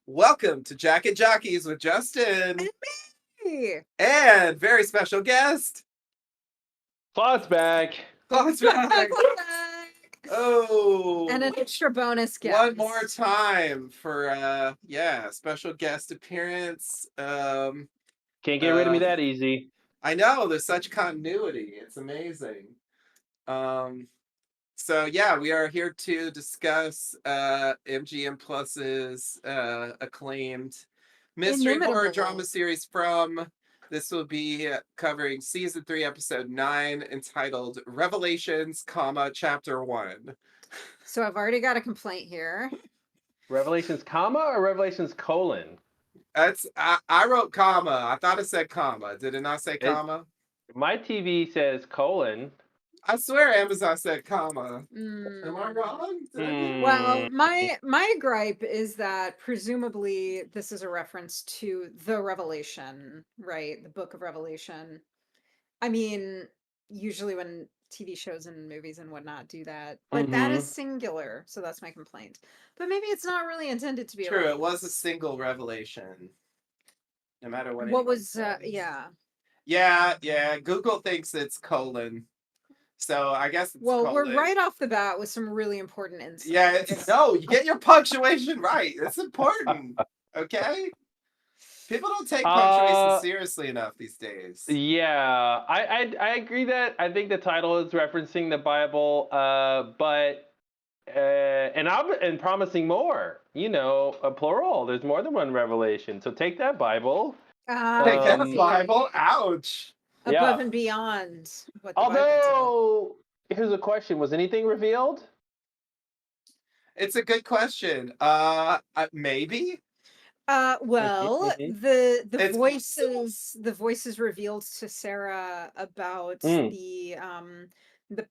Welcome to Jack and Jockeys with Justin And me. and very special guest, Claude's back. Claude's back. Oh, And an extra bonus guest. one more time for special guest appearance. Can't get rid of me that easy. I know, there's such continuity. It's amazing. We are here to discuss MGM Plus's acclaimed mystery horror drama series from. This will be covering season 3, episode 9, entitled Revelations, Chapter 1. So I've already got a complaint here. Revelations comma or Revelations colon? I wrote comma. I thought it said comma. Did it not say comma? My TV says colon. I swear Amazon said comma. Am I wrong? Well, my gripe is that presumably this is a reference to the Revelation, right? The Book of Revelation. I mean, usually when TV shows and movies and whatnot do that, but that is singular, so that's my complaint. But maybe it's not really intended to be true. It was a single revelation, no matter what. What was Yeah. Google thinks it's colon. So I guess it's well, colon. we're right off the bat with some really important insights. Yeah, no, you get your punctuation right. It's important. Okay? People don't take punctuation seriously enough these days. Yeah, I agree that I think the title is referencing the Bible, but and promising more. You know, a plural. There's more than one revelation. So take that Bible. Take that Bible. Ouch. Above and beyond. Although, here's a question: was anything revealed? It's a good question. Maybe. The voices revealed to Sarah about the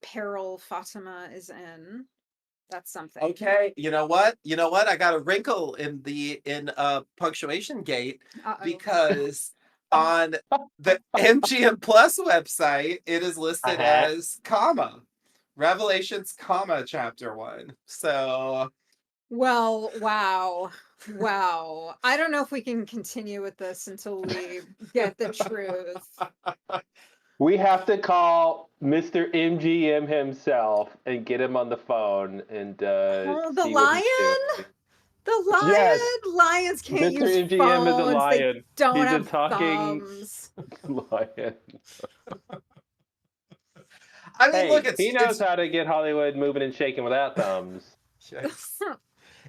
peril Fatima is in. That's something. Okay, you know what? I got a wrinkle in punctuation gate. Because on the MGM Plus website, it is listed as comma. Revelations, chapter 1. So well, wow. I don't know if we can continue with this until we get the truth. We have to call Mr. MGM himself and get him on the phone and the lion? The lion? Yes. Lions can't Mr. use MGM phones. is a lion. They don't He's have a talking thumbs. lion. I mean, look, he knows how to get Hollywood moving and shaking without thumbs.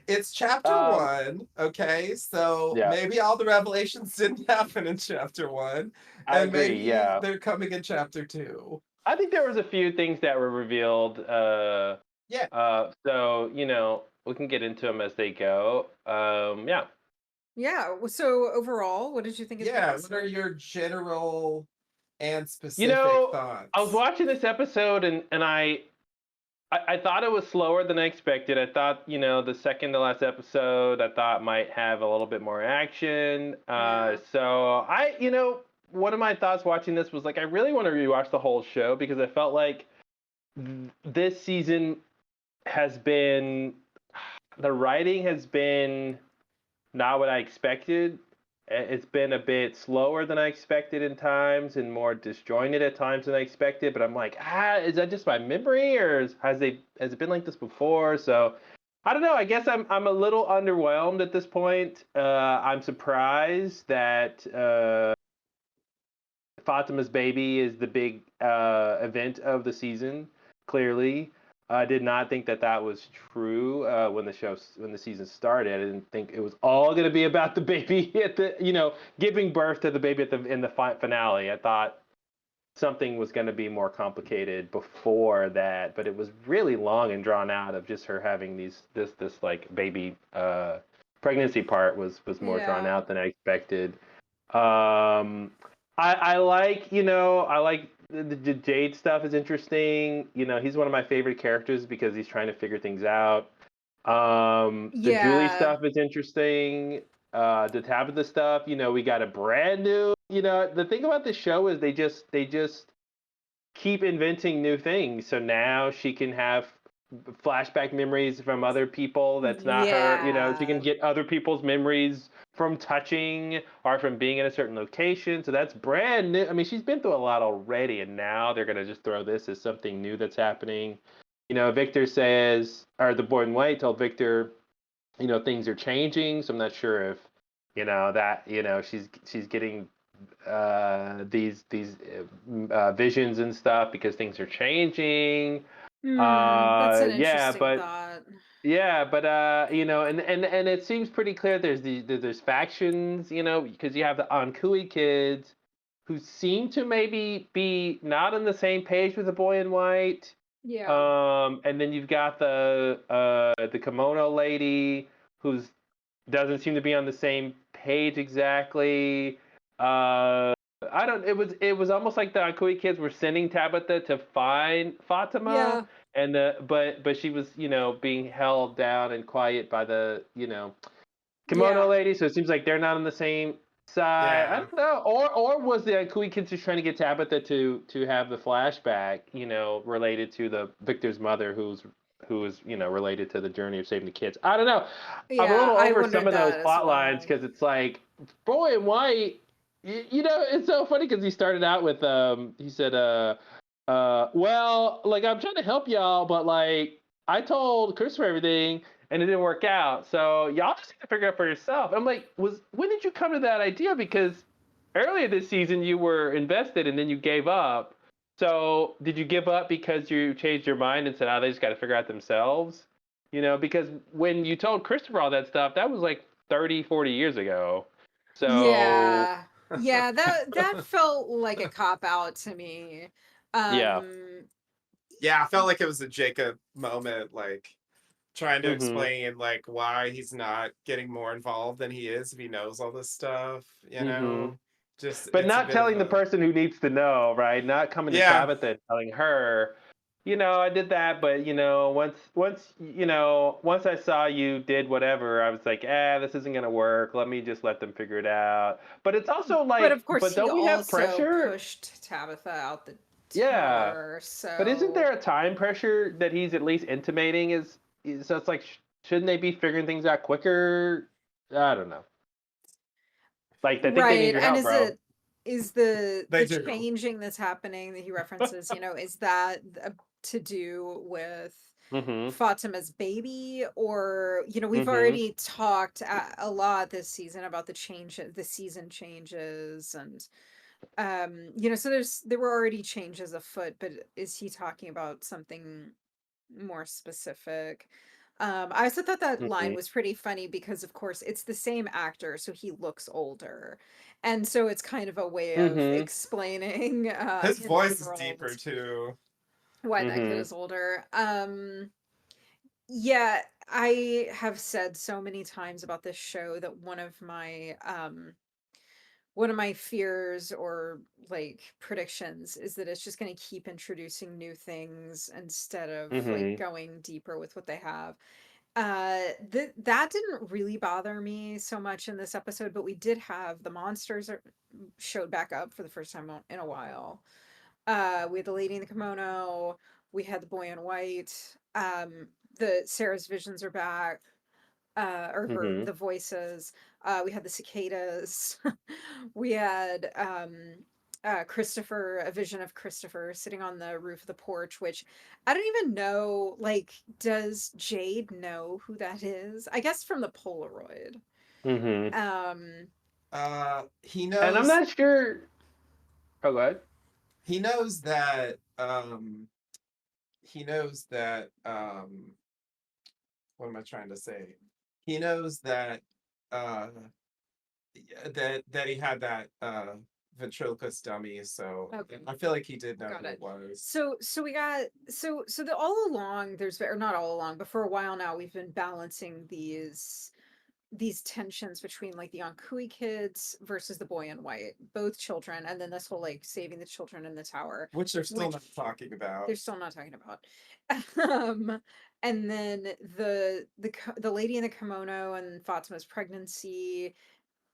It's chapter 1, okay? So maybe all the revelations didn't happen in chapter 1. I agree, maybe they're coming in chapter 2. I think there was a few things that were revealed. So, we can get into them as they go. Yeah. So overall, what did you think of this? What are your general and specific thoughts? I was watching this episode and I thought it was slower than I expected. I thought, the second to last episode, I thought might have a little bit more action. So one of my thoughts watching this was like, I really want to rewatch the whole show because I felt like this season the writing has been not what I expected. It's been a bit slower than I expected in times and more disjointed at times than I expected. But I'm like, is that just my memory or has it been like this before? So I don't know. I guess I'm a little underwhelmed at this point. I'm surprised that Fatima's baby is the big event of the season. Clearly, I did not think that was true when the season started. I didn't think it was all going to be about the baby giving birth to the baby in the finale. I thought something was going to be more complicated before that, but it was really long and drawn out of just her having this like baby pregnancy part was more drawn out than I expected. I like the Jade stuff is interesting. He's one of my favorite characters because he's trying to figure things out. The Julie stuff is interesting. The Tabitha stuff, we got a brand new. The thing about this show is they just keep inventing new things. So now she can have flashback memories from other people that's not her. She can Yeah. get other people's memories from touching or from being in a certain location. So that's brand new. I mean, she's been through a lot already, and now they're gonna just throw this as something new that's happening. Victor says, or the boy in white told Victor, things are changing. So I'm not sure if, that she's getting these visions and stuff because things are changing. That's an Yeah, interesting but thought. yeah, but and it seems pretty clear there's factions, because you have the Ankui kids who seem to maybe be not on the same page with the boy in white. Yeah. And then you've got the kimono lady who's doesn't seem to be on the same page exactly. I don't. It was almost like the Akui kids were sending Tabitha to find Fatima, Yeah. and but she was being held down and quiet by the kimono Yeah. lady. So it seems like they're not on the same side. I Yeah. don't know. Or was the Akui kids just trying to get Tabitha to have the flashback, related to the Victor's mother, who is related to the journey of saving the kids. I don't know. I'm a Yeah, little I over some wondered of those that as plot lines well. because it's like boy in white. It's so funny because he started out with he said well, like I'm trying to help y'all, but like I told Christopher everything and it didn't work out. So y'all just need to figure it out for yourself. I'm like, when did you come to that idea? Because earlier this season you were invested and then you gave up. So did you give up because you changed your mind and said, "Oh, they just got to figure out themselves"? Because when you told Christopher all that stuff, that was like 30, 40 years ago. So Yeah. Yeah, that felt like a cop out to me. yeah. Yeah, I felt like it was a Jacob moment, like trying to Mhm. explain like why he's not getting more involved than he is if he knows all this stuff, Mhm. Just But it's a not bit of telling the a person who needs to know, right? Not coming to yeah. Tabitha and telling her, I did that, but once I saw you did whatever, I was like, this isn't gonna work. Let me just let them figure it out. But it's also But like, of course but he don't we have also pressure? pushed Tabitha out the Yeah. tower, But isn't so there a time pressure that he's at least intimating so it's like, shouldn't they be figuring things out quicker? I don't know. Like, I think they need right. your And help, bro. is the They the do. changing that's happening that he references, is that to do with Mm-hmm. Fatima's baby, or we've Mm-hmm. already talked a lot this season about the season changes, and so there were already changes afoot, but is he talking about something more specific? I also thought that line Mm-hmm. was pretty funny because, of course, it's the same actor, so he looks older, and so it's kind of a way of Mm-hmm. explaining His in the voice is world deeper too. why that kid Mm-hmm. is older. Yeah, I have said so many times about this show that one of my fears or like predictions is that it's just going to keep introducing new things instead of like Mm-hmm. going deeper with what they have. That didn't really bother me so much in this episode, but we did have the monsters showed back up for the first time in a while. We had the lady in the kimono, we had the boy in white, the Sarah's visions are back, or her Mm-hmm. the voices. We had the cicadas. We had Christopher, a vision of Christopher sitting on the roof of the porch, which I don't even know. Like, does Jade know who that is? I guess from the Polaroid. Mm-hmm. Um, He And I'm knows not sure. Oh, go ahead. he knows that he knows that what am I trying to say? He knows that uh that he had that ventriloquist dummy, so okay. I feel like he did know Got who it. it was. So we got so the all along or not all along, but for a while now we've been balancing these tensions between like the Ankui kids versus the boy in white, both children, and then this whole like saving the children in the tower, Which they're still which not talking about. they're still not talking about. um and then the lady in the kimono and Fatima's pregnancy,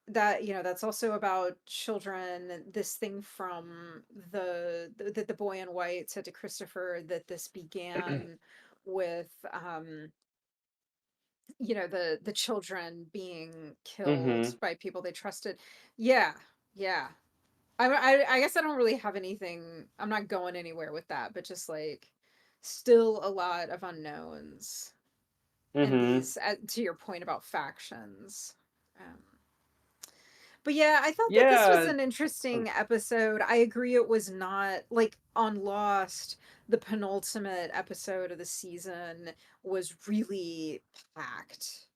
that that's also about children. This thing from the boy in white said to Christopher that this began with the children being killed Mm-hmm. by people they trusted. Yeah, yeah. I guess I don't really have anything. I'm not going anywhere with that, but just like still a lot of unknowns in Mm-hmm. these. To your point about factions. Um, but yeah, I thought that this was Yeah. an interesting episode. I agree it was not like on Lost, the penultimate episode of the season was really packed.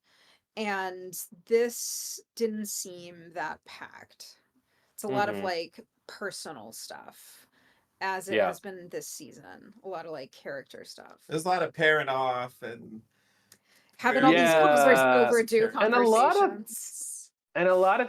And this didn't seem that packed. It's a lot of Mm-hmm. like personal stuff, as it Yeah. has been this season. A lot of like character stuff. There's a lot of pairing off and Having all these Yeah. overdue And a lot of conversations.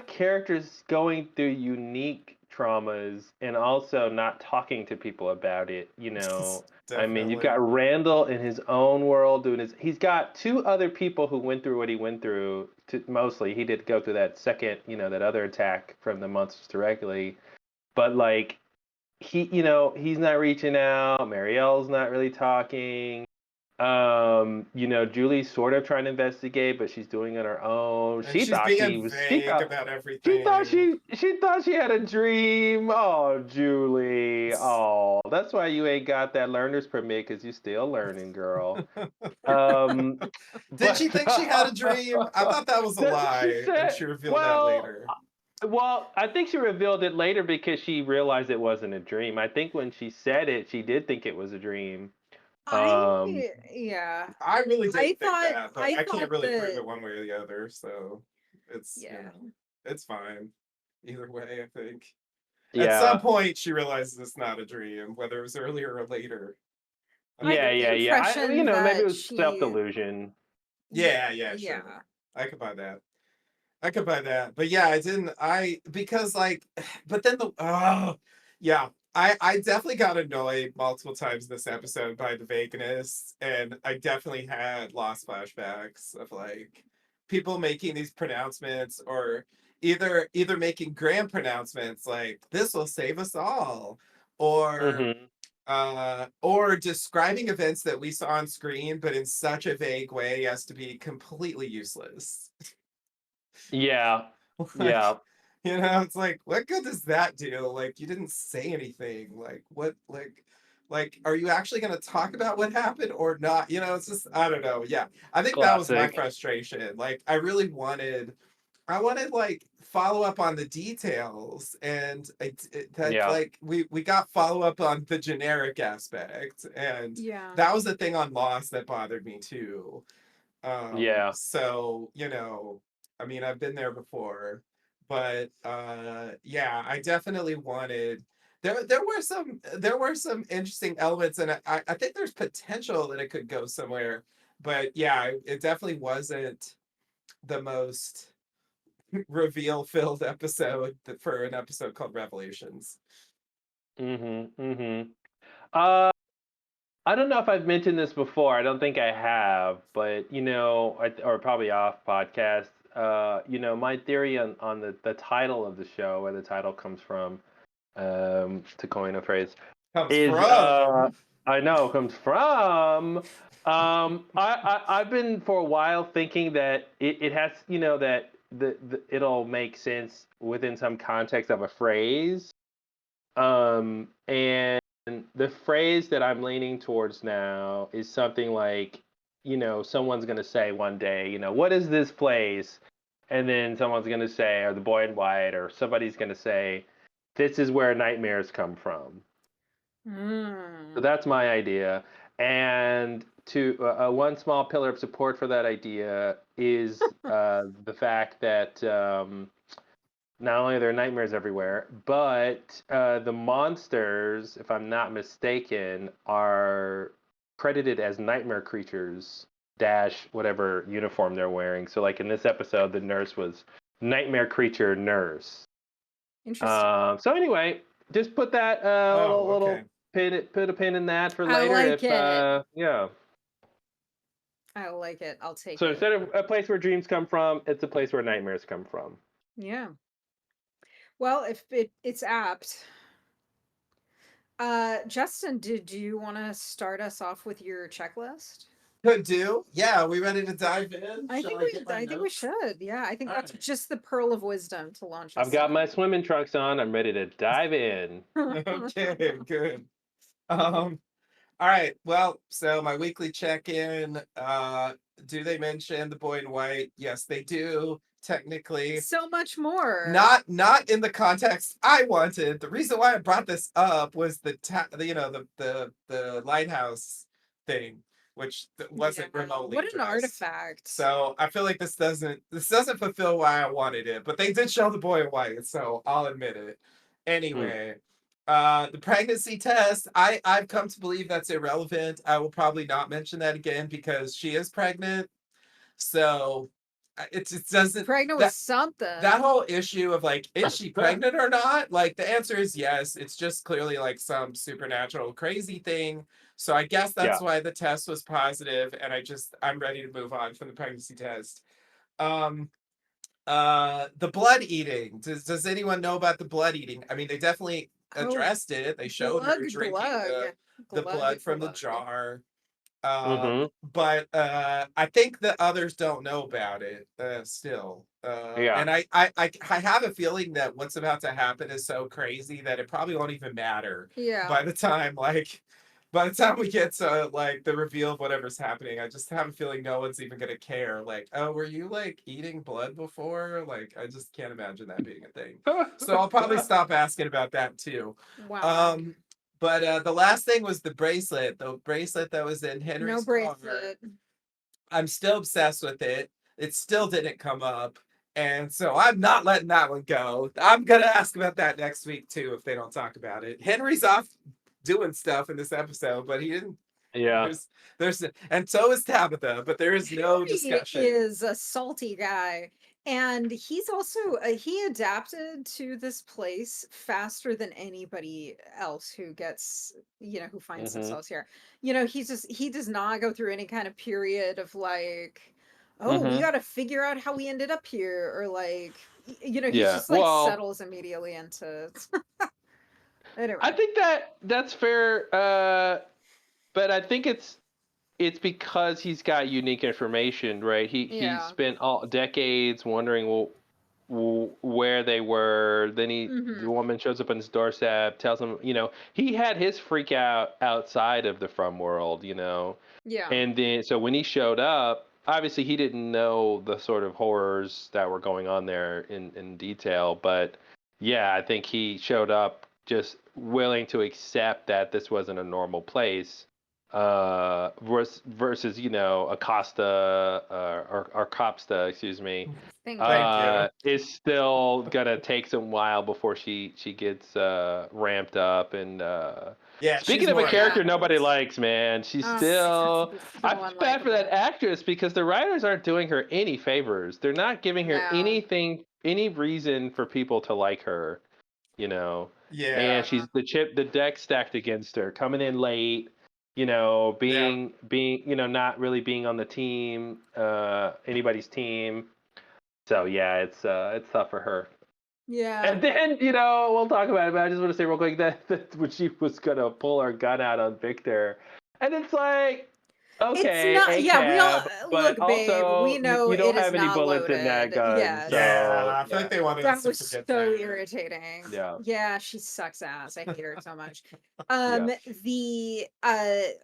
characters going through unique traumas and also not talking to people about it, I mean, you've got definitely. Randall in his own world doing he's got two other people who went through what he went through mostly. He did go through that second, that other attack from the monsters directly. But like he's not reaching out, Marielle's not really talking. Julie's sort of trying to investigate, but she's doing it on her own. And She she's thought being she was. She vague thought. about She thought everything. she had a dream. Oh, Julie. Oh, that's why you ain't got that learner's permit because you still learning, girl. Um, Did she but think she had a dream? I thought that was a she lie, and said, she revealed that well, later. I think she revealed it later because she realized it wasn't a dream. I think when she said it, she did think it was a dream. Um, Yeah. I really I didn't think thought that, but I I can't thought really prove that it one way or the other. So it's yeah. it's fine either way. I think at some yeah. point she realizes it's not a dream, whether it was earlier or later. I Yeah, get the yeah, yeah. impression Maybe it that was self she delusion. Yeah, sure. yeah. I could buy that. I could buy that. But yeah, I didn't because like but then yeah. I definitely got annoyed multiple times this episode by the vagueness, and I definitely had lost flashbacks of like people making these pronouncements, or either making grand pronouncements like this will save us all, or Mm-hmm. or describing events that we saw on screen but in such a vague way as to be completely useless. Yeah, Like, yeah. it's like, what good does that do? Like, you didn't say anything. Like, what, like, are you actually going to talk about what happened or not? It's just, I don't know. Yeah, I think that was my Classic. frustration. Like, I wanted like follow up on the details, and that Yeah, like we got follow up on the generic aspect, and Yeah. that was the thing on Lost that bothered me too. yeah. So, I mean, I've been there before, but yeah, I definitely wanted there were some interesting elements, and I think there's potential that it could go somewhere. But yeah, it definitely wasn't the most reveal filled episode for an episode called Revelations. Mm-hmm. Mm-hmm. Uh, I don't know if I've mentioned this before. I don't think I have, but or probably off podcast. My theory on the title of the show, where the title comes from, to coin a phrase, Comes is from. I know comes from I've been for a while thinking that it has that it'll make sense within some context of a phrase, and the phrase that I'm leaning towards now is something like, someone's gonna say one day, what is this place, and then someone's gonna say, or the boy in white, or somebody's gonna say, this is where nightmares come from. So Mm. that's my idea. And to one small pillar of support for that idea is the fact that not only are there nightmares everywhere, but the monsters, if I'm not mistaken, are credited as nightmare creatures dash whatever uniform they're wearing. So like in this episode, the nurse was nightmare creature nurse. Interesting. So anyway, just put that Oh, okay. little put a pin in that for I later. like If it. yeah. I like it. I'll take So it. instead of a place where dreams come from, it's a place where nightmares come from. Yeah. Well, if it's apt. Justin, did you want to start us off with your checklist? Could do. Yeah, we ready to dive in? Shall I get my I think we notes? should. Yeah, I think All that's right. just the pearl of wisdom to launch I've us got my swimming trunks on. I'm ready to dive in. in. Okay, good. Um, all right. Well, so my weekly check-in, do they mention the boy in white? Yes, they do, technically. So much more. Not in the context I wanted. The reason why I brought this up was the lighthouse thing, which wasn't Yeah. remotely What an addressed. artifact. So I feel like this doesn't fulfill why I wanted it, but they did show the boy in white, so I'll admit it. Anyway, the pregnancy test, I've come to believe that's irrelevant. I will probably not mention that again because she is pregnant. So it doesn't Pregnant with that something. that whole issue of like, is she pregnant or not? Like the answer is yes. It's just clearly like some supernatural crazy thing. So I guess that's Yeah. why the test was positive, and I'm ready to move on from the pregnancy test. Um the blood eating. Does anyone know about the blood eating? I mean, they definitely Oh, addressed it. They showed her glug, drinking glug. the blood from the Glug. jar. Mm-hmm. But I think the others don't know about it still. Yeah. And I have a feeling that what's about to happen is so crazy that it probably won't even matter Yeah. by the time we get to like the reveal of whatever's happening. I just have a feeling no one's even gonna care. Like, oh, were you like eating blood before? Like, I just can't imagine that being a thing. So I'll probably stop asking about that too. Wow. But the last thing was the bracelet that was in No Henry's car. bracelet. I'm still obsessed with it. It still didn't come up. And so I'm not letting that one go. I'm going to ask about that next week too if they don't talk about it. Henry's off doing stuff in this episode, but he didn't. Yeah. There's and so is Tabitha, but there is no Henry discussion. is a salty guy. And he's also he adapted to this place faster than anybody else who gets, who finds Mm-hmm. themselves here. He does not go through any kind of period of like, oh, we Mm-hmm. got to figure out how we ended up here, or like, he's Yeah. just like Well, settles immediately into anyway. I think that's fair. But I think it's because he's got unique information, right? He Yeah. spent all decades wondering where they were. Then the woman shows up on his doorstep, tells him, he had his freak out outside of the From world, Yeah. and then so when he showed up, obviously he didn't know the sort of horrors that were going on there in detail, but yeah, I think he showed up just willing to accept that this wasn't a normal place, versus Acosta, or Copsta, excuse me, Thank you. is still gonna take some while before she gets ramped up. And Yeah, speaking she's of a more character intense. nobody likes, man, she's still. I feel bad for that actress because the writers aren't doing her any favors. They're not giving her anything, any reason for people to like her. Yeah. And she's the deck stacked against her, coming in late, being not really being on the team, anybody's team. So yeah, it's tough for her. Yeah. And then we'll talk about it, but I just want to say real quick that when she was gonna pull her gun out on Victor, and it's like, okay, it's not. Yeah, we all but look, babe. also We know you don't it is have any not bullets in that loaded. gun. Yes. So, Yeah, I feel like they wanted That us to was forget so that. irritating. Yeah, she sucks ass. I hate her so much. Yeah. The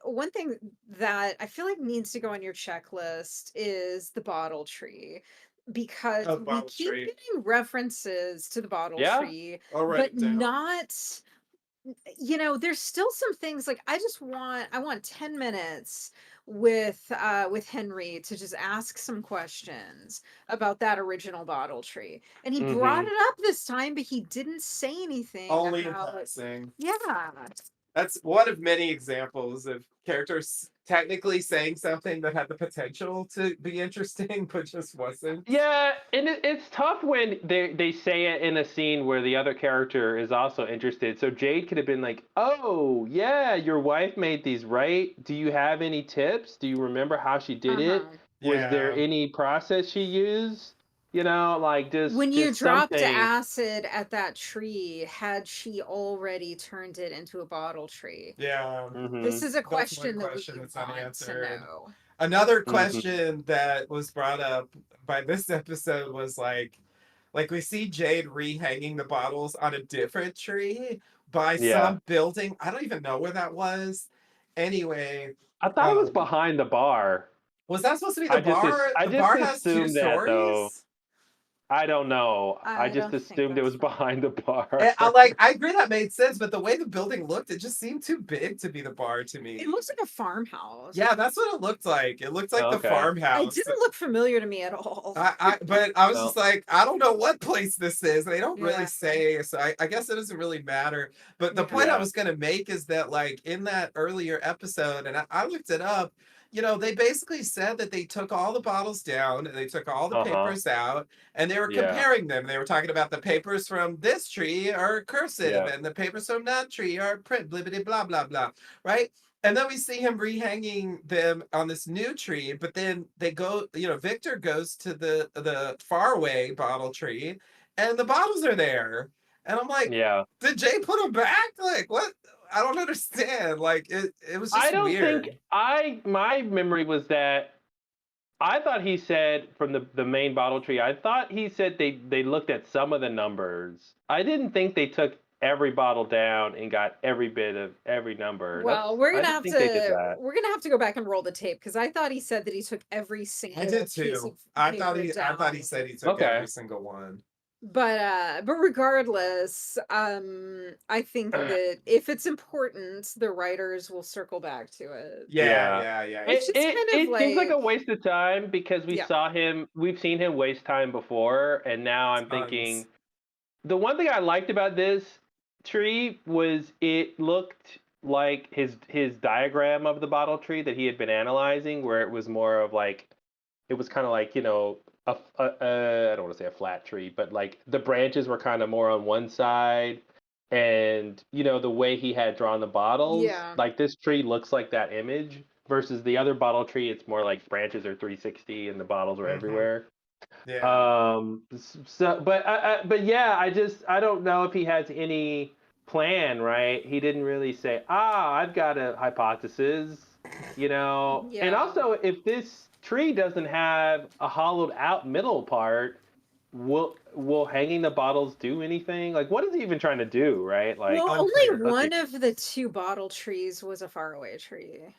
one thing that I feel like needs to go on your checklist is the bottle tree, because Oh, we bottle keep tree. getting references to the bottle Yeah. tree, I'll write but it down. not. There's still some things like I want 10 minutes with Henry to just ask some questions about that original bottle tree. And he brought Mm-hmm. it up this time, but he didn't say anything Only in about passing. Yeah. That's one of many examples of characters technically saying something that had the potential to be interesting, but just wasn't. Yeah, and it's tough when they say it in a scene where the other character is also interested. So Jade could have been like, "Oh, yeah, your wife made these, right? Do you have any tips? Do you remember how she did it? Was there Yeah. any process she used?" Like When you just dropped something. acid at that tree, had she already turned it into a bottle tree? Yeah, This is a that's one question that we question that's want to unanswered. know. Another Hmm. question that was brought up by this episode was like we see Jade rehanging the bottles on a different tree by Yeah. some building. I don't even know where that was. Anyway, I thought it was um, behind the bar. was that supposed to be the bar? I The just bar has two assumed that though. stories. I don't know. I I just don't think assumed it that's was right. behind the bar. And I agree that made sense, but the way the building looked, it just seemed too big to be the bar to me. It looks like a farmhouse. Yeah, that's what it looked like. It looked like Oh, the okay. It farmhouse. didn't look familiar to me at all. But I was just Well, like, I don't know what place this is. They don't really Yeah. say, so I guess it doesn't really matter. But the Yeah. point I yeah. was gonna make is that like in that earlier episode, and I looked it up, they basically said that they took all the bottles down and they took all the Uh-huh. papers out and they were Yeah. comparing them. They were talking about the papers from this tree are cursive Yeah. and the papers from that tree are print, blibbity blah blah blah, right? And then we see him rehanging them on this new tree, but then they go, Victor goes to the faraway bottle tree, and the bottles are there. And I'm like, Yeah. did Jay put them back? Like, what? I don't understand. Like, it was I just don't think weird. my memory was that I thought he said from the main bottle tree, I thought he said they looked at some of the numbers. I didn't think they took every bottle down and got every bit of every number. Well, I didn't think they did that. we're gonna have to go back and roll the tape because I thought he said that he took every I single did piece of too. I paper thought he down. said he took Okay. every single one. But regardless, I think that if it's important, the writers will circle back to it. Yeah. It's just kind of It seems like a like, waste of time because yeah. we've seen him waste time before, and now I'm thinking Tons. the one thing I liked about this tree was it looked like his diagram of the bottle tree that he had been analyzing, where it was more of like it was kind of like I don't want to say a flat tree, but like the branches were kind of more on one side, and the way he had drawn the bottles, Yeah. like this tree looks like that image versus the other bottle tree. It's more like branches are 360 and the bottles are everywhere. Yeah. So, but yeah, I don't know if he has any plan, right? He didn't really say, I've got a hypothesis, And Yeah. also, if this tree doesn't have a hollowed out middle part, will hanging the bottles do anything? Like, what is he even trying to do, right? Like, Well, Unclear. only one of the two bottle trees was a faraway tree.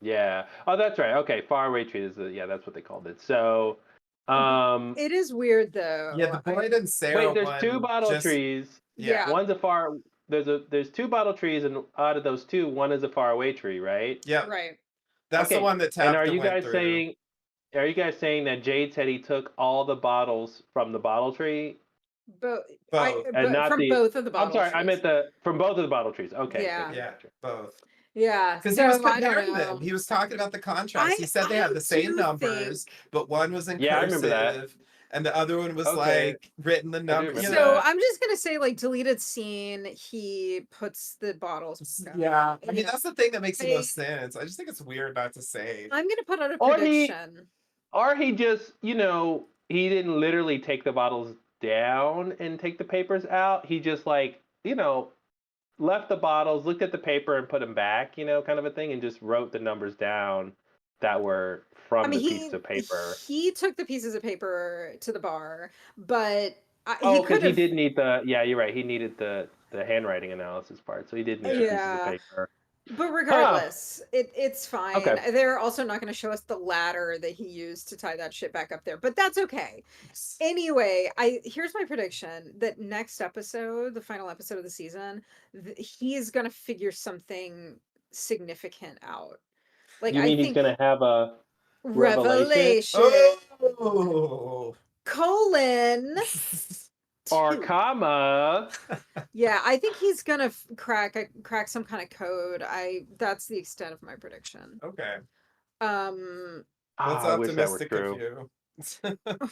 yeah. Oh, that's right. Okay, faraway tree is that's what they called it. So, It is weird though. Yeah, the Boyd and Sarah wait, there's two one bottle just trees. yeah. One's a far. There's two bottle trees, and out of those two, one is a faraway tree, right? Yep. Right. That's the Okay. one that And Tabitha went through. are you guys saying that Jade said he took all the bottles from the bottle tree Both. Both. and not From the? both of the I'm bottle sorry, trees. I meant from both of the bottle trees. Okay. Yeah. Okay, Yeah, gotcha. both. Yeah. Because he was So I don't comparing them. know. He was talking about the contrast. He said they had I the same do numbers, think. but one was in Yeah, I remember that. cursive, and the other one was Okay. like written the I do number. remember You So know? that. I'm just gonna say, like, deleted scene. He puts the bottles. back. Yeah. I mean, that's the thing that makes the I- most sense. I just think it's weird not to say. I'm gonna put out a Or prediction. he just he didn't literally take the bottles down and take the papers out. He just like left the bottles, looked at the paper, and put them back, kind of a thing, and just wrote the numbers down that were from the piece of paper. He took the pieces of paper to the bar, but Oh, he because could he have. did need you're right. He needed the handwriting analysis part, so he did need the pieces of paper. But regardless, it's fine. Okay. They're also not going to show us the ladder that he used to tie that shit back up there, but that's okay. Anyway, here's my prediction that next episode, the final episode of the season, he is going to figure something significant out. Like, You I mean think he's gonna have a revelation. Oh. Colon. or comma? Yeah, I think he's gonna crack some kind of code. That's the extent of my prediction. Okay. Um. That's I wish that were optimistic true. of you.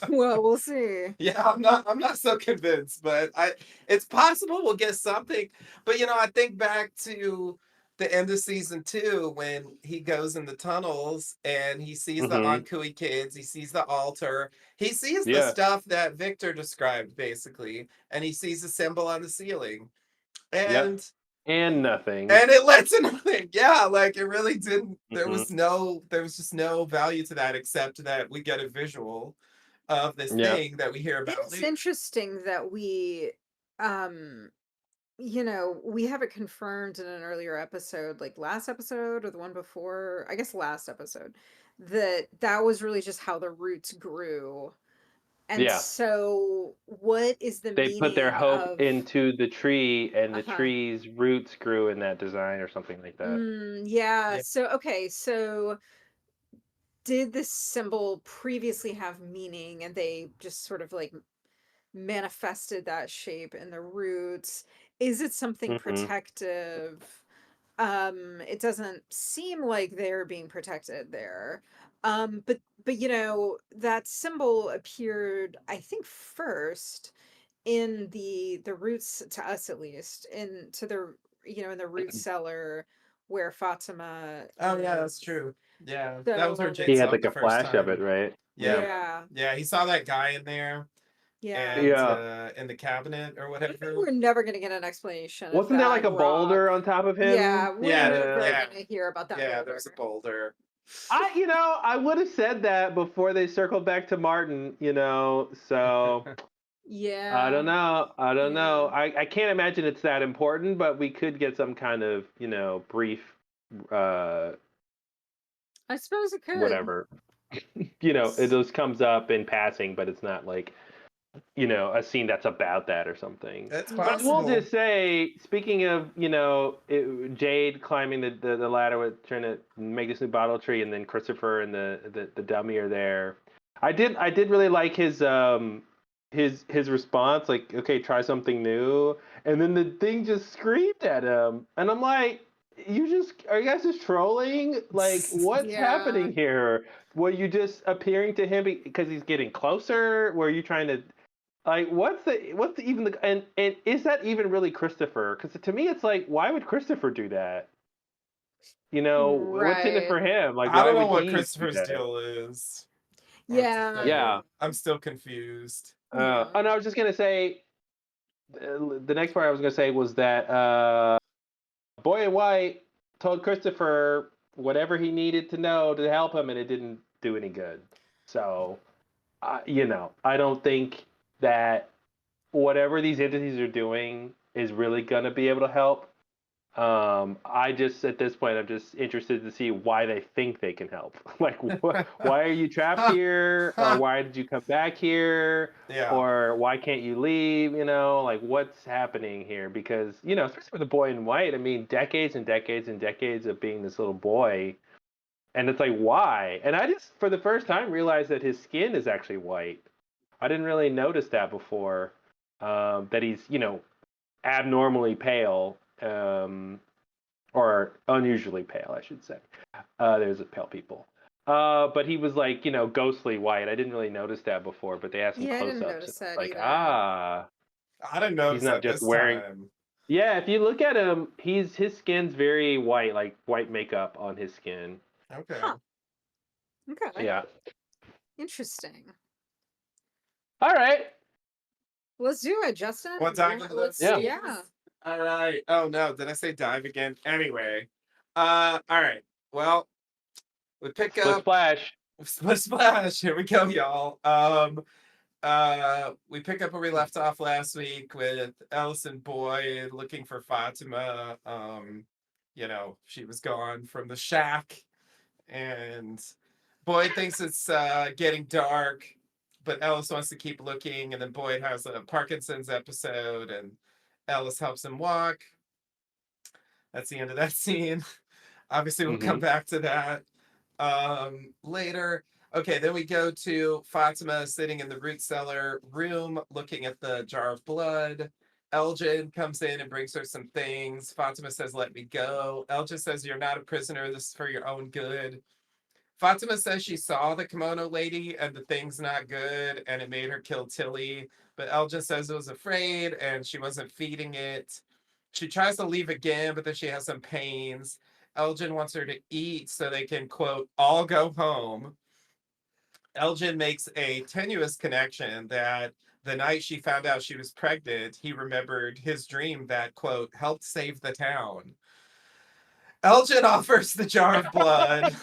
Well, we'll see. Yeah, I'm not so convinced, but it's possible we'll get something. But I think back to the end of season 2 when he goes in the tunnels and he sees the Mm-hmm. Ankui kids, he sees the altar, he sees the Yeah. stuff that Victor described basically, and he sees the symbol on the ceiling. Yep. And And nothing. it led to nothing. Yeah, like it really didn't. There Mm-hmm. was just no value to that except that we get a visual of this Yeah. thing that we hear about It's later. interesting that we, we have it confirmed in an earlier episode, like last episode or the one before, I guess last episode, that was really just how the roots grew. And Yeah. so what is the They put their meaning hope of into the tree, and the uh-huh. tree's roots grew in that design, or something like that. Yeah, Yeah. so okay, so did this symbol previously have meaning and they just sort of like manifested that shape in the roots? Is it something Mm-hmm. protective? It doesn't seem like they're being protected there. But that symbol appeared, I think, first in the roots, to us at least, in the root cellar where Fatima Oh yeah, that's is. true. Yeah, that was where So He Jade had saw it like the a first flash of it, time. right? Yeah, yeah, yeah, he saw that guy in there yeah. and Yeah. in the cabinet or I think whatever. we're never gonna get an explanation of Wasn't there like that a rock. boulder on top of Yeah, him? we're Yeah, never yeah, gonna hear about that yeah. boulder. There's a boulder. I would have said that before they circled back to Martin, so I don't Yeah, know. I don't know. yeah. I can't imagine it's that important, but we could get some kind of, brief, uh, I suppose it could. whatever. It just comes up in passing, but it's not like, a scene that's about that or something. It's But I will possible. just say, speaking of, Jade climbing the ladder with trying to make this new bottle tree, and then Christopher and the dummy are there. I did really like his response, like, okay, try something new, and then the thing just screamed at him, and I'm like, are you guys just trolling? Like, what's Yeah. happening here? Were you just appearing to him because he's getting closer? Were you trying to, like, what's the even the and is that even really Christopher? Because to me, it's like, why would Christopher do that? What's in it Right. for him? Like, I why don't know would what he do Christopher's that? deal is. Hard to Yeah. say. Yeah. I'm still confused. Yeah. And I was just gonna say, the next part I was gonna say was that Boy in White told Christopher whatever he needed to know to help him, and it didn't do any good. So, I don't think that whatever these entities are doing is really going to be able to help. I just, at this point, I'm just interested to see why they think they can help. Like, why are you trapped here? Or why did you come back here? Yeah. Or why can't you leave? Like, what's happening here? Because, especially with the boy in white, I mean, decades and decades and decades of being this little boy. And it's like, why? And I just, for the first time, realized that his skin is actually white. I didn't really notice that before. That he's, abnormally pale, or unusually pale, I should say. There's pale people. But he was like, ghostly white. I didn't really notice that before, but they had some Yeah, I didn't close-ups, and notice it's that like, either. I didn't he's notice not that just this wearing. time. Yeah, if you look at him, his skin's very white, like white makeup on his skin. Okay. Huh. Okay. Yeah. Interesting. All right. Let's do it, Justin. What dive into those Yeah. Yeah. All right. Oh no, did I say dive again? Anyway. All right. Well, we pick Split up splash. Split Splash. Here we go, y'all. We pick up where we left off last week with Ellis and Boyd looking for Fatima. She was gone from the shack, and Boyd thinks it's getting dark, but Ellis wants to keep looking, and then Boyd has a Parkinson's episode, and Ellis helps him walk. That's the end of that scene. Obviously, we'll come Mm-hmm. back to that later. Okay, then we go to Fatima sitting in the root cellar room looking at the jar of blood. Elgin comes in and brings her some things. Fatima says, "Let me go." Elgin says, "You're not a prisoner. This is for your own good." Fatima says she saw the kimono lady and the thing's not good and it made her kill Tilly. But Elgin says it was afraid and she wasn't feeding it. she tries to leave again, but then she has some pains. Elgin wants her to eat so they can, quote, all go home. Elgin makes a tenuous connection that the night she found out she was pregnant, he remembered his dream that, quote, helped save the town. Elgin offers the jar of blood.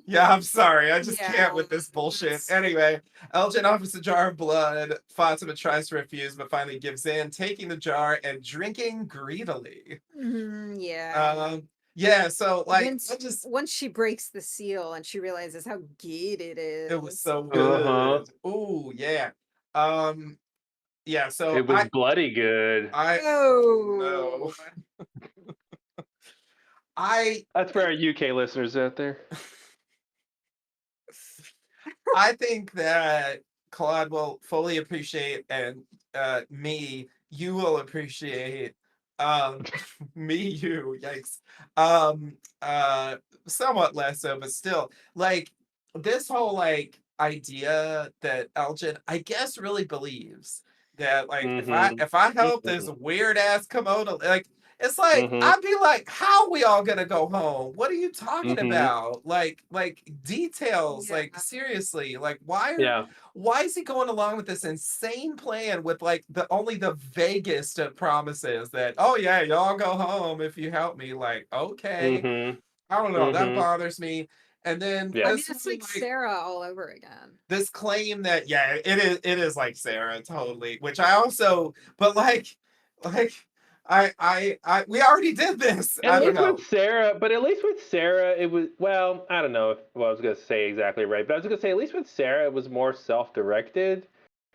Yeah, I'm sorry. I just can't with this bullshit. Anyway, Elgin offers the jar of blood. Fatima tries to refuse, but finally gives in, taking the jar and drinking greedily. Yeah. Yeah, so like once she breaks the seal and she realizes how good it is. It was so good. Oh, yeah. Yeah, so it was bloody good. No. That's for our UK listeners out there. I think that Claude will fully appreciate, and you will appreciate, yikes. Um, uh, Somewhat less so, but still, like this whole like idea that Elgin, I guess, really believes that like if I help this weird ass kimono, like it's like I'd be like, how are we all gonna go home? What are you talking about? Like details, like seriously, like why is he going along with this insane plan with like the vaguest of promises that, oh yeah, y'all go home if you help me? Like, okay. I don't know, that bothers me. And then I mean, it's like Sarah all over again. This claim that it is like Sarah, totally. Which I also, but like I we already did this. At least with Sarah, it was, well, I don't know what I was gonna say exactly right, but I was gonna say at least with Sarah it was more self-directed.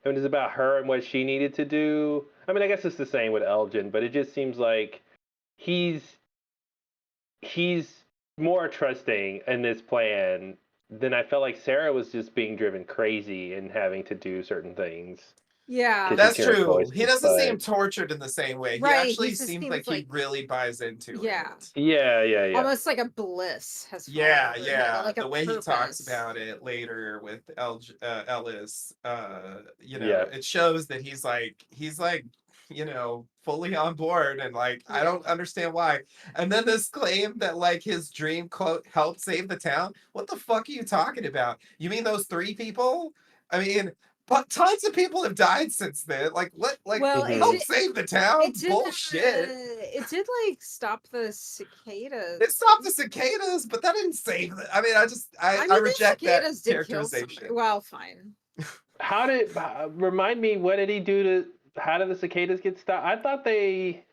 It was about her and what she needed to do. I mean, I guess it's the same with Elgin, but it just seems like he's more trusting in this plan than I felt like Sarah was just being driven crazy and having to do certain things. Yeah, that's true. He doesn't seem tortured in the same way. Right, he actually seems like he really buys into it. Yeah. Almost like a bliss has like the way he talks about it later with Ellis, it shows that he's like fully on board, and like I don't understand why. And then this claim that like his dream, quote, helped save the town. What the fuck are you talking about? You mean those 3 people? I mean, but tons of people have died since then. Like what? Like help save the town? Bullshit. It did like stop the cicadas. It stopped the cicadas, but that didn't save it. I mean, I reject that characterization. Well, fine. How did remind me? What did he do to? How did the cicadas get stopped? I thought they.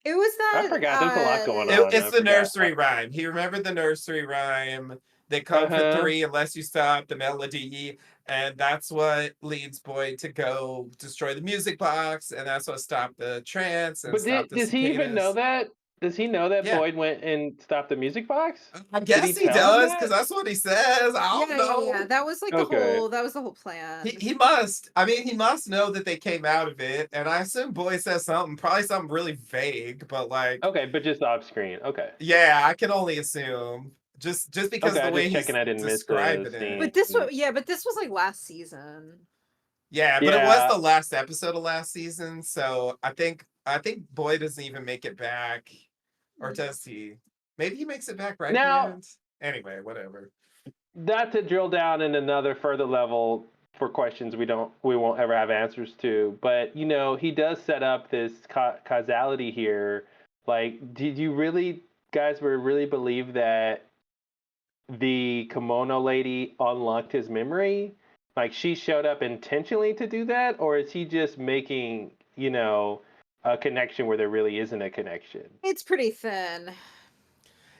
It was that. I forgot. There's a lot going on. It's the nursery rhyme. He remembered the nursery rhyme. They come for 3 unless you stop the melody. And that's what leads Boyd to go destroy the music box. And that's what stopped the trance. And does he even know that? Does he know that Boyd went and stopped the music box? I guess he does, because that's what he says. I don't know. Yeah, that was like the whole plan. He must. I mean, he must know that they came out of it. And I assume Boyd says something, probably something really vague, but like. Okay, but just off screen. Okay. Yeah, I can only assume. Just because the way he's describing it. But this was like last season. Yeah, but it was the last episode of last season, so I think Boyd doesn't even make it back, or does he? Maybe he makes it back right now. Anyway, whatever. Not to drill down in another further level for questions we won't ever have answers to, but he does set up this causality here. Like, did you really guys really believe that the kimono lady unlocked his memory? Like, she showed up intentionally to do that, or is he just making a connection where there really isn't a connection? It's pretty thin.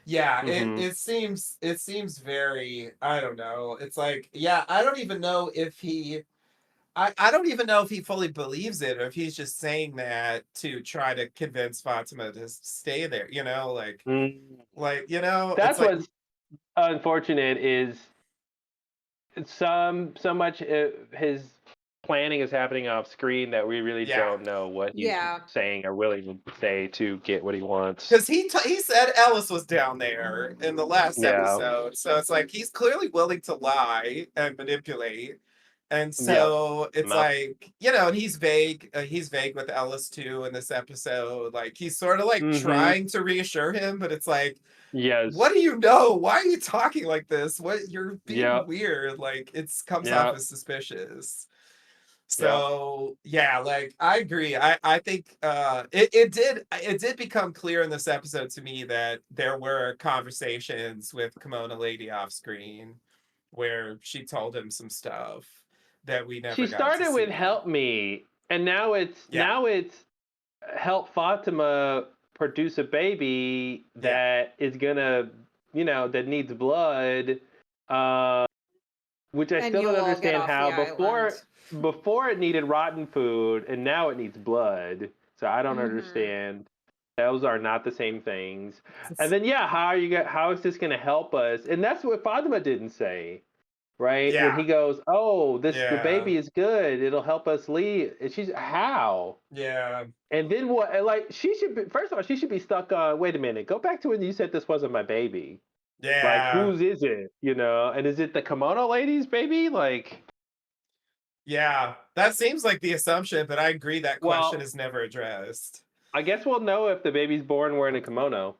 Yeah, it seems very, I don't know. It's like, I don't even know if he I don't even know if he fully believes it, or if he's just saying that to try to convince Fatima to stay there, That's what's unfortunate is so much his planning is happening off screen that we really don't know what he's saying or willing to say to get what he wants. Because he said Ellis was down there in the last episode, so it's like he's clearly willing to lie and manipulate. And Yep. so it's Yep. like, you know, and he's vague. He's vague with Ellis too in this episode. Like he's sort of like Mm-hmm. trying to reassure him, but it's like, what Yes. do you know? Why are you talking like this? What, you're being Yep. weird. Like it comes off Yep. as suspicious. Yep. So yeah, like I agree. I think it did become clear in this episode to me that there were conversations with Kimona Lady off screen where she told him some stuff that we She never got to started with see. "Help Me," and Yeah, now it's help Fatima produce a baby yeah, that is gonna, that needs blood, uh, which I And still don't you'll all get understand off the how island. before it needed rotten food and now it needs blood. So I don't Mm-hmm. understand. Those are not the same things. And then yeah, how is this gonna help us? And that's what Fatima didn't say, right? When yeah, he goes, "Oh, the yeah, baby is good. It'll help us leave." And she's how? yeah, And then what? And like she should be. First of all, she should be stuck on. Wait a minute. Go back to when you said this wasn't my baby. Like yeah, whose is it? And is it the kimono lady's baby? Like, yeah. That seems like the assumption, but I agree that question well, is never addressed. I guess we'll know if the baby's born wearing a kimono.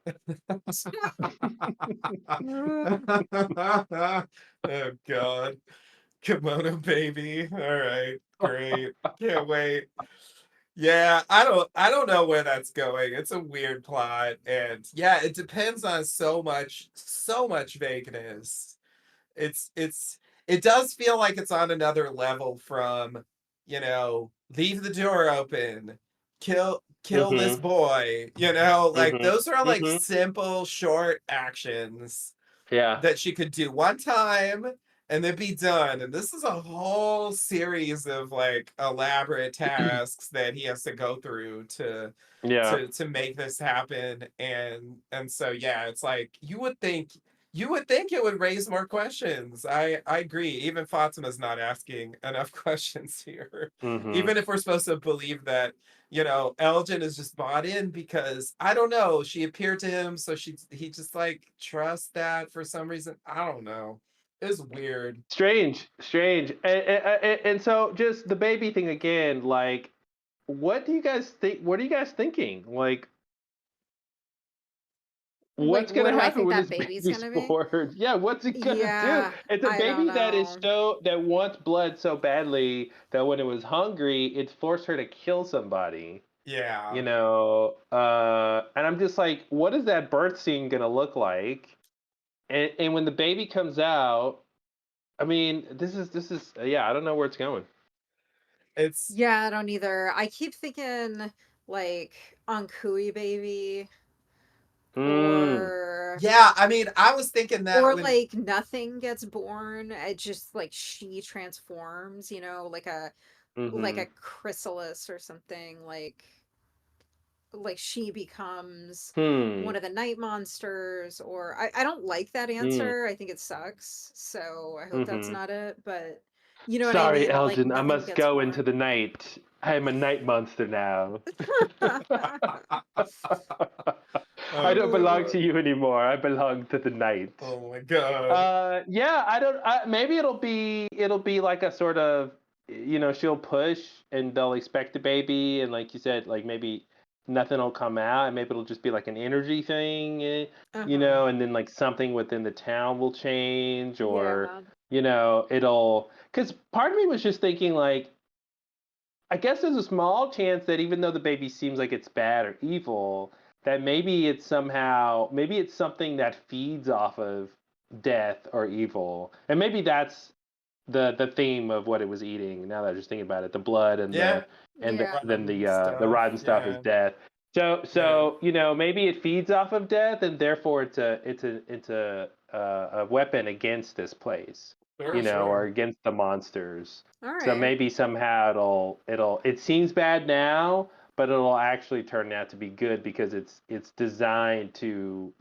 Oh God. Kimono baby. All right. Great. Can't wait. Yeah, I don't know where that's going. It's a weird plot. And yeah, it depends on so much vagueness. It's it does feel like it's on another level from, leave the door open, kill this Mm-hmm. boy, like Mm-hmm. those are like Mm-hmm. simple short actions Yeah. that she could do one time and then be done. And this is a whole series of like elaborate tasks that he has to go through to Yeah. make this happen. And so yeah, it's like you would think it would raise more questions. I agree. Even Fatima's not asking enough questions here. Mm-hmm. Even if we're supposed to believe that Elgin is just bought in because I don't know, she appeared to him, so he just like trusts that for some reason. I don't know. It's weird. Strange. Strange. And so just the baby thing again. Like, what do you guys think? What are you guys thinking? Like, Like, what's what gonna do I happen think when that this baby's baby's gonna be? born? Yeah, what's it gonna do? Yeah, It's a I don't baby know. that wants blood so badly that when it was hungry, it forced her to kill somebody. Yeah. And I'm just like, what is that birth scene gonna look like? And when the baby comes out, I mean, this is yeah, I don't know where it's going. It's Yeah, I don't either. I keep thinking like Ankui baby Mm. or yeah, I mean, I was thinking that when like nothing gets born. It just like she transforms, like Mm-hmm. a chrysalis or something like she becomes one Hmm. of the night monsters or I don't like that Mm. answer. I think it sucks. So I hope that's Mm-hmm. not it, but you know what I Sorry, mean? Like Elgin, I nothing must gets go into born. the night. I am a night monster now. I oh don't belong God. to you anymore. I belong to the night. Oh my God. Yeah, I don't. Maybe it'll be like a sort of, she'll push and they'll expect a baby, and like you said, like maybe nothing will come out, and maybe it'll just be like an energy thing, Uh-huh. and then like something within the town will change, or Yeah. it'll. Because part of me was just thinking like, I guess there's a small chance that even though the baby seems like it's bad or evil, that maybe it's something that feeds off of death or evil, and maybe that's the theme of what it was eating. Now that I'm just thinking about it, the blood and Yeah. Yeah. then Rotten the stuff. rotten stuff is Yeah. death. So Yeah. maybe it feeds off of death, and therefore it's a weapon against this place, Sure, or sure. against the monsters. All So right. maybe somehow it seems bad now, but it'll actually turn out to be good because it's designed to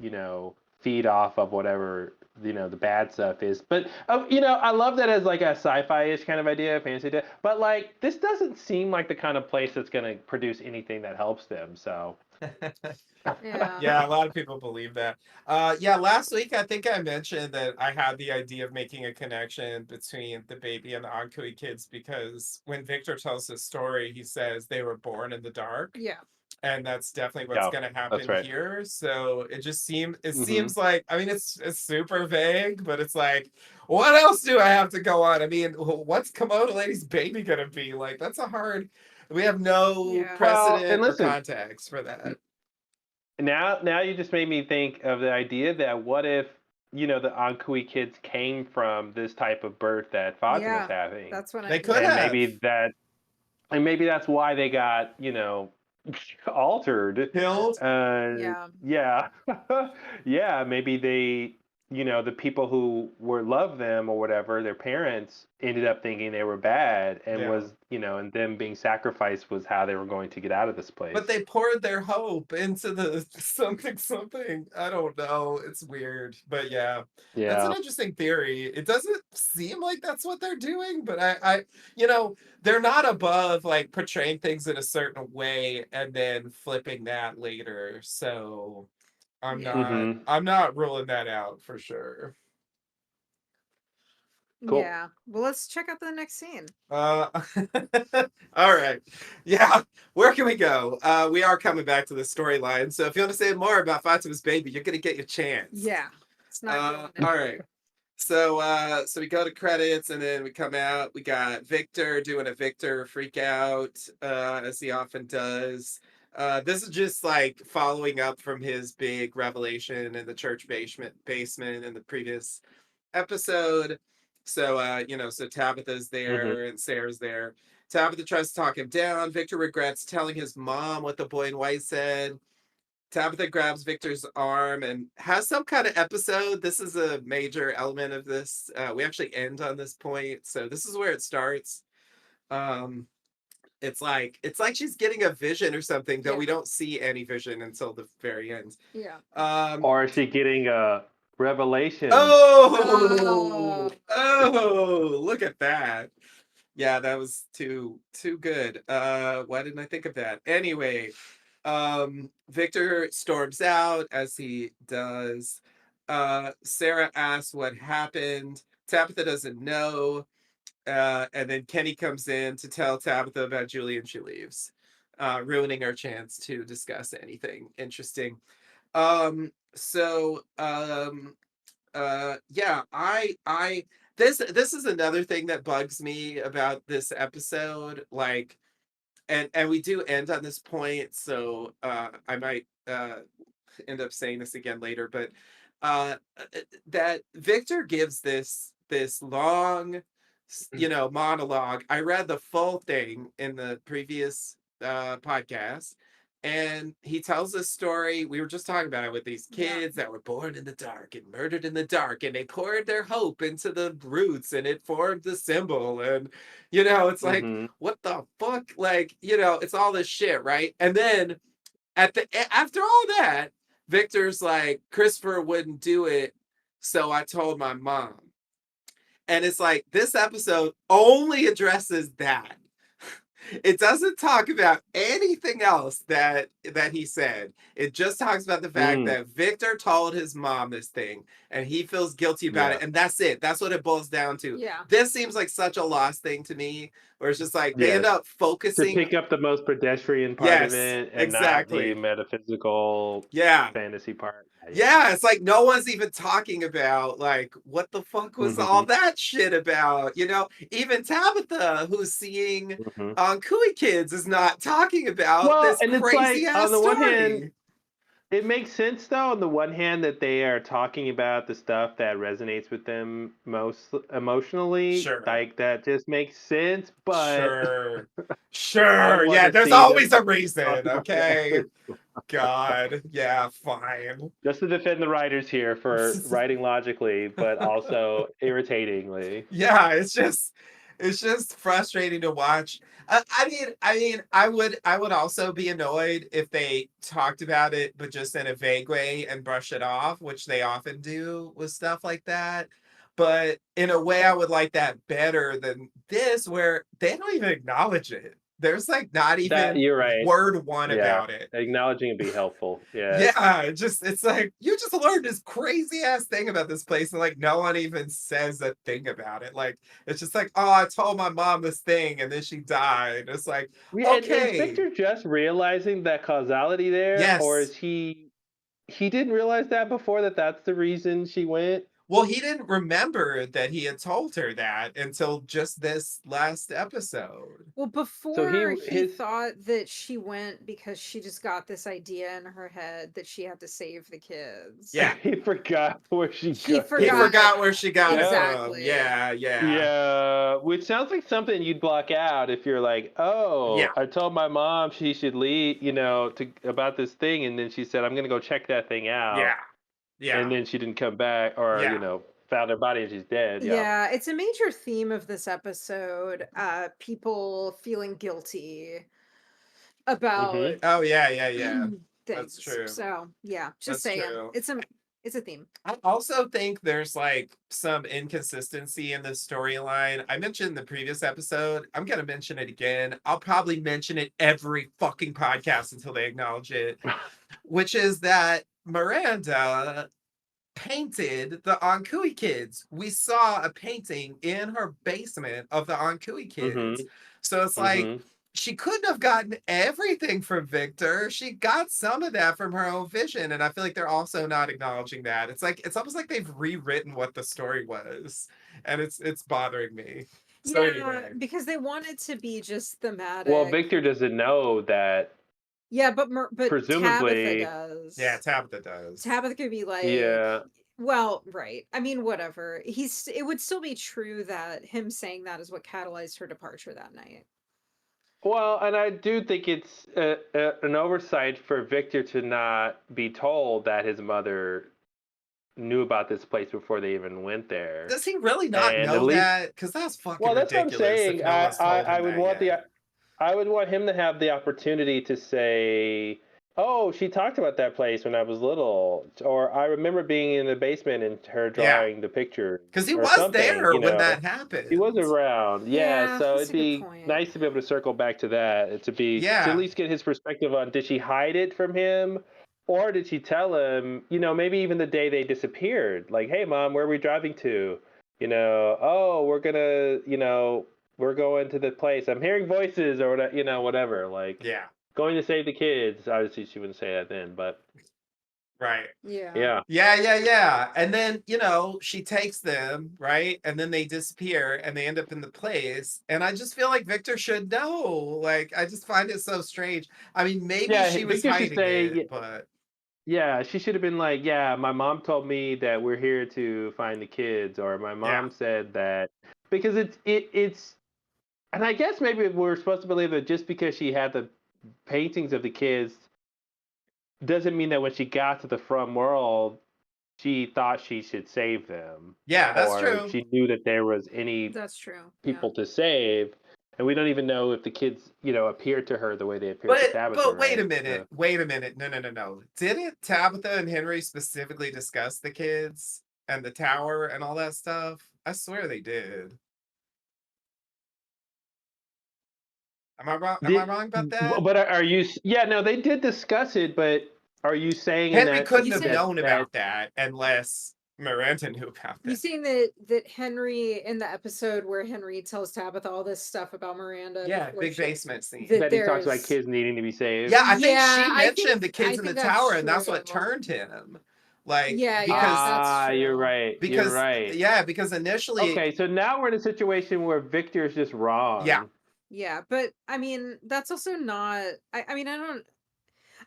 feed off of whatever the bad stuff is. But I love that as like a sci-fi-ish kind of idea, fantasy idea. But like this doesn't seem like the kind of place that's going to produce anything that helps them. So Yeah. Yeah, a lot of people believe that. Yeah, last week I think I mentioned that I had the idea of making a connection between the baby and the Ankui kids because when Victor tells his story, he says they were born in the dark. Yeah. And that's definitely what's Yeah, going to that's happen right. here. So it just Hmm. seems like, I mean, it's super vague, but it's like, what else do I have to go on? I mean, what's Komodo Lady's baby going to be? Like, that's a hard, we have no Yeah. Well, and precedent or listen, context for that. now you just made me think of the idea that what if, the Ankui kids came from this type of birth that Fatima's Yeah. having, That's what They I could and yeah. have. maybe that's why they got, altered. Killed. Yeah. Yeah, yeah. Maybe the people who were love them or whatever, their parents ended up thinking they were bad, and Yeah. and them being sacrificed was how they were going to get out of this But place. they poured their hope into the something. I don't know. It's weird. But yeah, that's an Yeah. interesting theory. It doesn't seem like that's what they're doing, but you know, they're not above like portraying things in a certain way and then flipping that later. So Yeah. Hmm. I'm not ruling that out for sure. Cool. Yeah. Well, let's check out the next scene. Uh, all right. Yeah, where can we go? We are coming back to the storyline. So if you want to say more about Fatima's baby, you're gonna get your chance. Yeah. It's not going All anywhere. right. So we go to credits and then we come out. We got Victor doing a Victor freak out, as he often does. This is just like following up from his big revelation in the church basement in the previous episode. So so Tabitha's Hmm. there and Sarah's there. Tabitha tries to talk him down. Victor regrets telling his mom what the boy in white said. Tabitha grabs Victor's arm and has some kind of episode. This is a major element of this. We actually end on this point, so this is where it starts. Um, it's like she's getting a vision or something, though Yeah. we don't see any vision until the very end. Yeah. Um, Or is she getting a revelation? oh, Oh. oh, look at that. Yeah, that was too good. Why didn't I think of that? Anyway, Victor storms out as he does. Sarah asks what happened. Tabitha doesn't know. And then Kenny comes in to tell Tabitha about Julie and she leaves, ruining our chance to discuss anything interesting. Yeah, I this is another thing that bugs me about this episode. Like, and we do end on this point, so I might end up saying this again later, but that Victor gives this long monologue. I read the full thing in the previous podcast, and he tells this story. We were just talking about it with these Yeah. kids that were born in the dark and murdered in the dark, and they poured their hope into the roots and it formed the symbol. And it's like, Hmm. what the fuck? Like, it's all this shit, right? And then after all that, Victor's like, Christopher wouldn't do it, so I told my mom. And it's like this episode only addresses that. It doesn't talk about anything else that he said. It just talks about the fact Mm, that Victor told his mom this thing and he feels guilty about yeah. it, and that's it. That's what it boils down to. Yeah. This seems like such a lost thing to me, where it's just like they end Yes. up To focusing. pick up the most pedestrian part of Yes, it and not the exactly. metaphysical Yeah. fantasy part. Yeah. Yeah, it's like no one's even talking about like what the fuck was all Hmm. that shit about, Even Tabitha, who's seeing Hmm. Cooey Kids, is not talking about Well, this and it's crazy like ass on the one hand, story. it makes sense though. On the one hand, that they are talking about the stuff that resonates with them most emotionally, Sure, like that just makes sense. But sure, I sure. want Yeah, to there's see them always a talk reason. about that. Okay, God, yeah, fine. Just to defend the writers here for writing logically, but also irritatingly. Yeah, it's just frustrating to watch. I mean, I would also be annoyed if they talked about it, but just in a vague way and brush it off, which they often do with stuff like that. But in a way, I would like that better than this, where they don't even acknowledge it. There's like not That even you're right. word one Yeah, about it. acknowledging would be helpful. Yeah. Yeah, it's like you just learned this crazy ass thing about this place, and like no one even says a thing about it. Like it's just like, oh, I told my mom this thing, and then she died. It's like, And is okay, Victor just realizing that causality there, or yes. is he didn't realize that before, that that's the reason she went? Well, he didn't remember that he had told her that until just this last episode. Well, So before he he his thought that she went because she just got this idea in her head that she had to save the kids. Yeah. he forgot where she He got. He forgot. forgot where she got it from. Exactly. Yeah, yeah. Yeah, which sounds like something you'd block out if you're like, Yeah. "Oh, I told my mom she should leave, to about this thing, and then she said I'm gonna go check that thing Yeah. out, and Yeah. then she didn't come back, or Yeah. found her body and she's dead." Yeah. Yeah, it's a major theme of this episode. People feeling guilty about Mm-hmm. Oh yeah, yeah, yeah. That's things. true. So yeah, just That's saying. true. It's a theme. I also think there's like some inconsistency in this storyline. I mentioned in the previous episode. I'm gonna mention it again. I'll probably mention it every fucking podcast until they acknowledge it, which is that Miranda painted the Ankui kids. We saw a painting in her basement of the Ankui kids. Mm-hmm. So it's like Mm-hmm. she couldn't have gotten everything from Victor. She got some of that from her own vision. And I feel like they're also not acknowledging that. It's like it's almost like they've rewritten what the story was. And it's bothering me. So Yeah, anyway. because they want it to be just thematic. Well, Victor doesn't know that. Yeah, but Tabitha Presumably, does. Yeah, Tabitha does. Tabitha could be like, yeah. well, right. I mean, whatever. It would still be true that him saying that is what catalyzed her departure that night. Well, and I do think it's an oversight for Victor to not be told that his mother knew about this place before they even went there. Does he really not And at know least, that? Because that's fucking well, that's what I'm ridiculous saying. if no one's told him I would that want yet. I would want him to have the opportunity to say, "Oh, she talked about that place when I was little," or "I remember being in the basement and her Yeah. drawing the picture," Because he or was something. there when that happened. He was around, yeah. So that's it'd a good be point. nice to be able to circle back to that, to Yeah. at least get his perspective on, did she hide it from him, or did she tell him? Maybe even the day they disappeared, like, "Hey, mom, where are we driving to?" "Oh, we're gonna, we're going to the place. I'm hearing voices," or whatever. Like, Yeah. going to save the kids. Obviously, she wouldn't say that then, but Right. Yeah. yeah. Yeah. And then, she takes them, right? And then they disappear and they end up in the place. And I just feel like Victor should know. Like, I just find it so strange. I mean, maybe Yeah, she was Victor should hiding say, it, but yeah, she should have been like, "Yeah, my mom told me that we're here to find the kids," or "My yeah. mom said that," because it's, and I guess maybe we're supposed to believe that just because she had the paintings of the kids doesn't mean that when she got to the front world, she thought she should save them, Yeah, that's or true. she knew that there was any That's true. people to save. And we don't even know if the kids, appeared to her the way they appeared to Tabitha. But wait right? a minute. Wait a minute. No. Didn't Tabitha and Henry specifically discuss the kids and the tower and all that stuff? I swear they did. Am I wrong? Am I wrong about that? But are you? Yeah, no, they did discuss it, but are you saying Henry that couldn't You have said- known about that unless Miranda knew about You that. saying that Henry, in the episode where Henry tells Tabitha all this stuff about Miranda? Yeah, before big she- basement scene. that that he talks about there's- kids needing to be saved? Yeah, I think Yeah, she I mentioned think- the kids I in the think that's tower, and that's what true. turned him. Like, Yeah, because that's true. You're right. because You're right. yeah, because initially Okay, so now we're in a situation where Victor's just wrong. Yeah. Yeah, but I mean, that's also not. I mean, I don't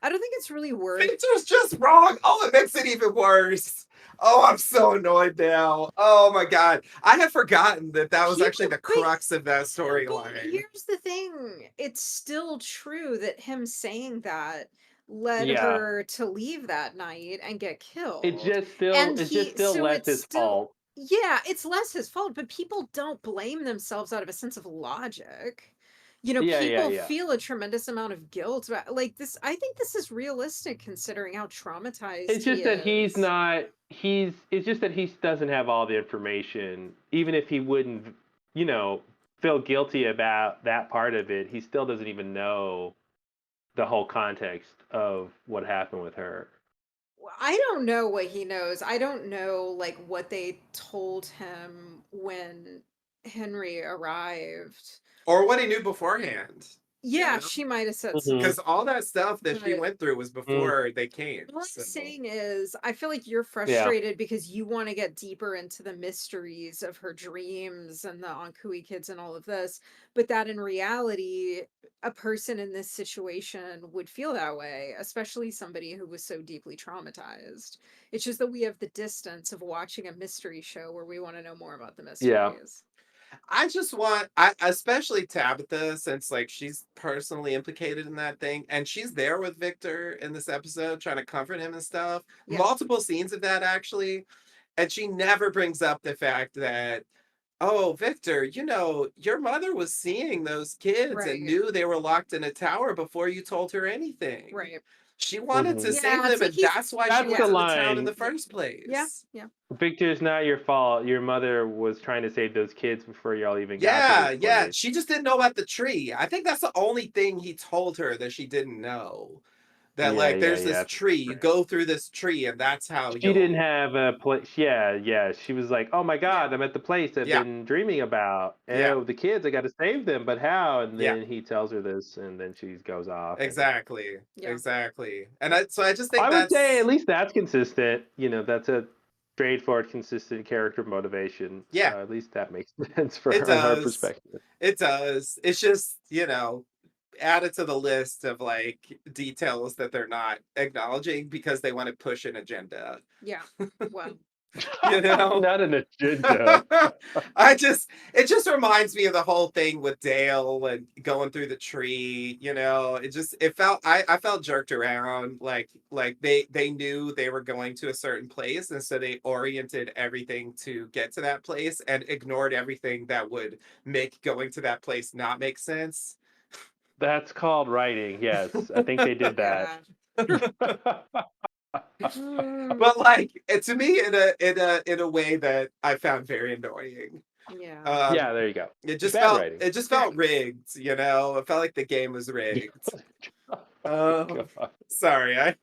think it's really worth. Victor's just wrong. Oh, it makes it even worse. Oh, I'm so annoyed now. Oh my god, I had forgotten that was actually the crux of that But storyline. here's the thing: it's still true that him saying that led Yeah. her to leave that night and get killed. It's just still so less it's his still- fault. Yeah, it's less his fault, but people don't blame themselves out of a sense of logic. Yeah, People yeah. feel a tremendous amount of guilt about like this. I think this is realistic considering how traumatized It's just he that he's is. not. It's just that he doesn't have all the information, even if he wouldn't, feel guilty about that part of it, he still doesn't even know the whole context of what happened with her. I don't know what he knows. I don't know like what they told him when Henry arrived. Or what he knew beforehand. Yeah, know? she might have said Mhm. something. Because all that stuff that she But- went through was before they came. What so. I'm saying is, I feel like you're frustrated because you want to get deeper into the mysteries of her dreams and the Ankui kids and all of this, but that in reality, a person in this situation would feel that way, especially somebody who was so deeply traumatized. It's just that we have the distance of watching a mystery show where we want to know more about the mysteries. I just want, especially Tabitha, since like she's personally implicated in that thing, and she's there with Victor in this episode, trying to comfort him and stuff. Yeah. Multiple scenes of that actually, and she never brings up the fact that, oh, Victor, you know, your mother was seeing those kids Right. and knew they were locked in a tower before you told her anything. Right. She wanted to Mhm. Yeah, save it's them, like and he's- that's why That's she the went to the town line. in the first place. Yeah. Yeah. Victor, it's not your fault. Your mother was trying to save those kids before y'all even got Yeah, to this yeah. place. She just didn't know about the tree. I think that's the only thing he told her that she didn't know. That like there's this tree. You go through this tree, and that's how She didn't have a place. Yeah. She was like, "Oh my God, I'm at the place I've Yeah. been dreaming about. Yeah. Oh, the kids, I got to save them, but how?" And Yeah. then he tells her this, and then she goes off. Exactly. Yeah. Exactly. And I just think I would that's say at least that's consistent. You know, that's a straightforward, consistent character motivation. Yeah. At least that makes sense for It her, on her does. perspective. It does. It's just, added to the list of like details that they're not acknowledging because they want to push an agenda. Yeah. Well. Not an agenda. It just reminds me of the whole thing with Dale and going through the tree. I felt jerked around. Like they knew they were going to a certain place, and so they oriented everything to get to that place and ignored everything that would make going to that place not make sense. That's called writing. Yes, I think they did that. But like to me in a way that I found very annoying. Yeah. Yeah, there you go. It just Bad felt writing. it just felt rigged, It felt like the game was rigged. Sorry, I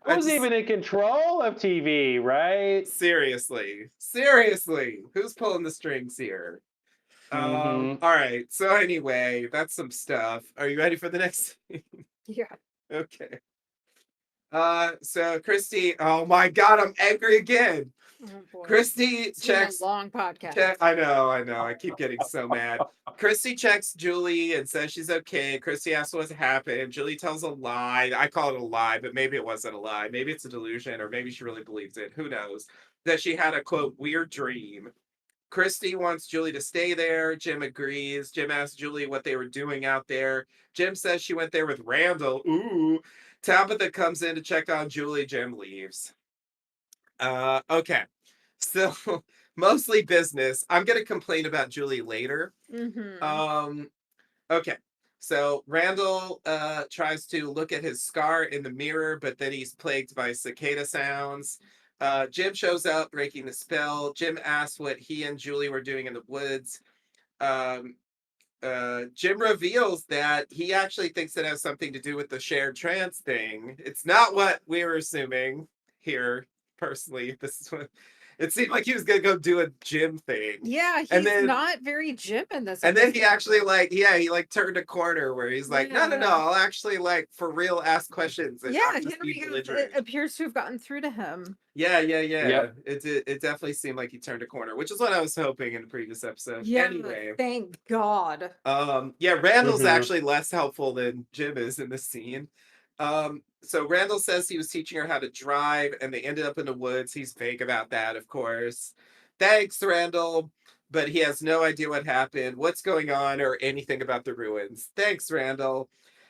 Who's even in control of TV, right? seriously, who's pulling the strings here? Mhm. All right. So anyway, that's some stuff. Are you ready for the next? Yeah. Okay. So Christy, oh my God, I'm angry again. Oh boy. Christy It's been checks. a long podcast. I know. I keep getting so mad. Christy checks Julie and says she's okay. Christy asks what happened. Julie tells a lie. I call it a lie, but maybe it wasn't a lie. Maybe it's a delusion, or maybe she really believes it. Who knows? That she had a quote weird dream. Christy wants Julie to stay there. Jim agrees. Jim asks Julie what they were doing out there. Jim says she went there with Randall. Ooh. Tabitha comes in to check on Julie. Jim leaves. Okay. So mostly business. I'm gonna complain about Julie later. Mm-hmm. Okay. So Randall tries to look at his scar in the mirror, but then he's plagued by cicada sounds. Jim shows up, breaking the spell. Jim asks what he and Julie were doing in the woods. Um, Jim reveals that he actually thinks it has something to do with the shared trans thing. It's not what we were assuming here, personally. This is what it seemed like he was gonna go do a Jim thing. Yeah, he's not very Jim in this. And then he actually he turned a corner where he's like, no, I'll actually for real ask questions. And not just be Henry appears to have gotten through to him. Yeah. Yep. It definitely seemed like he turned a corner, which is what I was hoping in the previous episode. Yeah, anyway, thank God. Randall's actually less helpful than Jim is in this scene. So Randall says he was teaching her how to drive, and they ended up in the woods. He's vague about that, of course. Thanks, Randall, but he has no idea what happened, what's going on, or anything about the ruins. Thanks, Randall.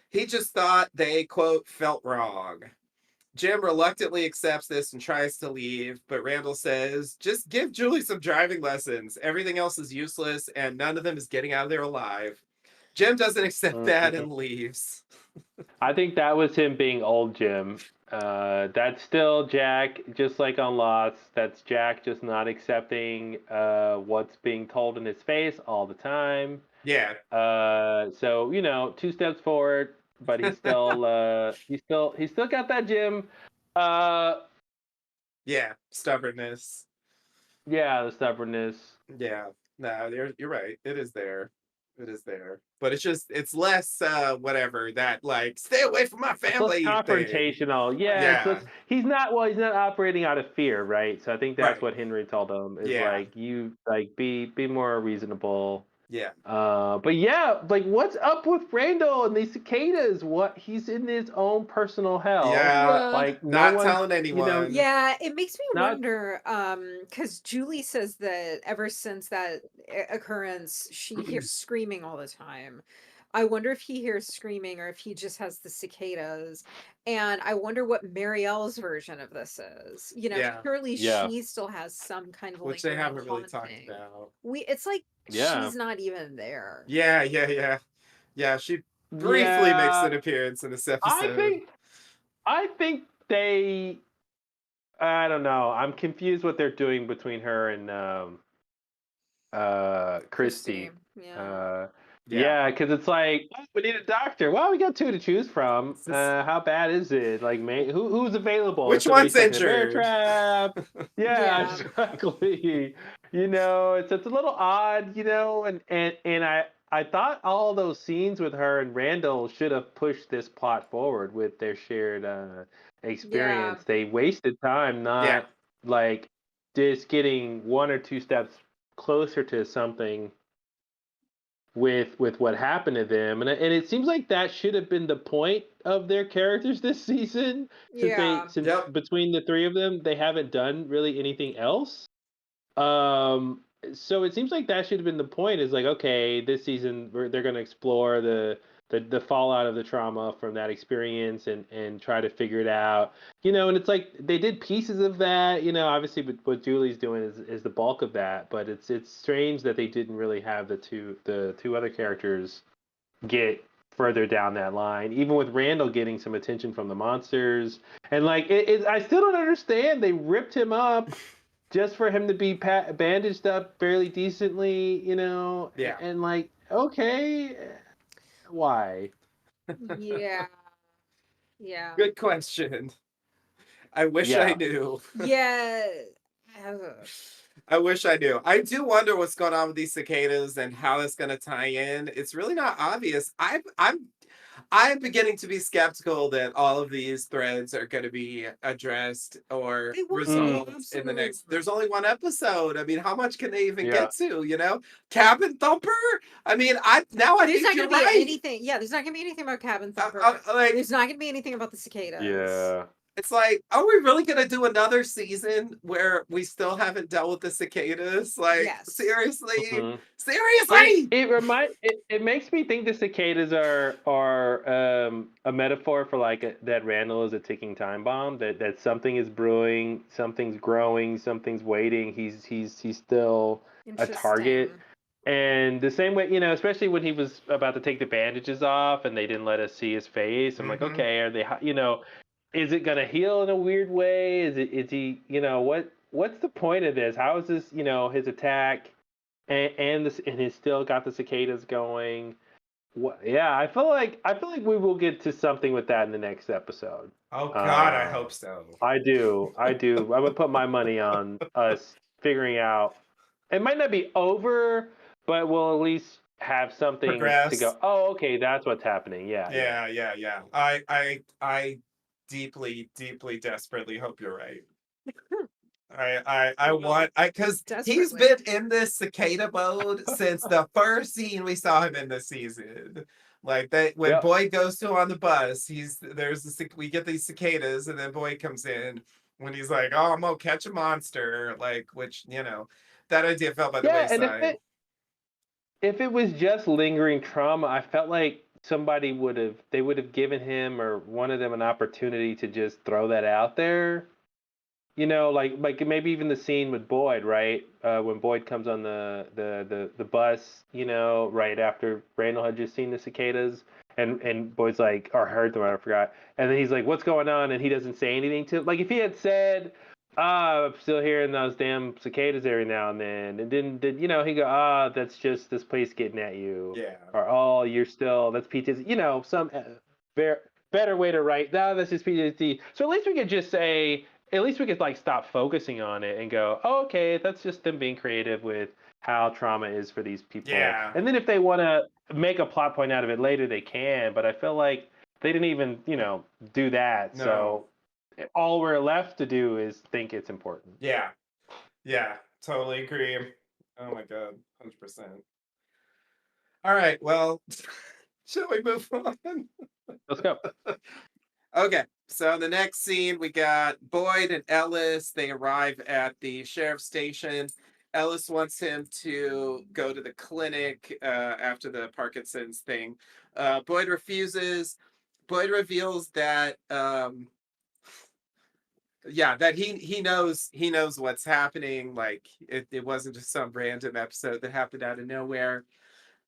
He just thought they, quote, felt wrong. Jim reluctantly accepts this and tries to leave, but Randall says, just give Julie some driving lessons. Everything else is useless, and none of them is getting out of there alive. Jim doesn't accept that and leaves. I think that was him being old Jim. That's still Jack, just like on Lost. That's Jack just not accepting what's being told in his face all the time. Yeah. So you know, 2 steps forward, but he's still got that Jim. Uh, Yeah, stubbornness. yeah, the stubbornness. Yeah, no, you're right. It is there. It is there. But it's less whatever that like stay away from my It's less family thing. confrontational. Yeah, it's Yeah. less. He's not operating out of fear, right? So I think that's Right. what Henry told him is Yeah. like you like be more reasonable. Yeah. But yeah, like what's up with Randall and these cicadas? What he's in his own personal hell. Yeah. Like no Not one's, telling you know, anyone. Yeah, it makes me not wonder, because Julie says that ever since that occurrence, she hears screaming all the time. I wonder if he hears screaming or if he just has the cicadas. And I wonder what Marielle's version of this is. Yeah. Surely yeah, she still has some kind of Which they lingering haven't really talked haunting. about. It's like yeah, she's not even there. Yeah, yeah, yeah. Yeah, she briefly makes yeah. an appearance in this I episode. think I think they. I don't know. I'm confused what they're doing between her and Christy. Christy. Yeah. Uh, Yeah. yeah, because it's like "Oh, we need a doctor. Well, we got 2 to choose from. It's just- How bad is it? Like, who's available? Is which somebody one's stuck in a bear injured? trap? Yeah, Yeah. exactly. It's a little odd, and I thought all those scenes with her and Randall should have pushed this plot forward with their shared Yeah. experience. They wasted time Yeah. not like just getting 1 or 2 steps closer to something with what happened to them, and it seems like that should have been the point of their characters this season, Yeah. since Yep. between the 3 of them they haven't done really anything else. Um, so it seems like that should have been the point. Is like, okay, this season they're going to explore the fallout of the trauma from that experience and try to figure it out. And it's like they did pieces of that. Obviously, what Julie's doing is the bulk of that. But it's strange that they didn't really have the two other characters get further down that line, even with Randall getting some attention from the monsters. And like, I still don't understand. They ripped him up just for him to be bandaged up fairly decently, Yeah. and like, okay, why? Yeah. Yeah. Good question. I wish I Yeah, knew. Yeah. I wish I knew. I do wonder what's going on with these cicadas and how it's going to tie in. It's really not obvious. I'm beginning to be skeptical that all of these threads are going to be addressed or They won't be, resolved in the next. absolutely. There's only one episode. I mean, how much can they even yeah, get to? Cabin Thumper. I mean, I There's think not you're going to be right. anything. Yeah, there's not going to be anything about Cabin Thumper. Like, There's not going to be anything about the cicadas. yeah. it's like, are we really going to do another season where we still haven't dealt with the cicadas? Like, Yes. seriously? Mhm. Seriously? It makes me think the cicadas are a metaphor for like that Randall is a ticking time bomb, that something is brewing, something's growing, something's waiting. He's still a target. Interesting. And the same way, especially when he was about to take the bandages off and they didn't let us see his face. I'm like, Mhm. okay, are they, is it gonna heal in a weird way? Is he, what's the point of this? How is this, his attack and he's still got the cicadas going? Yeah, I feel like we will get to something with that in the next episode. Oh God, I Um, hope so. I do. I would put my money on us figuring out. It might not be over, but we'll at least have something to Progress. go. Oh, okay, that's what's happening. Yeah, yeah. Yeah. I deeply, deeply, desperately hope you're right. I Well, want because he's desperately. been in this cicada mode since the first scene we saw him in this season. Like that when Yep. Boyd goes to on the bus, we get these cicadas, and then Boyd comes in when he's like, "Oh, I'm gonna catch a monster," like which that idea fell by the Yeah, and wayside. if it was just lingering trauma, I felt like they would have given him or one of them an opportunity to just throw that out there. like maybe even the scene with Boyd, right? When Boyd comes on the bus, right after Randall had just seen the cicadas, and Boyd's like, or heard them, I forgot, and then he's like, "What's going on?" And he doesn't say anything to, like, if he had said, I'm still hearing those damn cicadas every now and then, and then did he go, that's just this place getting at you, Yeah. or you're still, that's PTSD, some very better way to write. No, that's just PTSD. So at least we could just say, at least we could like stop focusing on it and go, oh, okay, that's just them being creative with how trauma is for these people. Yeah. And then if they want to make a plot point out of it later, they can. But I feel like they didn't even, do that. No. So all we're left to do is think it's important. Yeah. Yeah. Totally agree. Oh my God. 100%. All right. Well, shall we move on? Let's go. Okay, so the next scene, we got Boyd and Ellis. They arrive at the sheriff's station. Ellis wants him to go to the clinic after the Parkinson's thing. Boyd refuses. Boyd reveals that that he knows what's happening. Like it wasn't just some random episode that happened out of nowhere.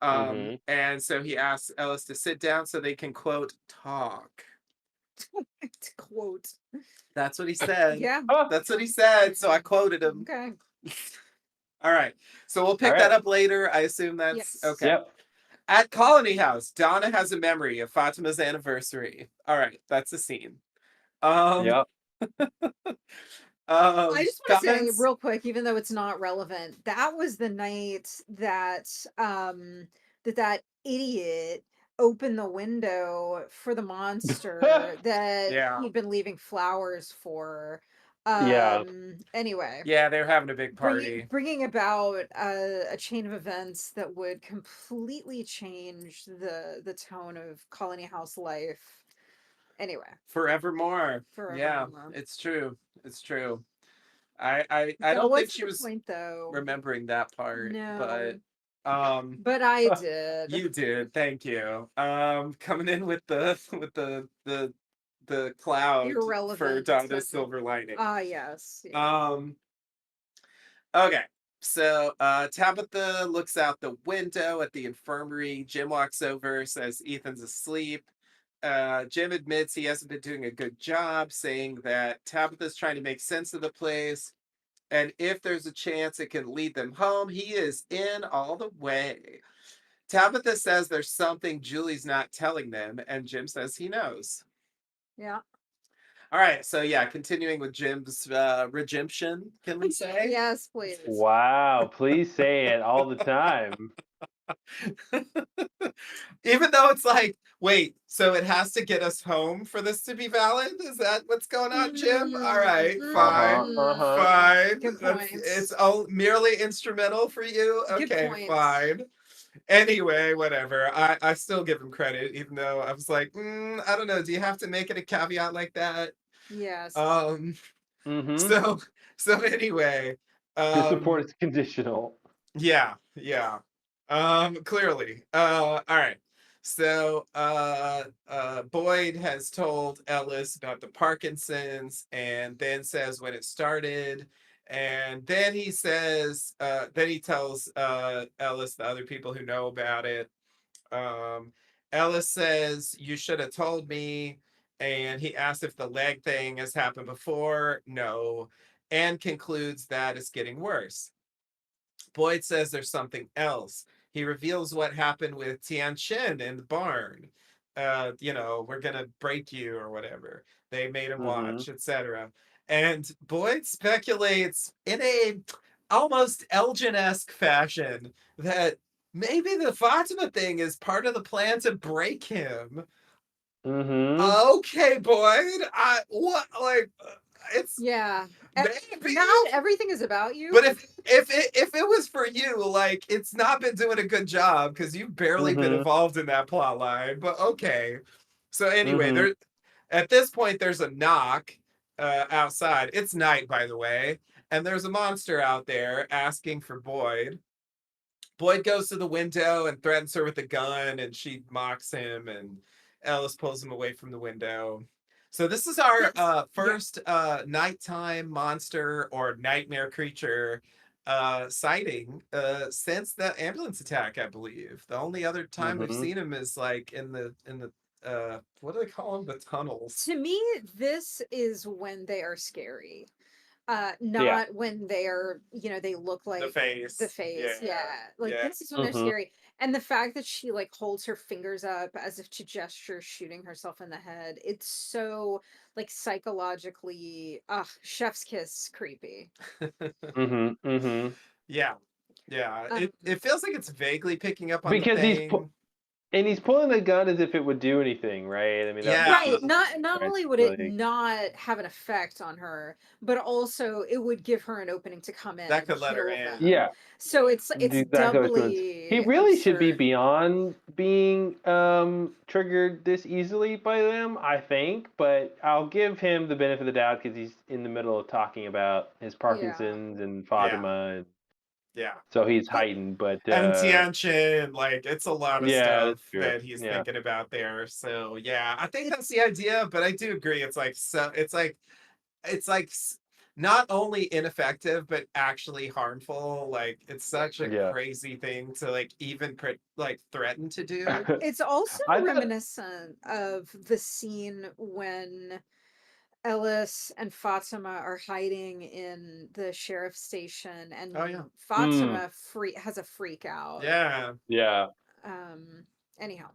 And so he asks Ellis to sit down so they can, quote, talk. To quote. That's what he said. Yeah. That's what he said. So I quoted him. Okay. All right. So we'll pick that up later. I assume that's Yes. okay. Yep. At Colony House, Donna has a memory of Fatima's anniversary. All right, that's the scene. Yep. I just want to say real quick, even though it's not relevant, that was the night that that idiot opened the window for the monster that he'd been leaving flowers for. Anyway. Yeah, they were having a big party. Bringing about a chain of events that would completely change the tone of Colony House life. Anyway. Forevermore. Yeah, it's true. It's true. I don't think she was remembering that part. No. But I did. You did. Thank you. Coming in with the cloud irrelevant for Donna's silver lining. Yes. Okay. So Tabitha looks out the window at the infirmary. Jim walks over, says Ethan's asleep. Jim admits he hasn't been doing a good job, saying that Tabitha's trying to make sense of the place. And if there's a chance it can lead them home, he is in all the way. Tabitha says there's something Julie's not telling them, and Jim says he knows. Yeah. All right, so yeah, continuing with Jim's redemption, can we say? Yes, please. Wow, please say it all the time. Even though it's like, wait, so it has to get us home for this to be valid? Is that what's going on, Jim? All right, fine, fine. Good point. It's all merely instrumental for you? Okay, fine. Anyway, whatever. I still give him credit, even though I was like, I don't know. Do you have to make it a caveat like that? Yes. So anyway. Your support is conditional. Yeah. Clearly. All right. So Boyd has told Ellis about the Parkinson's and then says when it started. And then he says, then he tells Ellis the other people who know about it. Ellis says, you should have told me. And he asks if the leg thing has happened before. No. And concludes that it's getting worse. Boyd says there's something else. He reveals what happened with Tian Shin in the barn. We're going to break you or whatever. They made him watch, etc. And Boyd speculates in a almost Elgin-esque fashion that maybe the Fatima thing is part of the plan to break him. Okay, Boyd. It's maybe not everything is about you. But if it was for you, like, it's not been doing a good job because you've barely been involved in that plot line. But okay. So anyway, there at this point there's a knock outside. It's night, by the way, and there's a monster out there asking for Boyd. Boyd goes to the window and threatens her with a gun, and she mocks him, and Ellis pulls him away from the window. So this is our Yeah. first nighttime monster or nightmare creature sighting since the ambulance attack, I believe. The only other time we've Mm-hmm. seen him is like in the what do they call them? The tunnels. To me, this is when they are scary. Yeah. Not when they're, they look The like the face. face. Yeah. Yeah. Like Yeah. this is when they're Mm-hmm. scary. And the fact that she like holds her fingers up as if to gesture shooting herself in the head, it's so like psychologically chef's kiss creepy. Mm-hmm. Mm-hmm. Yeah. Yeah. Um It feels like it's vaguely picking up on the Because thing. he's pulling the gun as if it would do anything, right? I mean, that's the Yeah. key, Right. Not right? only would it Like, not have an effect on her, but also it would give her an opening to come in That and could let her kill in. them. yeah, So it's exactly what it was. He doubly really should be absurd. beyond being triggered this easily by them, I think. But I'll give him the benefit of the doubt because he's in the middle of talking about his Yeah. Parkinson's and Yeah. Fatima, and Yeah. so he's heightened. But And Tianchen, like it's a lot of yeah, stuff that's true. that he's Yeah, thinking about there. So yeah, I think that's It's the idea, but I do agree. It's like it's like not only ineffective but actually harmful. Like it's such a yeah. crazy thing to like even like threaten to do. it's also I thought, reminiscent of the scene when Ellis and Fatima are hiding in the sheriff's station Oh yeah, and mm, Fatima has a freak out. yeah, yeah. Um anyhow.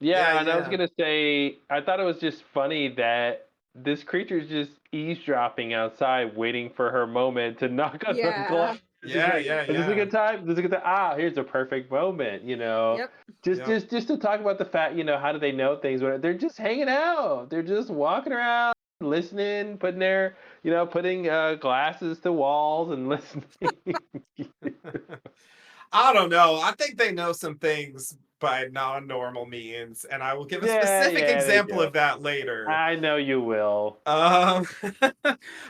yeah, Yeah, and I was yeah, gonna say, I thought it was just funny that this creature's just eavesdropping outside, waiting for her moment to knock on the Yeah. glass. She's yeah, like, yeah, "Is this a yeah, good time? Is this a good time? Ah, here's a perfect moment." Yep. Just, yep. just, just to talk about the fact, how do they know things? They're just hanging out. They're just walking around, listening, putting glasses to walls and listening. I don't know. I think they know some things by non-normal means, and I will give a Yeah, specific yeah, they example do. of that later. I know you will. Um,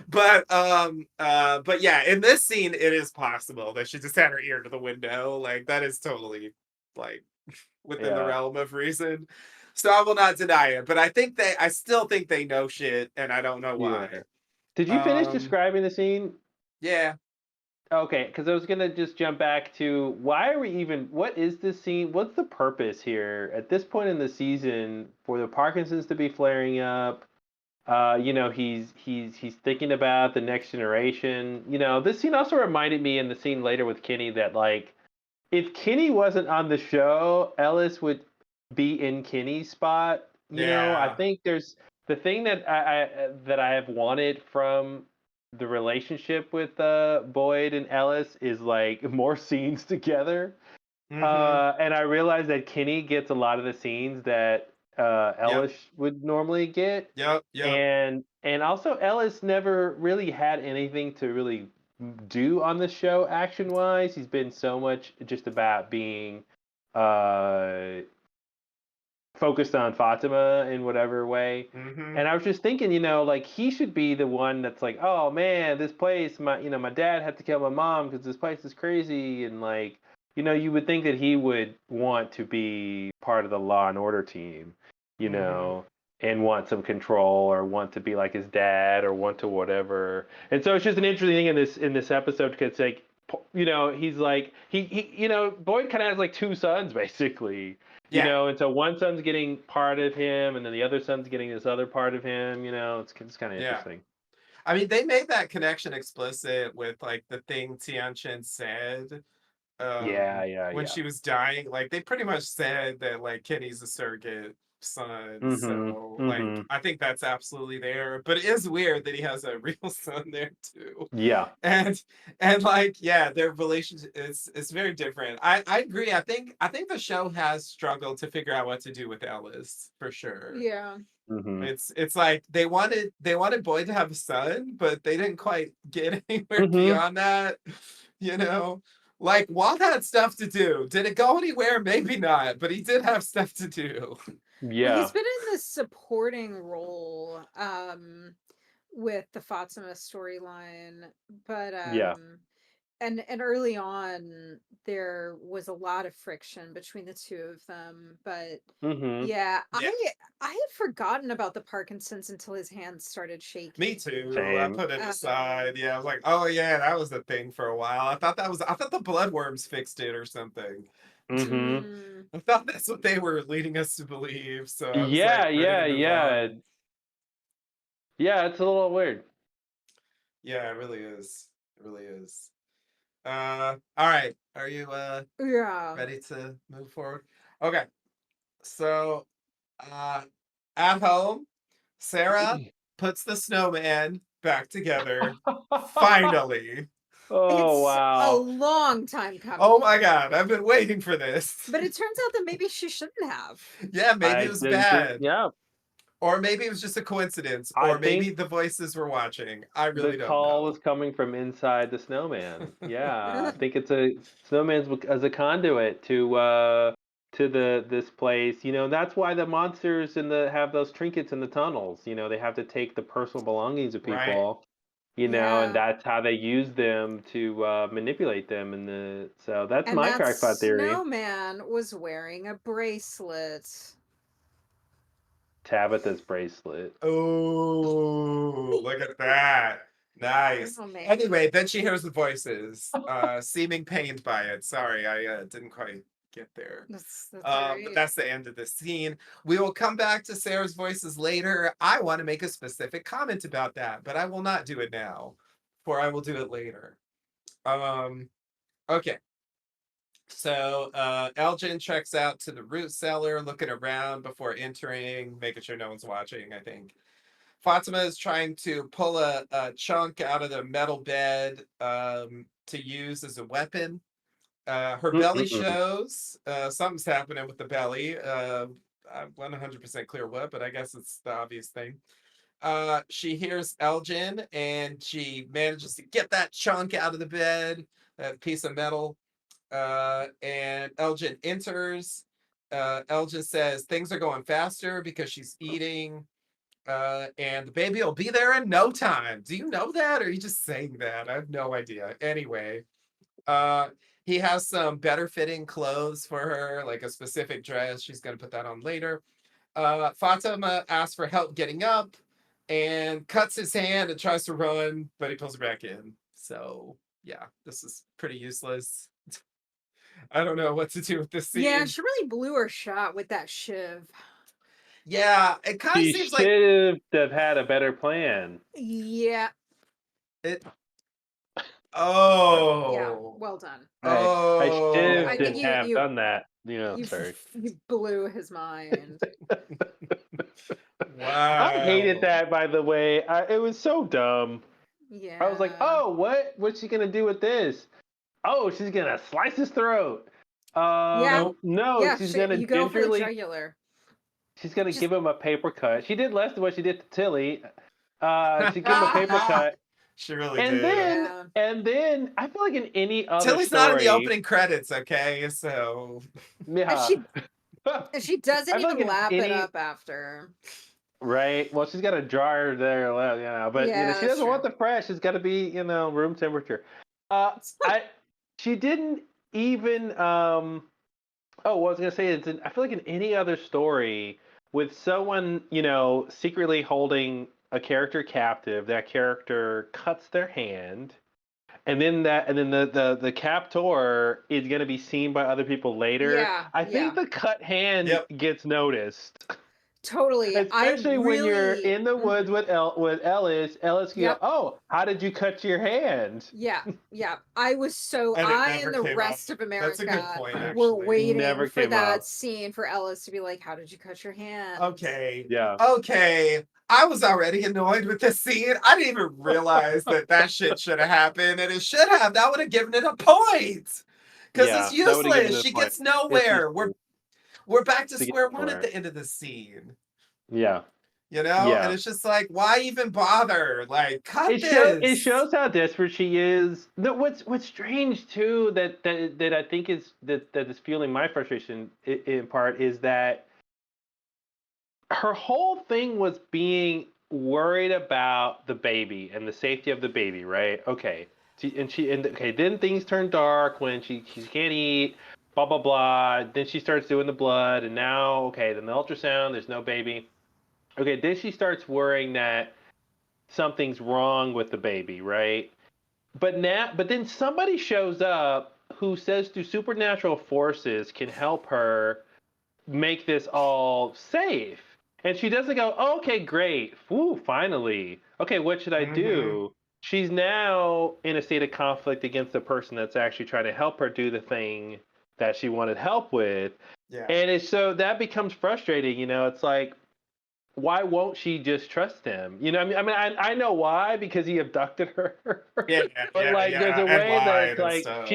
but yeah, in this scene, it is possible that she just had her ear to the window. Like that is totally like within the Yeah. realm of reason. So I will not deny it, but I still think they know shit, and I don't know Yeah. why. Did you finish Um, describing the scene? yeah, Okay, because I was gonna just jump back to why are we even? What is this scene? What's the purpose here at this point in the season for the Parkinson's to be flaring up? He's thinking about the next generation. This scene also reminded me in the scene later with Kenny that like if Kenny wasn't on the show, Ellis would be in Kenny's spot. I yeah, think there's the thing that I have wanted from the relationship with Boyd and Ellis is like more scenes together. mm-hmm, And I realized that Kenny gets a lot of the scenes that yep, Ellis would normally get, yep, yep, and also Ellis never really had anything to really do on the show action wise. He's been so much just about being uh, focused on Fatima in whatever way. mm-hmm, And I was just thinking, like he should be the one that's like, oh man, this place, my dad had to kill my mom because this place is crazy, and like, you would think that he would want to be part of the Law and Order team, you mm-hmm, know, and want some control or want to be like his dad or want to whatever. And so it's just an interesting thing in this episode because like, he's like Boyd kind of has like two sons basically, yeah. and so one son's getting part of him, and then the other son's getting this other part of him. It's kind of Yeah. interesting. I mean, they made that connection explicit with like the thing Tianchen said Yeah, yeah, when yeah. she was dying. Like they pretty much said that like Kenny's a surrogate son. Mm-hmm. So like Mm-hmm. I think that's absolutely there. But it is weird that he has a real son there too. Yeah. And like yeah, their relationship is very different. I agree. I think the show has struggled to figure out what to do with Ellis for sure. Yeah. Mm-hmm. It's like they wanted Boyd to have a son, but they didn't quite get anywhere Mm-hmm. beyond that. You know, like Walt had stuff to do. Did it go anywhere? Maybe not, but he did have stuff to do. Well, he's Yeah. been in this supporting role with the Fatima storyline, but Yeah. and early on there was a lot of friction between the two of them, but Mm-hmm. yeah, Yeah, I had forgotten about the Parkinson's until his hands started me shaking. too. I Same. put it Um, aside. Yeah, I was like, oh yeah, that was the thing for a while. I thought the bloodworms fixed it or something. Mm-hmm. mm, I thought that's what they were leading us to believe. So I was like Yeah, ready to yeah, move yeah. on. Yeah, it's a little weird. Yeah, it really is. It really is. All right. Are you yeah. ready to move forward? Okay. So uh at home, Sarah puts the snowman back together. Finally. Oh, It's a wow. long time Oh coming. my god, I've been waiting for this. But it turns out that maybe she shouldn't have. Yeah, maybe it I was didn't think, bad. yeah. Or maybe it was just a coincidence. I Or maybe think the voices were watching. I the really don't call was know. coming from inside the snowman. Yeah, I think it's a snowman's as a conduit to this place. You know, that's why the monsters in the have those trinkets in the tunnels. You know, they have to take the personal belongings of Right. people. You know, and Yeah. that's how they use them to manipulate them. And so that's And my that crackpot theory. snowman was wearing a bracelet. Tabitha's bracelet. Oh, look at that. Nice. Oh man. Anyway, then she hears the voices, seeming pained by it. Sorry, I didn't quite get there. That's all But right. that's the end of the scene. We will come back to Sarah's voices later. I want to make a specific comment about that, but I will not do it now, for I will do it later. Um, okay. So Elgin checks out to the root cellar, looking around before entering, making sure no one's watching, I think. Fatima is trying to pull a chunk out of the metal bed to use as a weapon. Her belly Mm-mm-mm. shows. Something's happening with the belly. I'm 100% clear what, but I guess it's the obvious thing. She hears Elgin and she manages to get that chunk out of the bed, that piece of metal. And Elgin enters. Elgin says things are going faster because she's eating. And the baby will be there in no time. Do you know that? Or are you just saying that? I have no idea. Anyway, uh, he has some better fitting clothes for her, like a specific dress. She's going to put that on later. Fatima asks for help getting up and cuts his hand and tries to run, but he pulls her back in. So, yeah, this is pretty useless. I don't know what to do with this Yeah, scene. she really blew her shot with that shiv. Yeah, it kind of She seems like should have had a better plan. Yeah. it. Yeah. Oh, Well done. I I should think oh, have done that. You know, you sorry. you blew his mind. I hated wow. that, by the way. It was so dumb. I was like, Yeah. oh, what? What's she gonna do with this? Oh, she's gonna slice his throat. Yeah. Nope. No, Yeah, she's gonna you go for the gingerly. jugular. She's gonna Just give him a paper cut. She did less than what she did to Tilly. She give him a paper cut, She really and did. then yeah. and then I feel like in any other Tilly's not in the story, opening credits, okay? So And yeah. she and she doesn't I feel like even in lap it any up after. right. Well, she's got a jar there, you know, but you know, Yeah, she that's doesn't want true. the fresh. It's got to be, you know, room temperature. I she didn't even oh, what I was gonna say is, I feel like in any other story with someone, you know, secretly holding a character captive, that character cuts their hand, and then the captor is gonna be seen by other people later. Yeah, I think yeah. the cut hand yep. gets noticed. Totally. I Especially when you're really in the woods with Ellis. Ellis can go, Yep. "Oh, how did you cut your hand?" Yeah, yeah. And it I never and the came up. rest of That's a good America point, were actually. waiting Never for came that up. scene for Ellis to be like, "How did you cut your hand?" Okay. Yeah. Okay. I was already annoyed with this scene. I didn't even realize that that shit should have happened, and it should have. That would have given it a point. Because it's Yeah, that would have given useless. it a She point. gets It's nowhere. useless We're back to to get square one at nowhere. the end of the scene. Yeah, You know? And yeah. it's just like, why even bother? Like, cut this. It shows how desperate she is. What's strange too, that I think that is fueling my frustration in part, is that her whole thing was being worried about the baby and the safety of the baby, right? Okay. Okay, then things turn dark when she can't eat, blah blah blah. Then she starts doing the blood, and now okay, then the ultrasound, there's no baby. Okay, then she starts worrying that something's wrong with the baby, right? But then somebody shows up who says through supernatural forces can help her make this all safe. And she doesn't go, oh, okay, great. Woo, finally. Okay, what should I Mm-hmm. do? She's now in a state of conflict against the person that's actually trying to help her do the thing that she wanted help with. Yeah. And it's so that becomes frustrating, It's like, why won't she just trust him? I know why, because he abducted her. Yeah, But like, there's a and way that lied it's and like stuff.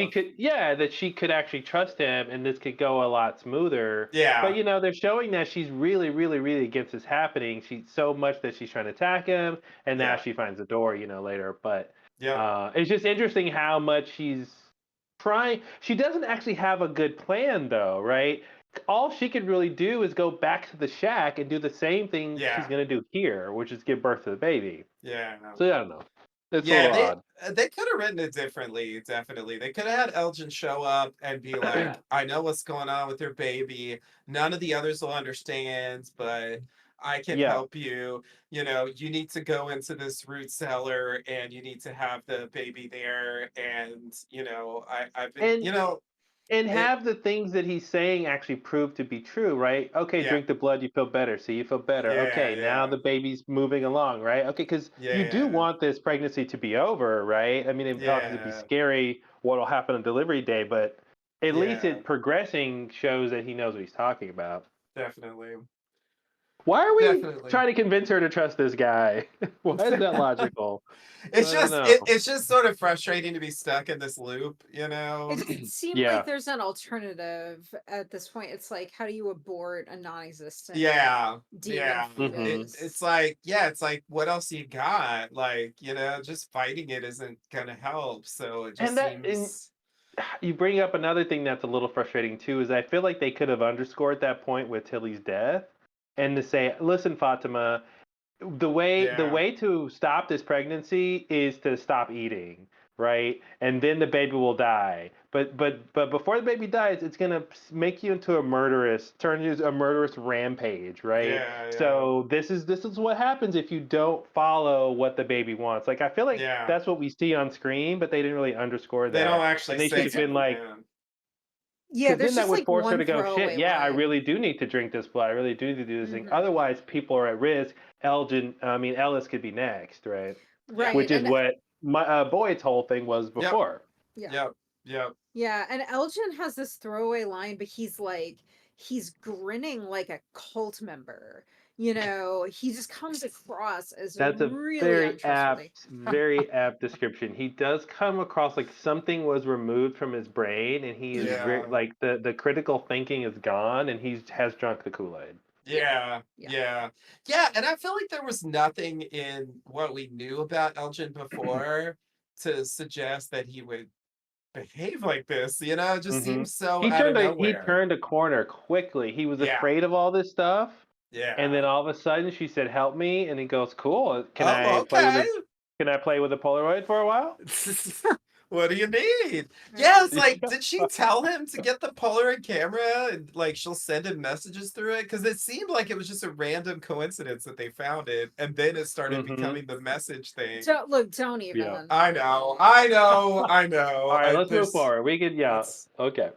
that she could actually trust him, and this could go a lot smoother. But Yeah, they're showing that she's really, really, really against this happening. She's so much that she's trying to attack him, and now yeah, she finds the door, later. But yep, it's just interesting how much she's trying. She doesn't actually have a good plan, though, right? All she could really do is go back to the shack and do the same thing she's yeah, gonna do here, which is give birth to the baby. yeah. So I don't know. It's a Yeah, little odd. they could have written it differently, definitely. They could have had Elgin show up and be like, I know what's going on with your baby. None of the others will understand, but I can Yeah, help you. You need to go into this root cellar and you need to have the baby there. And, I've been, and and it, have the things that he's saying actually prove to be true, right? Okay, yeah, drink the blood, you feel better. See, you feel better. yeah, Okay, now yeah, the baby's moving along, right? Okay, because you do yeah, want this pregnancy to be over, right? I mean, it obviously be yeah, scary what will happen on delivery day, but at least yeah, it progressing shows that he knows what he's talking about. definitely. Why are we Definitely. trying to convince her to trust this guy? Why is that logical? It's I don't just know. it's just sort of frustrating to be stuck in this loop, It doesn't seem Yeah. like there's an alternative at this point. It's like, how do you abort a non-existent Yeah, demon yeah. Hmm. It's fetus? like, yeah, it's like, what else you got? Like, just fighting it isn't gonna help. So it just And seems, you bring up another thing that's a little frustrating too is I feel like they could have underscored that point with Tilly's death and to say, listen, Fatima, the yeah, way to stop this pregnancy is to stop eating, right? And then the baby will die. But before the baby dies, it's gonna make you into turn you into a murderous rampage, right? yeah, yeah, So this is what happens if you don't follow what the baby wants. Like I feel like yeah. that's what we see on screen, but they didn't really underscore They don't that, actually and they should say have It's been like, yeah. Yeah, because there's then that just would like force her one to go, shit, throwaway yeah, I line. really do need to drink this blood. I really do need to do this thing. Hmm. Otherwise, people are at risk. Ellis could be next, right? Yep, Right. Which is And what my Boyd's whole thing was yep, before. yeah. yep, yep. Yeah, and Elgin has this throwaway line, but he's grinning like a cult member. He just comes across as That's a really untrustworthy. very apt description. He does come across like something was removed from his brain, and he is very Yeah. like the critical thinking is gone, and he has drunk the Kool Aid. Yeah. Yeah, Yeah. yeah, yeah, and I feel like there was nothing in what we knew about Elgin before to suggest that he would behave like this. It just Hmm. seems so out of He nowhere. turned a corner quickly. He was Yeah, afraid of all this stuff, and then yeah. all of a sudden she said, "Help me," and he goes, "Cool. Oh, okay. Can I play with a Polaroid for a while?" What do you need? Right. Yeah, it's like, did she tell him to get the Polaroid camera and like she'll send him messages through it? Because it seemed like it was just a random coincidence that they found it, and then it started Hmm. becoming the message thing. Don't Yeah. even. I know, I know, I All know. right, let's move There's forward. We could, yeah. let's Okay.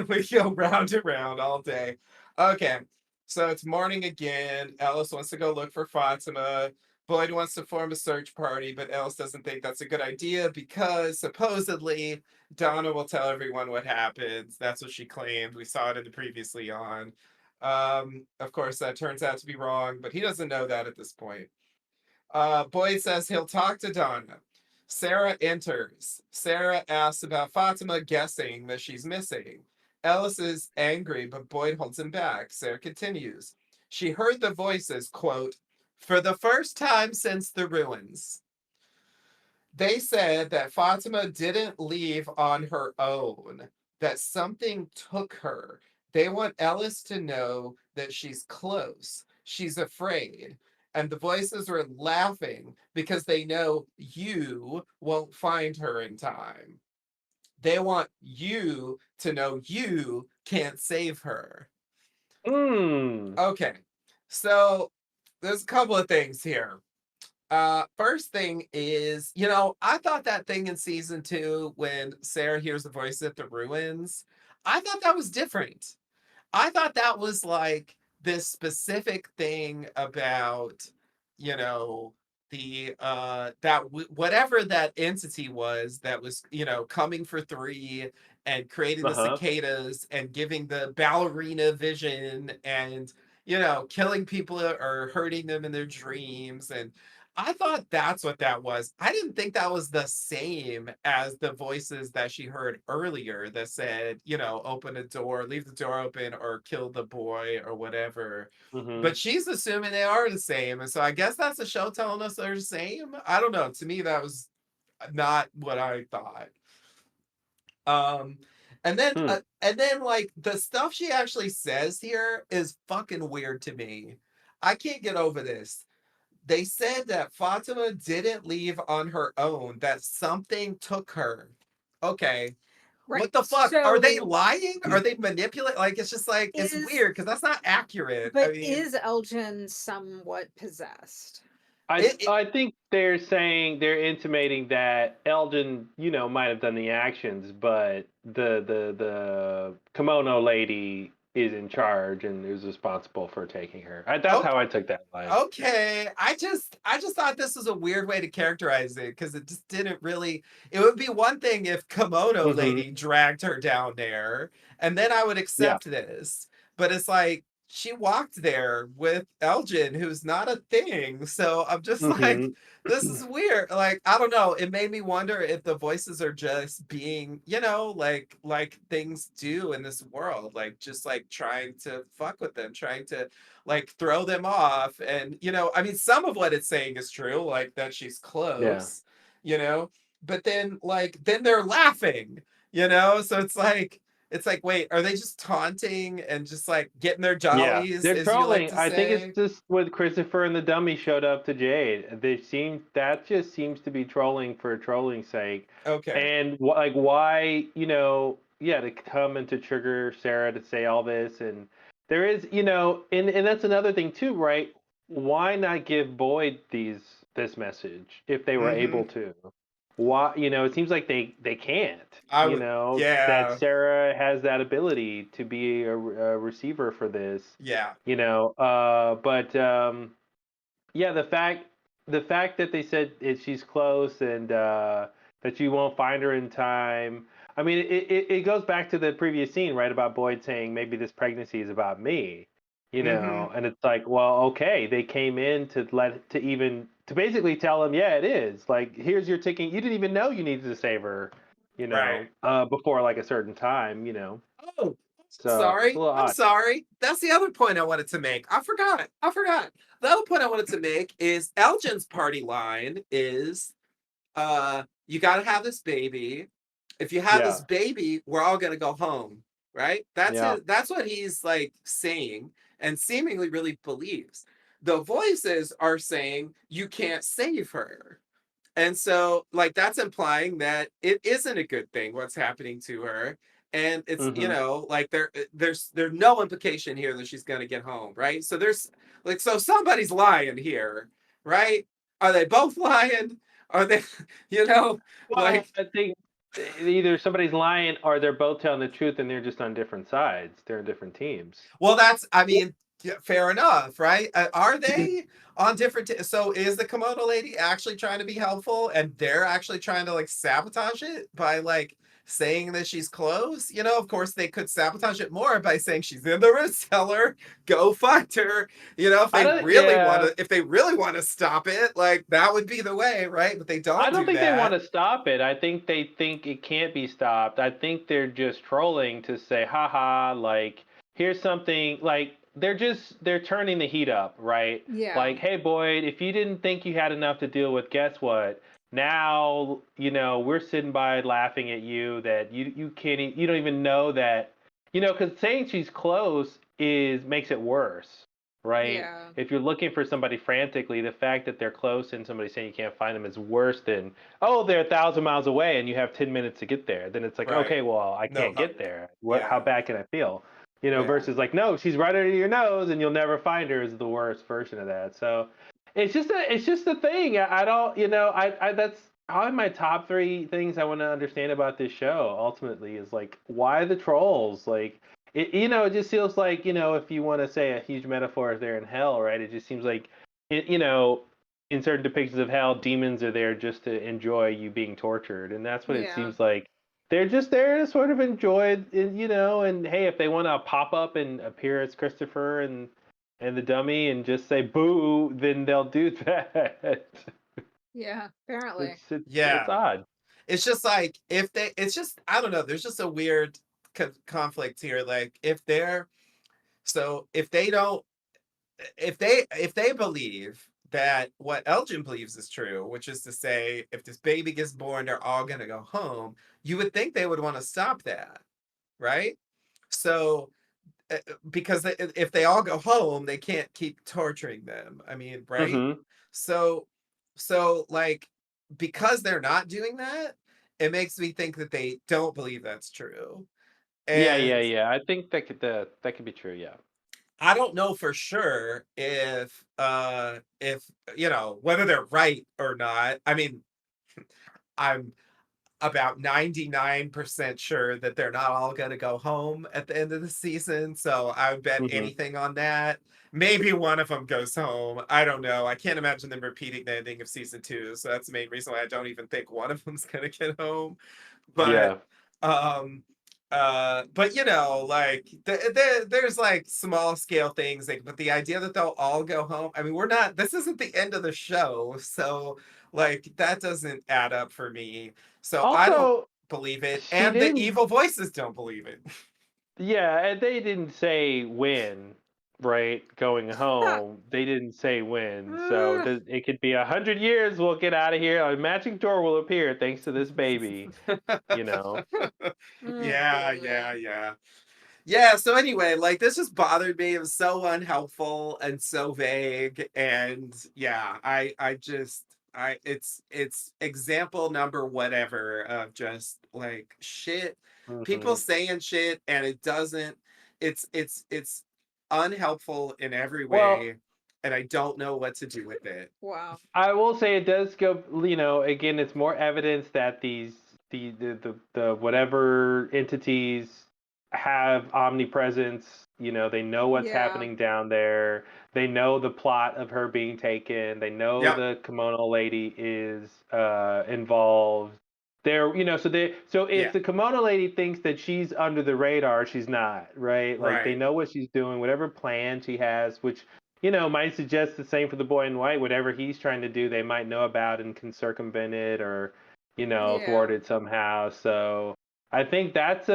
we go round and round all day. Okay, so it's morning again. Ellis wants to go look for Fatima. Boyd wants to form a search party, but Ellis doesn't think that's a good idea because supposedly Donna will tell everyone what happens. That's what she claimed. We saw it in the previously on. Of course, that turns out to be wrong, but he doesn't know that at this point. Boyd says he'll talk to Donna. Sarah enters. Sarah asks about Fatima, guessing that she's missing. Ellis is angry, but Boyd holds him back. Sarah continues. She heard the voices, quote, for the first time since the ruins. They said that Fatima didn't leave on her own, that something took her. They want Ellis to know that she's close. She's afraid. And the voices are laughing because they know you won't find her in time. They want you to know you can't save her. Hmm. Okay, so there's a couple of things here. First thing is, I thought that thing in season 2 when Sarah hears the voice at the ruins, I thought that was different. I thought that was like this specific thing about, you know, the whatever that entity was that was, coming for 3 and creating the Uh-huh. cicadas and giving the ballerina vision and, killing people or hurting them in their dreams. And I thought that's what that was. I didn't think that was the same as the voices that she heard earlier that said, open a door, leave the door open, or kill the boy, or whatever. Mm-hmm. But she's assuming they are the same. And so I guess that's the show telling us they're the same. I don't know. To me, that was not what I thought. Um, and then like the stuff she actually says here is fucking weird to me. I can't get over this. They said that Fatima didn't leave on her own, that something took her. Okay. Right. What the fuck? Are they So lying? Are they manipulating? Like, it's just like, it's is weird because that's not accurate. I but mean, is Elgin somewhat possessed? I think they're intimating that Elgin, might have done the actions, but the kimono lady is in charge and is responsible for taking her. That's how I took that line. okay. I just thought this was a weird way to characterize it because it just didn't really. It would be one thing if Kimono Mm-hmm. Lady dragged her down there, and then I would Yeah. accept this. But it's like she walked there with Elgin, who's not a thing. So I'm just like, this Mm-hmm. is weird. Like, I don't know. It made me wonder if the voices are just being, like things do in this world, like just like trying to fuck with them, trying to like throw them off. And I mean, some of what it's saying is true, like that she's Yeah. close, you know but then they're laughing, so it's like, wait, are they just taunting and just like getting their Yeah, jollies, they're as you like trolling. to I think it's say? just when Christopher and the dummy showed up to Jade. That just seems to be trolling for trolling's sake. Okay. And like why, yeah, to come and to trigger Sarah to say all this, and there is, and that's another thing too, right? Why not give Boyd this message if they were Mm-hmm. able to? Why, it seems like they can't, I would. that Yeah. Sarah has that ability to be a receiver for this, Yeah. but yeah, the fact that they said she's close and that you won't find her in time. I mean, it goes back to the previous scene, right, about Boyd saying maybe this pregnancy is about me, Mm-hmm. and it's like, well, okay, they came in to basically tell him, yeah, it is. Like, here's your ticket. You didn't even know you needed to save her, Right. before like a certain time, Oh, So it's a sorry. little I'm odd. sorry. That's the other point I wanted to make. I forgot. The other point I wanted to make is Elgin's party line is, you got to have this baby. If you have this Yeah, baby, we're all going to go home, right? yeah. That's what he's like saying and seemingly really believes. The voices are saying you can't save her. And so, like, that's implying that it isn't a good thing what's happening to her. And it's, Hmm. like there's no implication here that she's gonna get home, right? So there's like, so somebody's lying here, right? Are they both lying? Are they, you know, Well, like, I think either somebody's lying or they're both telling the truth and they're just on different sides. They're in different teams. well, I mean, yeah, fair enough, right? Are they on different? So is the Komodo lady actually trying to be helpful, and they're actually trying to like sabotage it by like saying that she's close? Of course they could sabotage it more by saying she's in the root cellar. Go find her. If I they don't. really want Yeah, to, stop it, like that would be the way, right? But they I don't don't do think they want that. to stop it. I think they think it can't be stopped. I think they're just trolling to say, haha, like, here's something, like, they're turning the heat up, right? Yeah. Like, hey, Boyd, if you didn't think you had enough to deal with, guess what? Now, we're sitting by laughing at you that you can't, you don't even know that, because saying she's close makes it worse. right? Yeah. If you're looking for somebody frantically, the fact that they're close and somebody saying you can't find them is worse than, oh, they're 1,000 miles away and you have 10 minutes to get there. Then it's like, Right. okay, well, I No, can't get there. How yeah. bad can I feel? Yeah. Versus like, no, she's right under your nose and you'll never find her is the worst version of that. So it's just a thing. I don't, that's probably my top three things I want to understand about this show ultimately is like, why the trolls? Like, it just feels like, if you want to say a huge metaphor, if they're in hell, right? It just seems like, in certain depictions of hell, demons are there just to enjoy you being tortured. And that's what it Yeah. seems like. They're just there to sort of enjoy, and hey, if they want to pop up and appear as Christopher and the dummy and just say boo, then they'll do that. Yeah, apparently. It's odd. It's just like it's just I don't know. There's just a weird conflict here. Like if they don't, if they believe that what Elgin believes is true, which is to say, if this baby gets born, they're all gonna go home. You would think they would want to stop that, right? So because if they all go home, they can't keep torturing them. I mean, right? Mm-hmm. So like because they're not doing that, it makes me think that they don't believe that's true. And Yeah. I think that could be true. Yeah. I don't know for sure if whether they're right or not. I mean, I'm about 99% sure that they're not all going to go home at the end of the season. So I would bet Mm-hmm. anything on that. Maybe one of them goes home. I don't know. I can't imagine them repeating the ending of season 2. So that's the main reason why I don't even think one of them's going to get home. But, Yeah. but like there's like small scale things, like, but the idea that they'll all go home. I mean, this isn't the end of the show. So like that doesn't add up for me. So I don't Also, believe it, she and the didn't. evil voices don't believe it. Yeah, and they didn't say when, right? Going home, they didn't say when. So it could be 100 years. We'll get out of here. A magic door will appear thanks to this baby. You know. Yeah, boy. yeah. So anyway, like this just bothered me. It was so unhelpful and so vague. And yeah, I just it's example number whatever of just like shit, people Mhm. saying shit, and it doesn't, it's unhelpful in every Well, way, and I don't know what to do with it. Wow. I will say it does go. Again, it's more evidence that the whatever entities have omnipresence. They know what's Yeah. happening down there. They know the plot of her being taken. They know Yep. the kimono lady is involved. So Yeah. if the kimono lady thinks that she's under the radar, she's not, right? Like they Right. know what she's doing, whatever plan she has, which might suggest the same for the boy in white. Whatever he's trying to do, they might know about and can circumvent it or, thwart Yeah. it somehow. So I think that's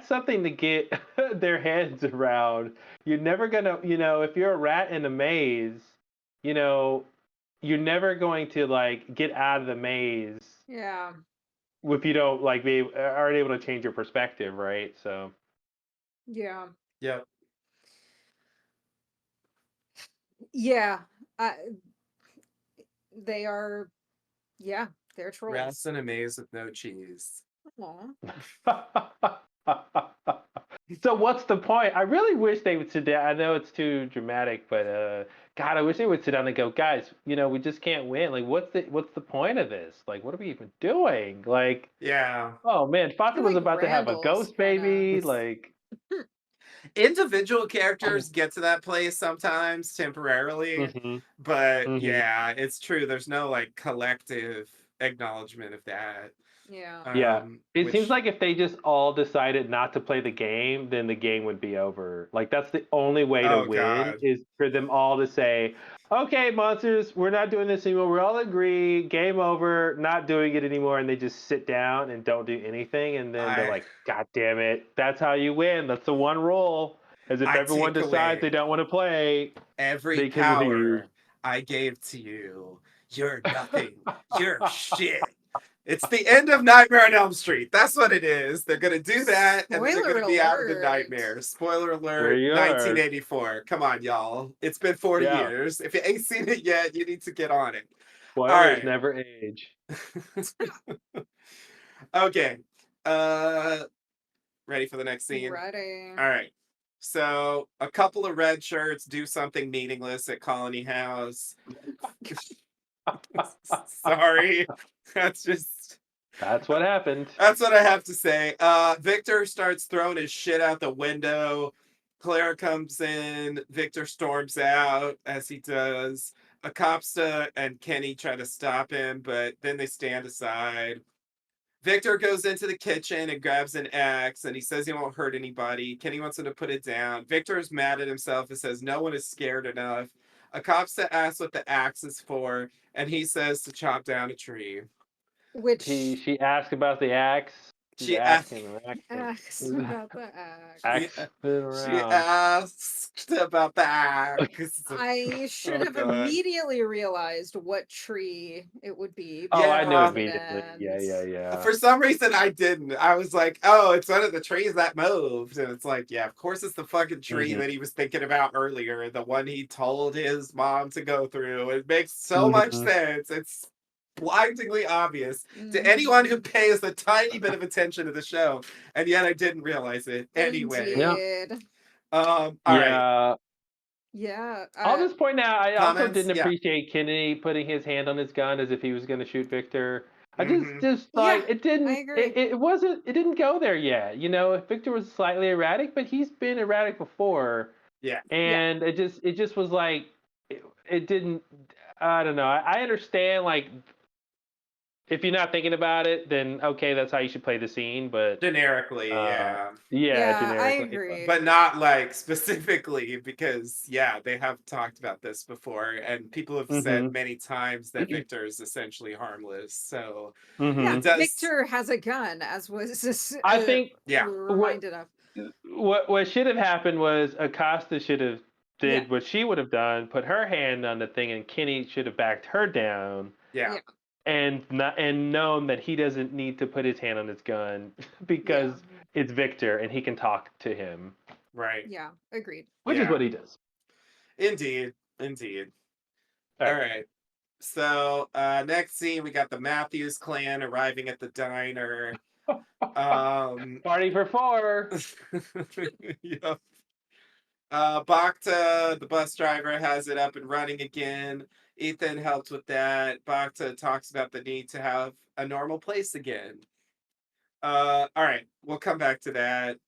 something to get their heads around. You're never gonna, if you're a rat in a maze, you know, you're never going to like get out of the maze Yeah. if you don't like aren't able to change your perspective, right? So Yeah. Yep. Yeah. I, they are, yeah, they're Rats trolls. in a maze with no cheese. Aw. So what's the point? I really wish they would sit down. I know it's too dramatic, but God, I wish they would sit down and go, guys, we just can't win. Like, what's the point of this? Like, what are we even doing? Like, Yeah. oh man, They're Fatima's like about to have a Randall's ghost kind of. baby. Like, Individual oh, characters get to that place sometimes temporarily, mm-hmm, but mm-hmm. yeah, it's true. There's no like collective acknowledgement of that. Yeah. Yeah. It seems Which, like if they just all decided not to play the game, then the game would be over. Like that's the only way to oh win God, is for them all to say, "Okay, monsters, we're not doing this anymore. We all agree, game over, not doing it anymore," and they just sit down and don't do anything, and then they're I like, "God damn it, that's how you win. That's the one rule." As if I everyone take decides they away don't want to play, every they can leave. power I gave to you. You're nothing. You're shit. It's the end of Nightmare on Elm Street. That's what it is. They're gonna do that, and then they're Spoiler gonna be out of the alert. nightmare. Spoiler There alert, you are. 1984. Come on, y'all. It's been 40 Yeah. years. If you ain't seen it yet, you need to get on it. Spoilers right. never age. Okay. Ready for the next scene? Ready. All right. So a couple of red shirts do something meaningless at Colony House. Sorry. That's what happened. That's what I have to say. Victor starts throwing his shit out the window. Claire comes in. Victor storms out as he does. Akopsta and Kenny try to stop him, but then they stand aside. Victor goes into the kitchen and grabs an axe, and he says he won't hurt anybody. Kenny wants him to put it down. Victor is mad at himself and says no one is scared enough. Akopsta asks what the axe is for, and he says to chop down a tree. Which She asked about the axe. She asked about the axe. Axe She asked about the axe. I should have immediately realized what tree it would be. Oh, I knew Yeah. immediately. Yeah. For some reason, I didn't. I was like, oh, it's one of the trees that moved. And it's like, yeah, of course it's the fucking tree that he was thinking about earlier. The one he told his mom to go through. It makes so much sense. It's blindingly obvious to anyone who pays a tiny bit of attention to the show. And yet I didn't realize it. Anyway. Indeed. All right. Yeah. I'll just point out, I also comments? didn't Yeah. appreciate Kennedy putting his hand on his gun as if he was going to shoot Victor. I Mhm. just like Yeah, it didn't. I agree. It didn't go there yet. You know, Victor was slightly erratic, but he's been erratic before. Yeah. And it just was like it didn't. I don't know. I understand, like, if you're not thinking about it, then okay, that's how you should play the scene. But Generically, yeah. Yeah, I generically. agree. But not like specifically because, yeah, they have talked about this before, and people have said many times that Victor is essentially harmless. So Yeah, it does. Victor has a gun, as was I think reminded of. What should have happened was Acosta should have did what she would have done, put her hand on the thing, and Kenny should have backed her down. Yeah. And known that he doesn't need to put his hand on his gun because it's Victor and he can talk to him. Right. Yeah, agreed. Which is what he does. Indeed. All right. So next scene, we got the Matthews clan arriving at the diner. Party for 4. Yep. Bacta, the bus driver, has it up and running again. Ethan helped with that. Bacta talks about the need to have a normal place again. All right, we'll come back to that.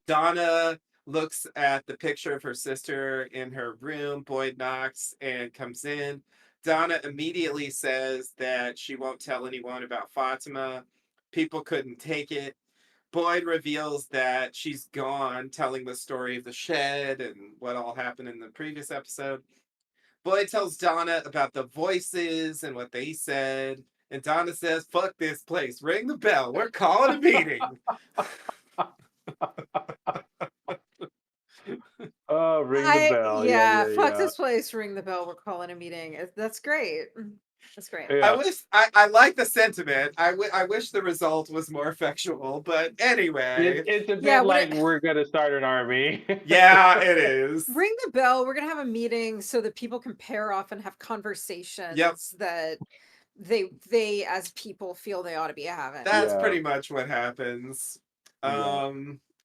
Donna looks at the picture of her sister in her room. Boyd knocks and comes in. Donna immediately says that she won't tell anyone about Fatima. People couldn't take it. Boyd reveals that she's gone, telling the story of the shed and what all happened in the previous episode. Boyd tells Donna about the voices and what they said. And Donna says, fuck this place. Ring the bell. We're calling a meeting. Oh, ring the bell. Yeah, fuck this place. Ring the bell. We're calling a meeting. That's great. That's great. Yeah. I like the sentiment. I wish the result was more effectual, but anyway. It's a bit like we're going to start an army. Yeah, it is. Ring the bell. We're going to have a meeting so that people can pair off and have conversations that they as people feel they ought to be having. That's pretty much what happens.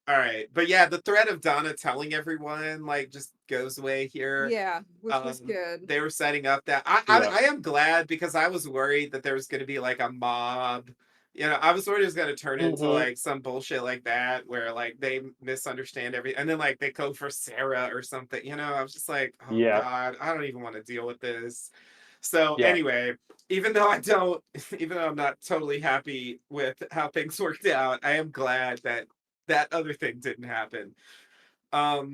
All right. But yeah, the threat of Donna telling everyone like just goes away here. Yeah, which was good. They were setting up that I am glad because I was worried that there was going to be like a mob. You know, I was worried it was going to turn into like some bullshit like that where like they misunderstand everything and then like they go for Sarah or something. You know, I was just like, oh God, I don't even want to deal with this. So anyway, even though I'm not totally happy with how things worked out, I am glad that that other thing didn't happen. All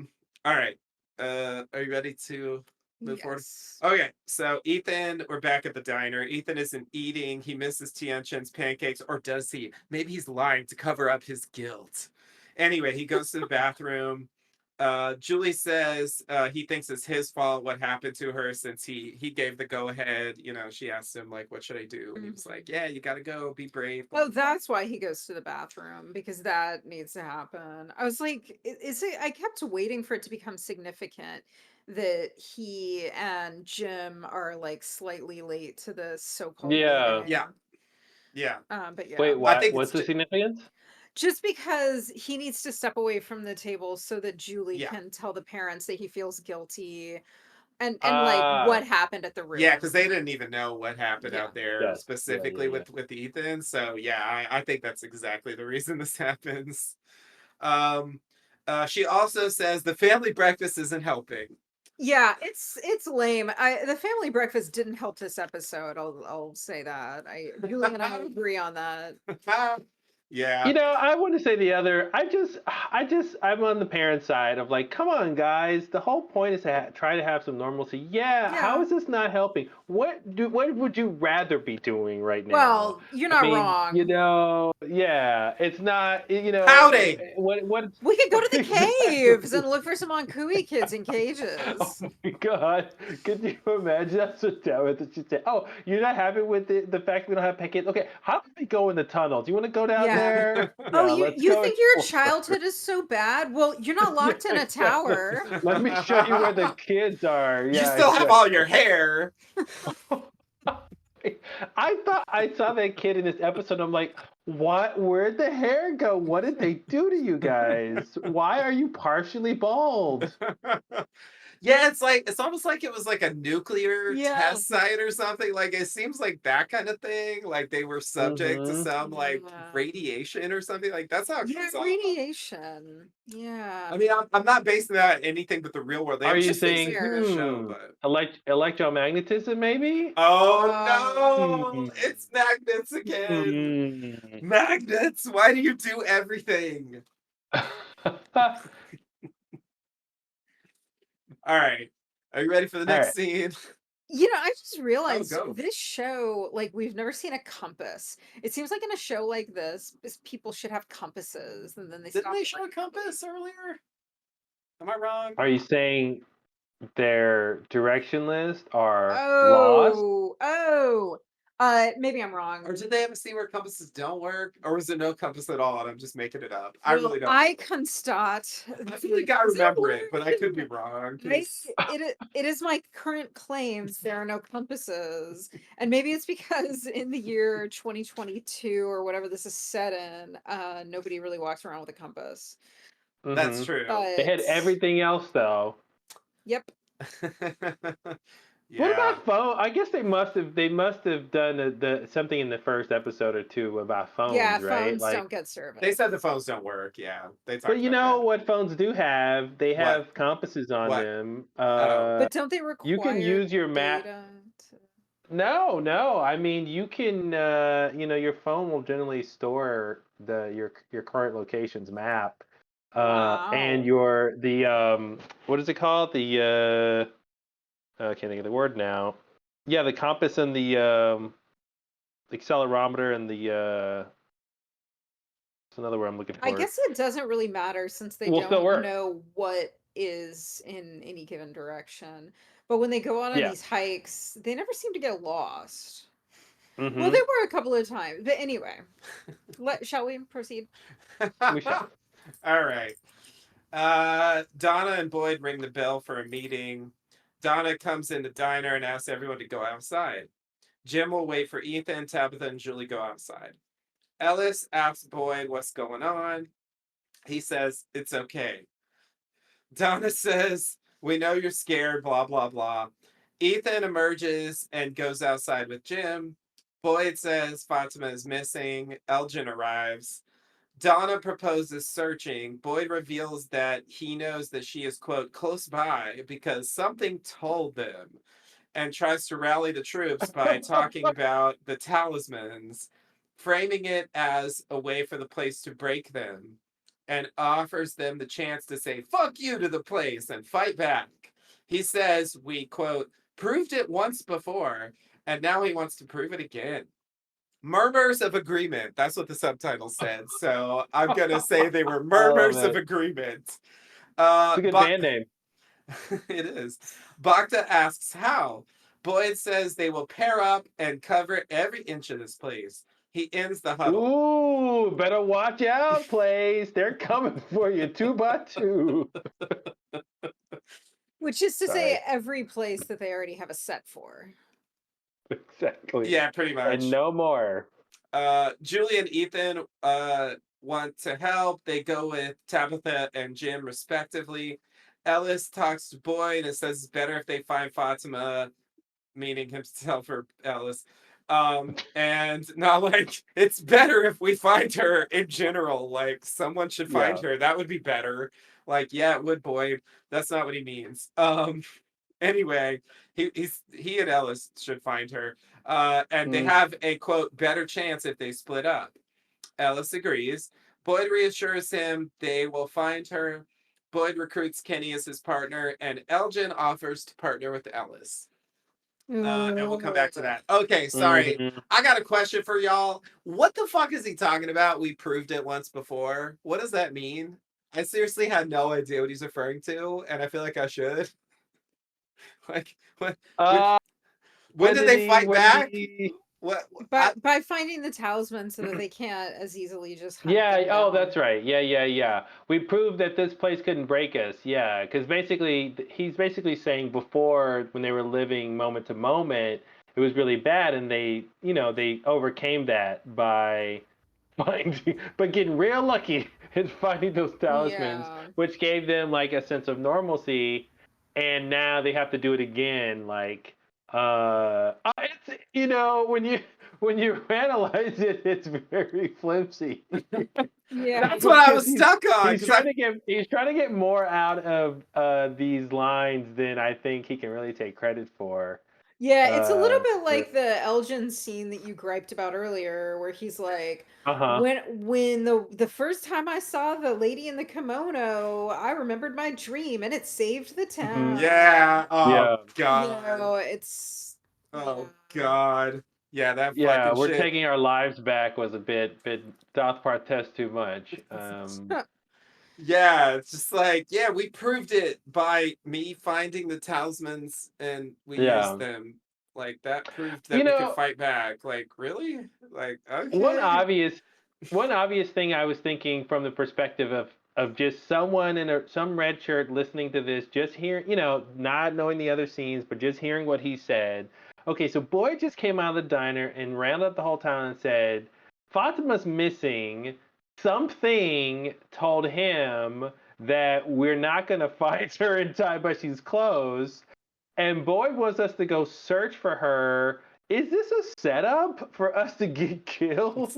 right. Are you ready to move forward? Okay, so Ethan, we're back at the diner. Ethan isn't eating. He misses Tian Chen's pancakes, or does he? Maybe he's lying to cover up his guilt. Anyway, he goes to the bathroom. Julie says he thinks it's his fault what happened to her since he gave the go ahead. She asked him like, "What should I do?" And he was like, "Yeah, you gotta go, be brave." Oh, that's why he goes to the bathroom, because that needs to happen. I was like, is it? I kept waiting for it to become significant that he and Jim are like slightly late to this so-called Yeah. meeting. Yeah. But yeah. Wait, I what? think What's the significance? Just because he needs to step away from the table so that Julie Yeah. can tell the parents that he feels guilty and like Ah. what happened at the room. Yeah, because they didn't even know what happened Yeah. out there Yes. specifically Yeah. with Ethan. So yeah, I think that's exactly the reason this happens. She also says the family breakfast isn't helping. Yeah, it's lame. The family breakfast didn't help this episode. I'll say that. Julie and I agree on that. Yeah. I want to say the other. I'm on the parent side of like, come on, guys. The whole point is to try to have some normalcy. Yeah. How is this not helping? What would you rather be doing right now? Well, you're not wrong. Yeah. It's not. Howdy. What? We could go to the caves and look for some Ankui kids in cages. Oh my God! Could you imagine? That's what that was. She said, "Oh, you're not happy with the fact we don't have pet kids? Okay, how about we go in the tunnel? Do you want to go down there? Oh, Yeah, you think your childhood is so bad? Well, you're not locked in a tower. Let me show you where the kids are. You Yeah, still have all your hair. I thought I saw that kid in this episode. I'm like, what? Where'd the hair go? What did they do to you guys? Why are you partially bald? Yeah, it's almost like it was like a nuclear test site or something. Like it seems like that kind of thing. Like they were subject to some like radiation or something. Like that's how it comes off. Radiation. Yeah. I mean, I'm not basing that on anything but the real world. Are you saying show, but... electromagnetism maybe? Oh no, it's magnets again. Magnets. Why do you do everything? All right. Are you ready for the next scene? I just realized this show, like, we've never seen a compass. It seems like in a show like this, people should have compasses, and then Didn't they show a compass earlier? Am I wrong? Are you saying their directionless are lost? Maybe I'm wrong. Or did they have a scene where compasses don't work? Or was there no compass at all and I'm just making it up? I really don't. I constat. I feel like I remember it, but I could be wrong. It is my current claims there are no compasses. And maybe it's because in the year 2022 or whatever this is set in, nobody really walks around with a compass. That's true. They had everything else though. Yep. What about phone? I guess they must have done something in the first episode or two about phones, right? Phones don't get service. They said the phones don't work. Yeah, but you know what phones do have? They have compasses on them. But don't they require? You can use your map. No. I mean, you can. Your phone will generally store your current location's map, and what is it called? I can't think of the word now. Yeah, the compass and the accelerometer and it's another word I'm looking for. I guess it doesn't really matter since they don't know what is in any given direction. But when they go on these hikes, they never seem to get lost. Mm-hmm. Well, they were a couple of times. But anyway, shall we proceed? We shall. All right. Donna and Boyd ring the bell for a meeting. Donna comes in the diner and asks everyone to go outside. Jim will wait for Ethan, Tabitha, and Julie go outside. Ellis asks Boyd what's going on. He says, it's okay. Donna says, we know you're scared, blah, blah, blah. Ethan emerges and goes outside with Jim. Boyd says Fatima is missing. Elgin arrives. Donna proposes searching. Boyd reveals that he knows that she is, quote, close by because something told them, and tries to rally the troops by talking about the talismans, framing it as a way for the place to break them, and offers them the chance to say, fuck you to the place and fight back. He says we, quote, proved it once before, and now he wants to prove it again. Murmurs of agreement. That's what the subtitle said. So I'm going to say they were murmurs of agreement. It's a good band name. It is. Bacta asks how. Boyd says they will pair up and cover every inch of this place. He ends the huddle. Ooh, better watch out, place. They're coming for you 2x2. Which is to Sorry. say every place that they already have a set for. Exactly. Yeah, pretty much. And no more. Julie and Ethan want to help. They go with Tabitha and Jim respectively. Ellis talks to Boyd and says it's better if they find Fatima, meaning himself or Ellis. And not like it's better if we find her in general. Like someone should find her. That would be better. Like, yeah, it would, Boyd. That's not what he means. Anyway, he and Ellis should find her. And they have a quote better chance if they split up. Ellis agrees. Boyd reassures him they will find her. Boyd recruits Kenny as his partner, and Elgin offers to partner with Ellis. And we'll come back to that. Okay, sorry. I got a question for y'all. What the fuck is he talking about? We proved it once before. What does that mean? I seriously had no idea what he's referring to, and I feel like I should. Like, when did they fight back? What? By finding the talisman so that they can't as easily just hunt them down. Oh, that's right. Yeah. We proved that this place couldn't break us. Yeah, because basically, he's basically saying before, when they were living moment to moment, it was really bad, and they overcame that by getting real lucky and finding those talismans, which gave them like a sense of normalcy, and now they have to do it again. Like, it's when you analyze it, it's very flimsy. Yeah, that's what I was stuck on. He's trying to get more out of these lines than I think he can really take credit for. Yeah, it's a little bit like the Elgin scene that you griped about earlier, where he's like, when the first time I saw the lady in the kimono, I remembered my dream and it saved the town. Yeah. Oh God. You know, it's. Oh God. Yeah, that fucking Yeah, we're shit. taking our lives back was a bit South Park test too much. Yeah, it's just like, yeah, we proved it by me finding the talismans and we used them. Like that proved that we could fight back. Like, really? Like, okay. One obvious thing I was thinking from the perspective of just someone in some red shirt listening to this, just hearing, not knowing the other scenes, but just hearing what he said. Okay, so Boyd just came out of the diner and rounded up the whole town and said, Fatima's missing. Something told him that we're not going to find her in time, but she's close. And Boyd wants us to go search for her. Is this a setup for us to get killed?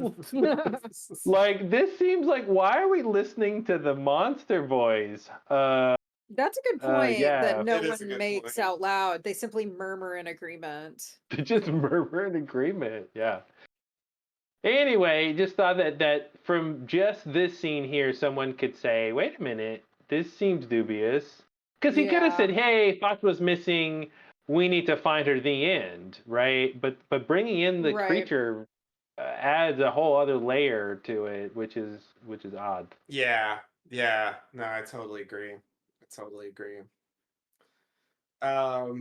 Like, this seems like, why are we listening to the monster voice? That's a good point that no one point. makes out loud. They simply murmur in agreement. They just murmur in agreement, yeah. Anyway, just thought that from just this scene here, someone could say, wait a minute, this seems dubious. Because he could have said, hey, Fatima's missing, we need to find her, the end, right? But bringing in the creature adds a whole other layer to it, which is odd. Yeah. No, I totally agree. All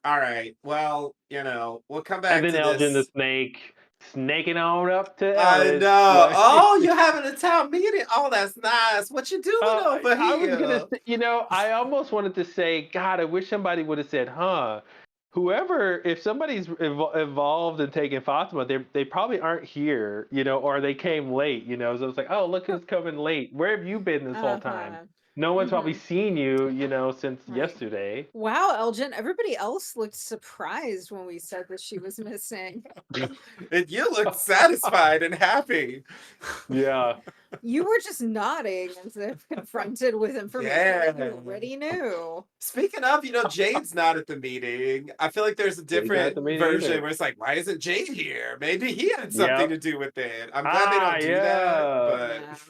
right. Well, we'll come back to this. And then Elgin the snake snaking on up to Ellis. I know. Like, oh, you're having a town meeting. Oh, that's nice. What you doing over here? I was gonna say, I almost wanted to say, God, I wish somebody would have said, whoever, if somebody's evolved and taken Fatima, they probably aren't here, or they came late, so it's like, oh, look who's coming late. Where have you been this whole time? No one's probably seen you, since yesterday. Wow, Elgin, everybody else looked surprised when we said that she was missing. And you looked satisfied and happy. Yeah. You were just nodding as if confronted with information you already knew. Speaking of, Jade's not at the meeting. I feel like there's a different version where it's like, why isn't Jade here? Maybe he had something to do with it. I'm glad they don't do that, but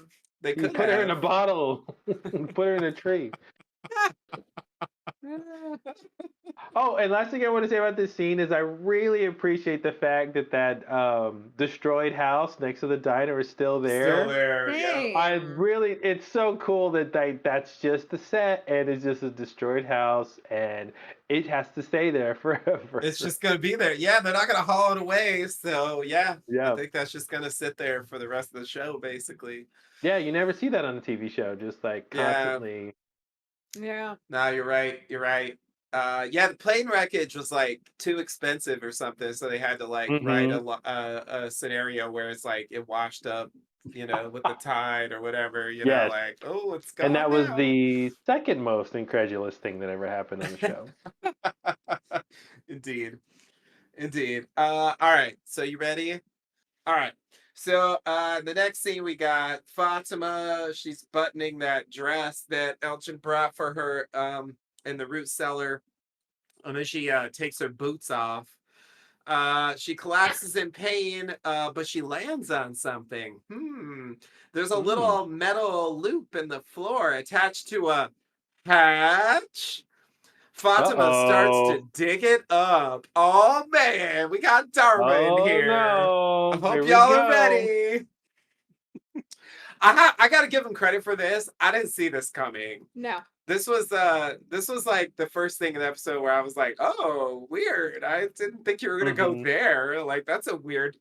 they could put her in a bottle. Put her in a tree. Oh, and last thing I want to say about this scene is I really appreciate the fact that destroyed house next to the diner is still Still there. there. Yeah. It's so cool that that's just the set and it's just a destroyed house and it has to stay there forever. It's just gonna be there. Yeah, they're not gonna haul it away. So yeah, I Yeah. think that's just gonna sit there for the rest of the show, basically. Yeah, you never see that on a TV show, just like Yeah. constantly. Yeah. No, you're right. You're right. Yeah, the plane wreckage was like too expensive or something, so they had to like write Hmm. a scenario where it's like it washed up, with the tide or whatever. Yes. Like, oh, it's And gone that was now. the second most incredulous thing that ever happened on the show. Indeed, indeed. All right. So you ready? All right. So the next scene we got Fatima. She's buttoning that dress that Elgin brought for her in the root cellar. And then she takes her boots off. She collapses in pain, but she lands on something. There's a Mm. little metal loop in the floor attached to a hatch. Fatima starts to Uh-oh. dig it up. Oh man, we got Dharma in Oh here. I no. Here hope we y'all are go. ready. I gotta give him credit for this. I didn't see this coming. No. This was like the first thing in the episode where I was like, oh, weird. I didn't think you were gonna go Hmm. there. Like that's a weird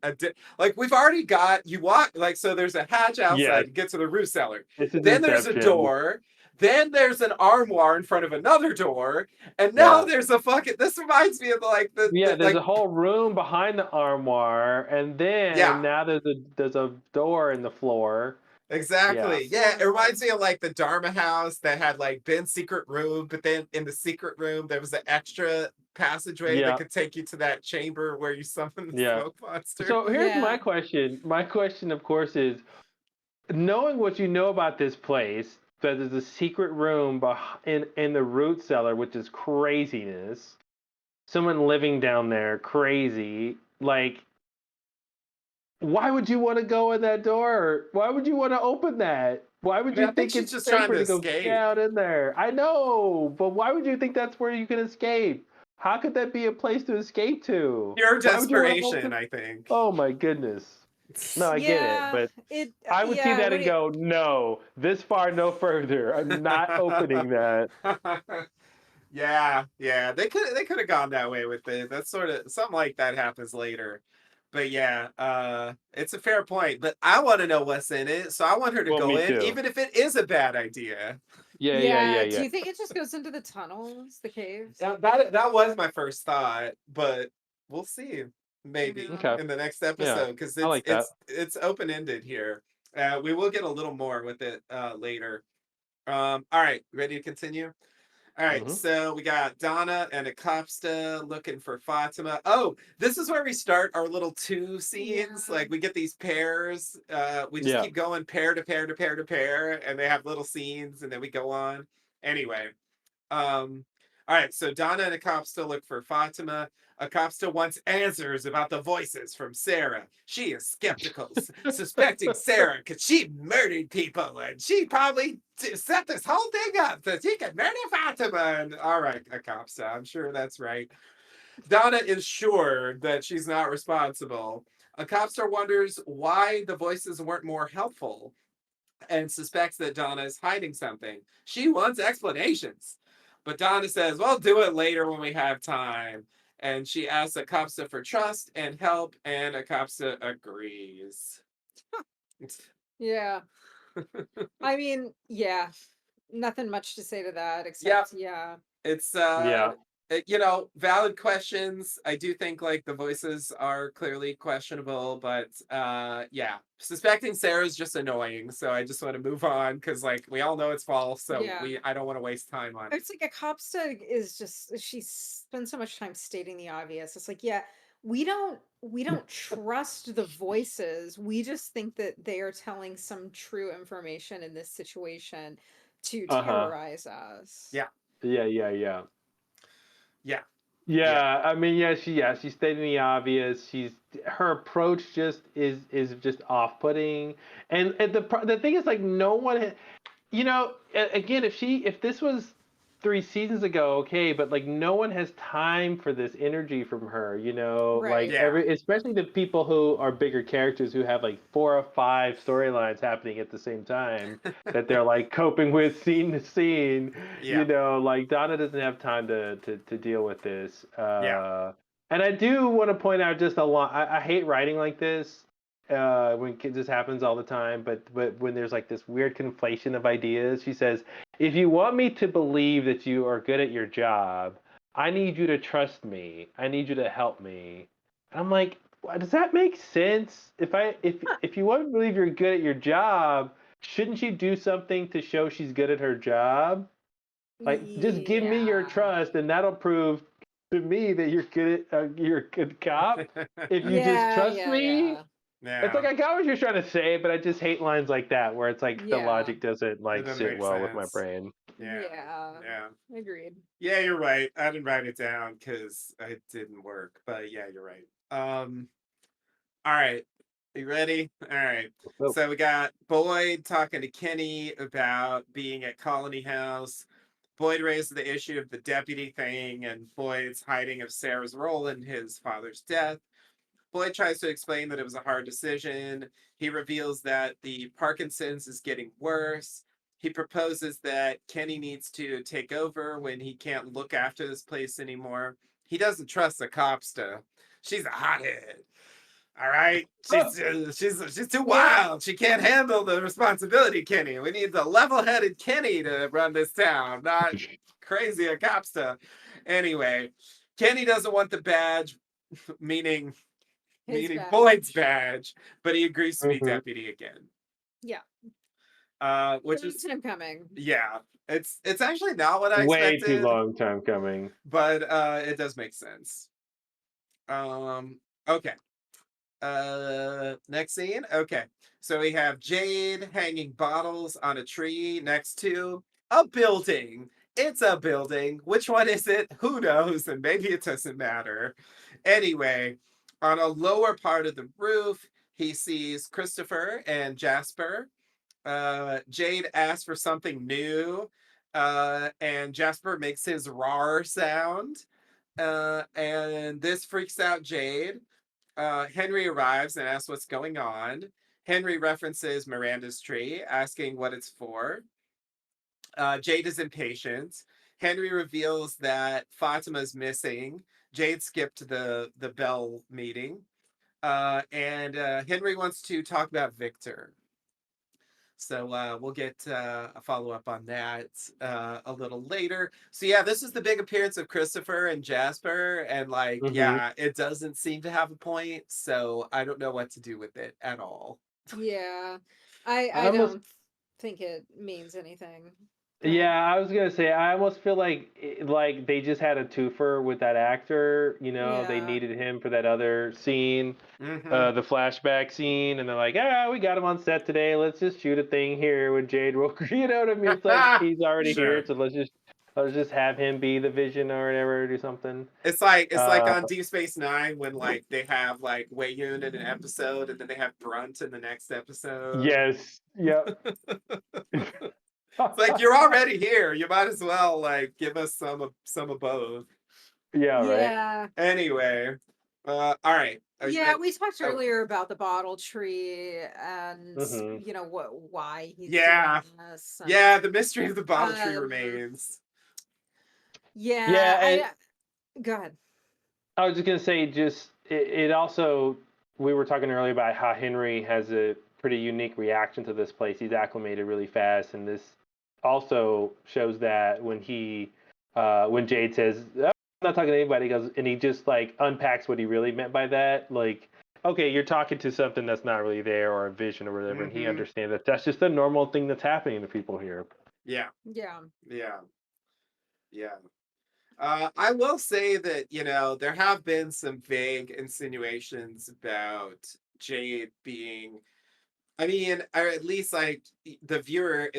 like we've already got you walk like so there's a hatch outside Yes, to get to the root cellar. this is Then there's a Inception. door. Then there's an armoire in front of another door, and now Yeah. there's a fucking. This reminds me of like Yeah, the there's a whole room behind the armoire, and then yeah. now there's a door in the floor. Yeah. Exactly. Yeah, it reminds me of like the Dharma house that had like Ben's secret room, but then in the secret room there was an extra passageway that Yeah. could take you to that chamber where you summon the Yeah. smoke monster. So here's my Yeah. question. My question, of course, is knowing what you know about this place, that there's a secret room in the root cellar, which is craziness. Someone living down there, crazy. Like, why would you want to go in that door? Why would you want to open that? Why I would mean, you I think think she's it's just trying safer to to go escape. down in there? I know, but why would you think that's where you can escape? How could that be a place to escape to? Pure Why would you want to desperation, open? I think. Oh my goodness. No, I get it, Yeah. but It. I would see Yeah. that What and do you? go, no, this far, no further. I'm not opening that. Yeah. They could have gone that way with it. That's sort of something like that happens later. But yeah, it's a fair point. But I want to know what's in it, so I want her to Well, go me in, too. even if it is a bad idea. Yeah. Do Yeah. you think it just goes into the tunnels, the caves? That was my first thought, but we'll see I maybe Okay. know. in the next Yeah, episode because I it's like that. it's it's open ended here. We will get a little more with it later. All right, ready to continue? All right, Hmm. so we got Donna and Akopsta looking for Fatima. Oh, this is where we start our little two scenes. Yeah. Like we get these pairs. We just Yeah. keep going pair to pair to pair to pair, and they have little scenes, and then we go on. Anyway, all right, so Donna and Akopsta look for Fatima. Akopsta wants answers about the voices from Sarah. She is skeptical, suspecting Sarah because she murdered people and she probably set this whole thing up so she could murder Fatima. And all right, Akopsta, I'm sure that's right. Donna is sure that she's not responsible. Akopsta wonders why the voices weren't more helpful and suspects that Donna is hiding something. She wants explanations. But Donna says, well, do it later when we have time. And she asks Akopsa for trust and help, and Akopsa agrees. Yeah. I mean, yeah. Nothing much to say to that Yep. except, yeah. It's Yeah. valid questions. I do think like the voices are clearly questionable, but yeah, suspecting Sarah's just annoying. So I just want to move on because like we all know it's false. So Yeah. I don't want to waste time on it. It's like Akopsta is just she spends so much time stating the obvious. It's like, yeah, we don't trust the voices. We just think that they are telling some true information in this situation to Uh-huh. terrorize us. Yeah. Yeah. Yeah. Yeah, I mean, she's stating the obvious. Her approach is just off-putting, and the thing is like no one, again, if this was 3 seasons ago, okay, but like no one has time for this energy from her, you know, like Right. Yeah. especially the people who are bigger characters who have like 4 or 5 storylines happening at the same time that they're like coping with scene to scene, Yeah. you know, like Donna doesn't have time to deal with this. Yeah. And I do want to point out just a lot. I hate writing like this when this happens all the time. But when there's like this weird conflation of ideas, she says, "If you want me to believe that you are good at your job, I need you to trust me. I need you to help me." And I'm like, does that make sense? If you want to believe you're good at your job, shouldn't you do something to show she's good at her job? Like, just give me your Yeah. trust, and that'll prove to me that you're a good cop. If you just Yeah, trust yeah, me, yeah. it's Yeah. like I got what you're trying to say, but I just hate lines like that where it's like the Yeah. logic doesn't It like doesn't sit make well with my sense. brain. Yeah. Yeah. Yeah. Agreed. Yeah, you're right. I didn't write it down because it didn't work. But yeah, you're right. All right. You ready? All right. Oh. So we got Boyd talking to Kenny about being at Colony House. Boyd raises the issue of the deputy thing and Boyd's hiding of Sarah's role in his father's death. Boyd tries to explain that it was a hard decision. He reveals that the Parkinson's is getting worse. He proposes that Kenny needs to take over when he can't look after this place anymore. He doesn't trust the cops to. She's a hothead. All right, she's too wild. She can't handle the responsibility, Kenny. We need the level-headed Kenny to run this town, not crazy a cop stuff. Anyway, Kenny doesn't want the badge, meaning His badge. Boyd's badge, but he agrees to be Mhm. deputy again. Yeah. Which Long is time coming. yeah, it's actually not what I Way too expected, long time coming. but it does make sense. Okay. Next scene. Okay. So we have Jade hanging bottles on a tree next to a building. It's a building. Which one is it? Who knows? And maybe it doesn't matter. Anyway, on a lower part of the roof, he sees Christopher and Jasper. Jade asks for something new, and Jasper makes his rar sound. And this freaks out Jade. Henry arrives and asks what's going on. Henry references Miranda's tree, asking what it's for. Jade is impatient. Henry reveals that Fatima's missing. Jade skipped the Bell meeting. And Henry wants to talk about Victor. So we'll get a follow up on that a little later. So yeah, this is the big appearance of Christopher and Jasper, and like Mhm. yeah, it doesn't seem to have a point. So I don't know what to do with it at all. Yeah. I I almost don't think it means anything. Go ahead. Yeah, I was gonna say I almost feel like like they just had a twofer with that actor. You know, they Yeah. needed him for that other scene, Mm-hmm. the flashback scene, and they're like, ah, we got him on set today. Let's just shoot a thing here with Jade Walker. You know what I mean? It's like he's already here, Sure. so let's just have him be the Vision or whatever, do something. It's like Uh, on Deep Space Nine when like they have like Wei Yun in an episode and then they have Brunt in the next episode. yes, yep. It's like you're already here. You might as well like give us some of both. Yeah, right. Yeah. Anyway, all right. Yeah, we talked Oh, earlier about the bottle tree and Hmm. why he's yeah, doing this and yeah. The mystery of the bottle tree um remains. yeah, Yeah, and go ahead. I was just gonna say, just it also we were talking earlier about how Henry has a pretty unique reaction to this place. He's acclimated really fast, and this also shows that when Jade says, "Oh, I'm not talking to anybody," he goes and he just like unpacks what he really meant by that. Like, okay, you're talking to something that's not really there or a vision or whatever, and he Mm-hmm. understands that that's just a normal thing that's happening to people here. Yeah, Yeah. yeah, yeah. I will say that, there have been some vague insinuations about Jade being, I mean, or at least like the viewer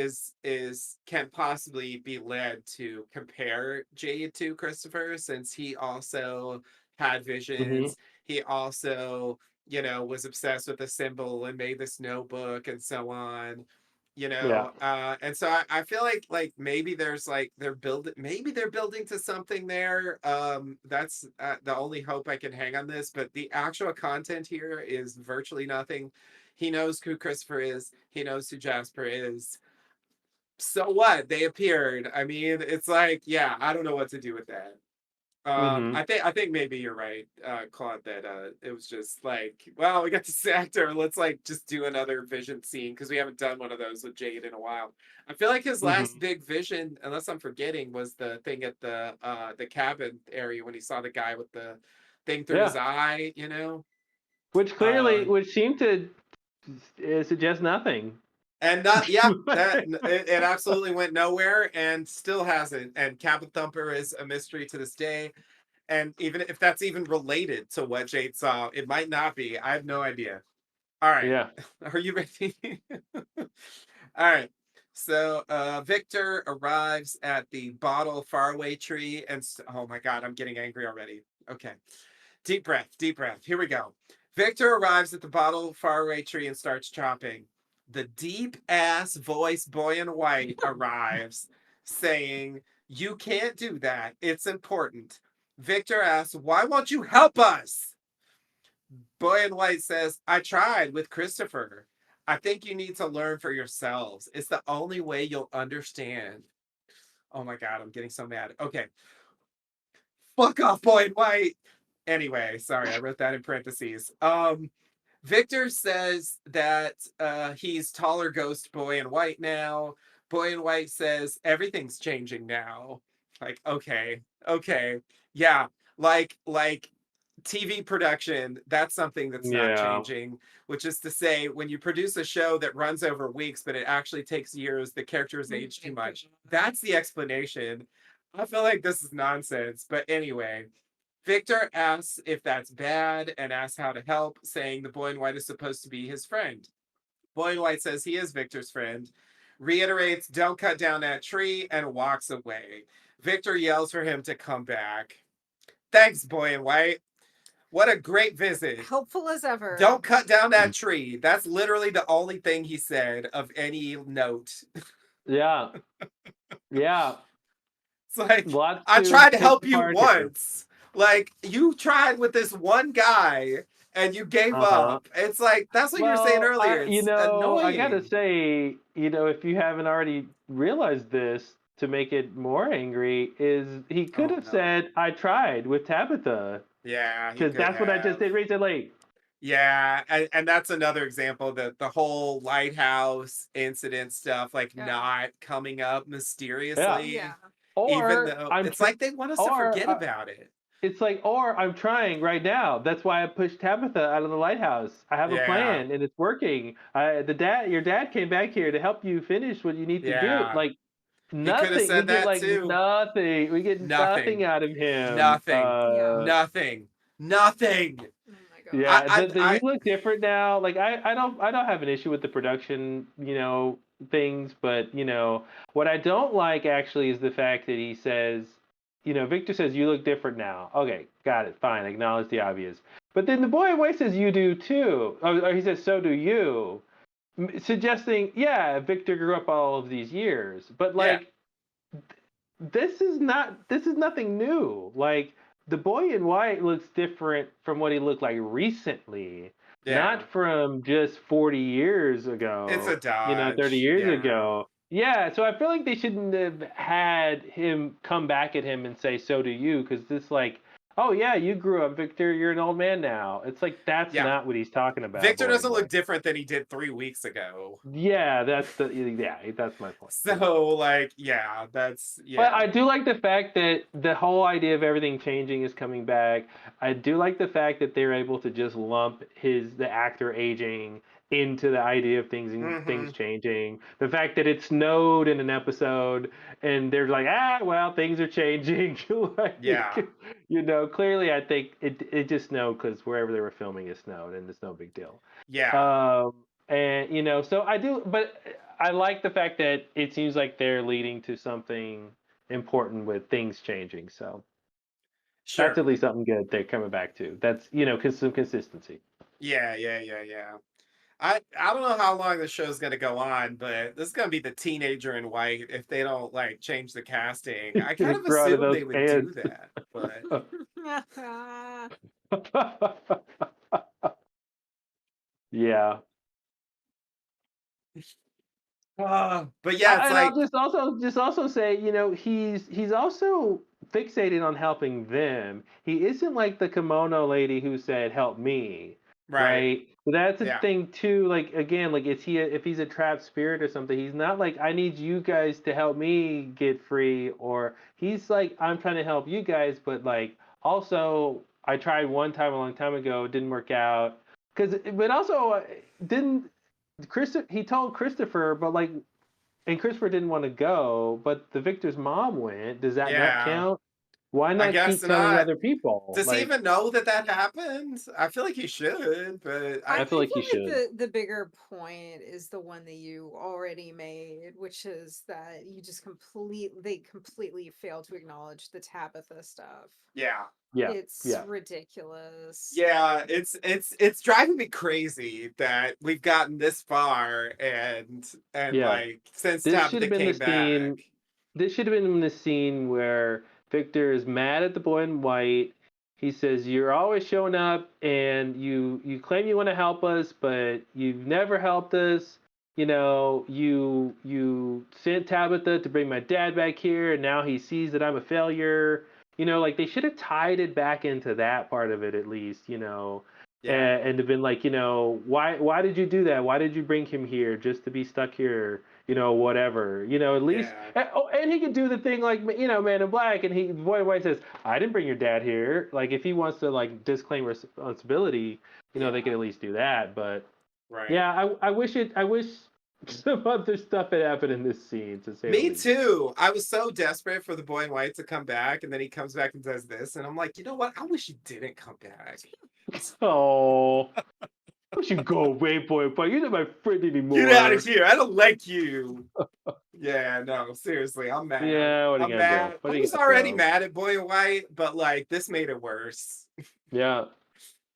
can possibly be led to compare Jade to Christopher since he also had Hmm. visions. He also, was obsessed with the symbol and made this notebook and so on. you Yeah. know. And so I feel like maybe there's like maybe they're building to something there. That's the only hope I can hang on this, but the actual content here is virtually nothing. He knows who Christopher is, he knows who Jasper is. So what? They appeared. I mean, it's like, yeah, I don't know what to do with that. Mm-hmm. I think maybe you're right, Claude, that it was just like, well, we got this actor, let's like just do another vision scene because we haven't done one of those with Jade in a while. I feel like his last Mm-hmm. big vision, unless I'm forgetting, was the thing at the cabin area when he saw the guy with the thing through his Yeah. eye, you know? Which Uh clearly would seem to suggest nothing. and not yeah, it absolutely went nowhere and still hasn't. And Cabin Thumper is a mystery to this day. And even if that's even related to what Jade saw, it might not be. I have no idea. All right. Yeah. Are you ready? All right. So Victor arrives at the bottle faraway tree and oh my god, I'm getting angry already. Okay. Deep breath, deep breath. Here we go. Victor arrives at the bottle faraway tree and starts chopping. The deep ass voice boy in white arrives saying, "You can't do that. It's important." Victor asks, "Why won't you help us?" Boy in white says, "I tried with Christopher. I think you need to learn for yourselves. It's the only way you'll understand." Oh my god, I'm getting so mad. Okay. Fuck off, boy in white. Anyway, sorry, I wrote that in parentheses. Victor says that he's taller ghost boy in white now. Boy in white says everything's changing now. Like, okay, okay. Yeah, like TV production, that's something that's not Yeah. changing, which is to say, when you produce a show that runs over weeks, but it actually takes years, the characters age too much. That's the explanation. I feel like this is nonsense. But anyway, Victor asks if that's bad and asks how to help, saying the boy in white is supposed to be his friend. Boy in white says he is Victor's friend, reiterates, "Don't cut down that tree," and walks away. Victor yells for him to come back. Thanks, boy in white. What a great visit. Helpful as ever. Don't cut down that tree. That's literally the only thing he said of any note. Yeah. Yeah. It's like, Lots I to tried to pick help you apart here. once. Like, you tried with this one guy and you gave Uh-huh. up. It's like, that's what you were saying Well, earlier. It's I gotta annoying. say, if you haven't already realized this, to make it more angry, is he could Oh, have no. said, "I tried" with Tabitha, Yeah, he because could that's what I just have. did recently. Yeah, and that's another example that the whole lighthouse incident stuff, like Yeah. not coming up Yeah. Yeah. mysteriously, even Or though it's like they want us to or forget about it. it's like, or I'm trying right now. That's why I pushed Tabitha out of the lighthouse. I have a Yeah, plan and it's working. Your dad came back here to help you finish what you need to do. yeah. Like He could have nothing. We said get that like too. nothing. We get Nothing. nothing out of him. Nothing. Yeah. Nothing. Nothing. Oh my god. Yeah, the you I look different now. Like I don't have an issue with the production, things, but what I don't like actually is the fact that he says, Victor says you look different now. Okay, got it, fine, acknowledge the obvious. But then the boy in white says you do too. Or he says so do you, suggesting yeah, Victor grew up all of these years. But yeah. like this is nothing new. Like the boy in white looks different from what he looked like recently, Yeah. not from just 40 years It's a ago, 30 dodge. years Yeah. ago. Yeah, so I feel like they shouldn't have had him come back at him and say, "So do you," because this like, oh yeah, you grew up, Victor. You're an old man now. It's like that's Yeah. not what he's talking about, Victor boy in doesn't look white. different than he did 3 weeks ago. Yeah, that's my point. Yeah. So like, yeah, that's But yeah. I do like the fact that the whole idea of everything changing is coming back. I do like the fact that they're able to just lump the actor aging into the idea of things Mm-hmm. changing. The fact that it snowed in an episode and they're like, well, things are changing. Yeah. Like, clearly I think it just snowed because wherever they were filming it snowed and it's no big deal. Yeah. Um, and so I do, but I like the fact that it seems like they're leading to something important with things changing. So that's Sure. at least something good they're coming back to. That's some consistency. Yeah, yeah, yeah, yeah. I don't know how long the show's gonna go on, but this is gonna be the teenager in white if they don't like change the casting. I kind Get of thrown out of assumed those they would do pants. that, but Yeah. but yeah, it's And I'll like just also say, he's also fixated on helping them. He isn't like the kimono lady who said, "Help me," right, right? So that's the yeah, thing too. Like again, like if he's a trapped spirit or something, he's not like, "I need you guys to help me get free," or he's like, "I'm trying to help you guys, but like also I tried one time a long time ago, it didn't work out." But also didn't Christopher, he told Christopher, but like, and Christopher didn't want to go, but the victor's mom went. Does that not yeah. count? Why I not guess keep telling not. other people? Does he Like, even know that that happened? I feel like he should, but I I feel like feel he like should. the bigger point is the one that you already made, which is that you just completely fail to acknowledge the Tabitha stuff. yeah. Yeah, It's yeah, ridiculous. Yeah, it's driving me crazy that we've gotten this far and yeah. like since This should Tabitha have been the came back. scene. This should have been the scene where Victor is mad at the boy in white. He says, "You're always showing up, and you claim you want to help us, but you've never helped us. You sent Tabitha to bring my dad back here, and now he sees that I'm a failure. Like they should have tied it back into that part of it at least. Yeah, And have been like, why did you do that? Why did you bring him here just to be stuck here? Whatever. At least, yeah, and he could do the thing like, Man in Black, and Boy White says, "I didn't bring your dad here." Like, if he wants to like disclaim responsibility, they could yeah, at least do that. But right. yeah, I wish some other stuff had happened in this scene, to say the Me least. too. I was so desperate for the boy in white to come back, and then he comes back and does this, and I'm like, you know what? I wish he didn't come back. Oh, why don't you go away, Boy White? You're not my friend Get out of anymore. here. I don't like you. Yeah, no, seriously, I'm mad. Yeah, what are you I'm gonna do? mad. What I are you was gonna already do? mad at Boy in White, but like this made it worse. Yeah.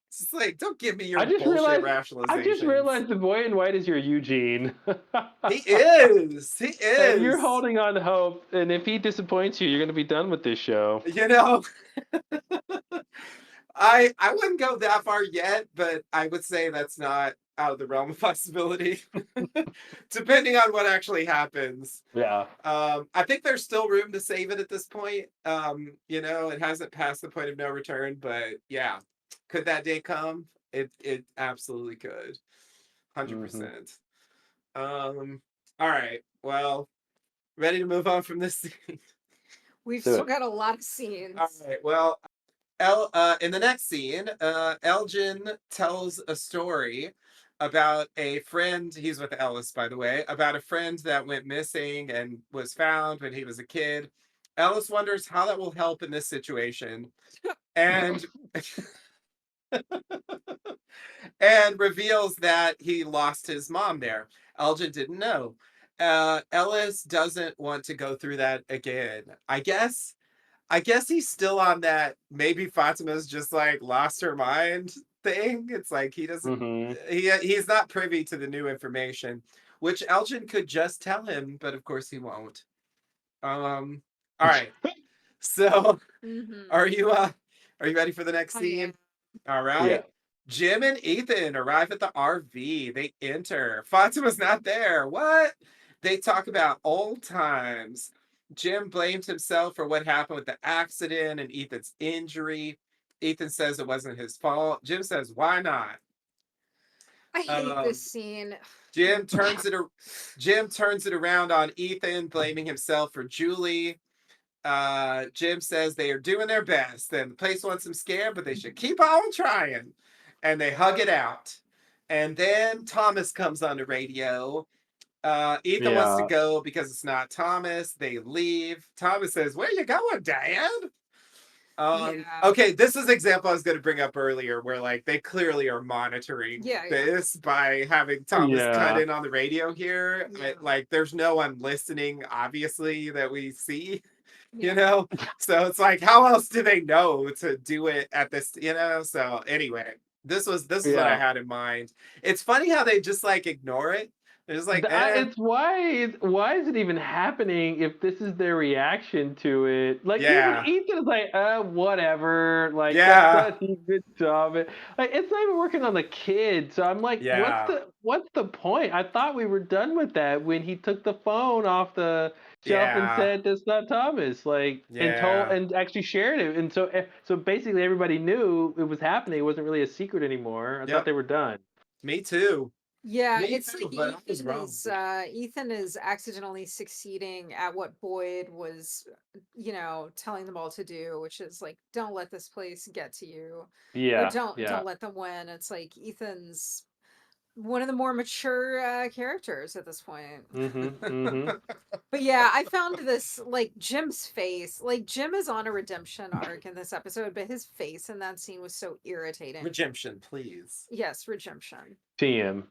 It's just like, don't give me your I just bullshit realized I just rationalizations. realized the boy in white is your Eugene. He is. He And you're is. holding on to hope, and if he disappoints you, you're gonna be done with this show. You know, I wouldn't go that far yet, but I would say that's not out of the realm of possibility, depending on what actually happens. Yeah. I think there's still room to save it at this point. It hasn't passed the point of no return, but yeah, could that day come? It absolutely could, Hmm. 100%. All right, well, ready to move on from this scene. We've Do still it. got a lot of All scenes. right, well, in the next scene, Elgin tells a story about a friend. He's with Ellis, by the way, about a friend that went missing and was found when he was a kid. Ellis wonders how that will help in this situation, and and reveals that he lost his mom there. Elgin didn't know. Ellis doesn't want to go through that again. I guess he's still on that maybe Fatima's just like lost her mind thing. It's like he doesn't Hmm. he's not privy to the new information, which Elgin could just tell him, but of course he won't. All right. So Mm-hmm. are you ready for the next Oh yeah. scene? All Yeah. right. Jim and Ethan arrive at the RV. They enter. Fatima's not there. What? They talk about old times. Jim blames himself for what happened with the accident and Ethan's injury. Ethan says it wasn't his fault. Jim says, why not? I hate Um, this scene. Jim turns it Jim turns it around on Ethan, blaming himself for Julie. Jim says they are doing their best and the place wants them scared, but they should keep on trying. And they hug it out. And then Thomas comes on the radio. Ethan wants to Yeah. go because it's not Thomas. They leave. Thomas says, "Where you going, Dad?" Yeah. Okay, this is an example I was going to bring up earlier where like they clearly are monitoring Yeah, yeah. this by having Thomas cut Yeah. in on the radio here. Yeah. Like there's no one listening, obviously, that we see, you Yeah. know? So it's like, how else do they know to do it at this, So anyway, This is what I had in mind. It's funny how they just like ignore it. They're just like, It's why is it even happening if this is their reaction to it? Like yeah, even Ethan's like, whatever. Like yeah, he good job. Like it's not even working on the kid. So I'm like, yeah, what's the point? I thought we were done with that when he took the phone off the shelf and yeah, said that's not Thomas. Like and told yeah. and actually shared it. And so basically everybody knew it was happening. It wasn't really a secret anymore. I thought Yep. they were done. Me too. Yeah, Me it's too. like But I was wrong. Ethan is accidentally succeeding at what Boyd was, telling them all to do, which is like, don't let this place get to you, or Yeah, don't yeah. don't let them win. It's like Ethan's one of the more mature characters at this point. Mm-hmm. But yeah, I found this like Jim's face. Like Jim is on a redemption arc in this episode, but his face in that scene was so irritating. Redemption, please. Yes, redemption. TM.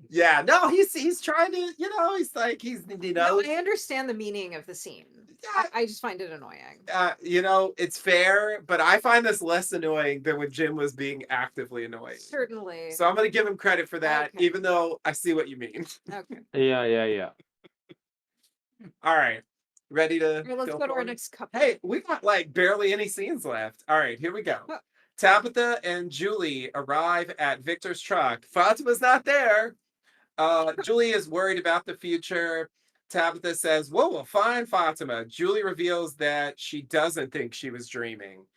Yeah, no, he's trying to, he's like No, I understand the meaning of the scene. Yeah. I just find it annoying. It's fair, but I find this less annoying than when Jim was being actively annoying. Certainly. So I'm gonna give him credit for that, Okay. even though I see what you mean. Okay. Yeah. All right. Ready to All right, let's go to our next couple. Hey, we got like barely any scenes left. All right, here we go. Oh. Tabitha and Julie arrive at Victor's truck. Fatima's not there. Julie is worried about the future. Tabitha says, "Whoa, we'll find Fatima." Julie reveals that she doesn't think she was dreaming.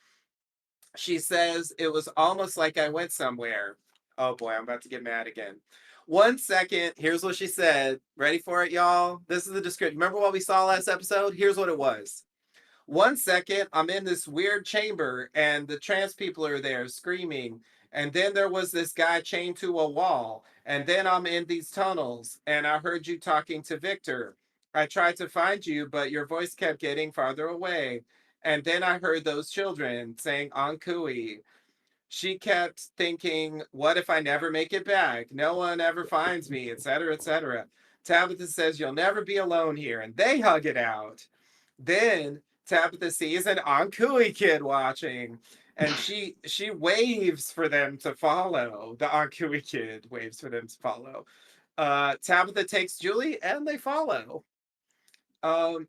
She says, "It was almost like I went somewhere." Oh boy, I'm about to get mad again. 1 second. Here's what she said. Ready for it, y'all? This is the description. Remember what we saw last episode? Here's what it was. 1 second, I'm in this weird chamber and the trans people are there screaming. And then there was this guy chained to a wall. And then I'm in these tunnels and I heard you talking to Victor. I tried to find you, but your voice kept getting farther away. And then I heard those children saying Ankui. She kept thinking, what if I never make it back? No one ever finds me, etc., etc. Tabitha says, you'll never be alone here. And they hug it out. Then Tabitha sees an Ankui kid watching, and she waves for them to follow. The Ankui kid waves for them to follow. Tabitha takes Julie, and they follow.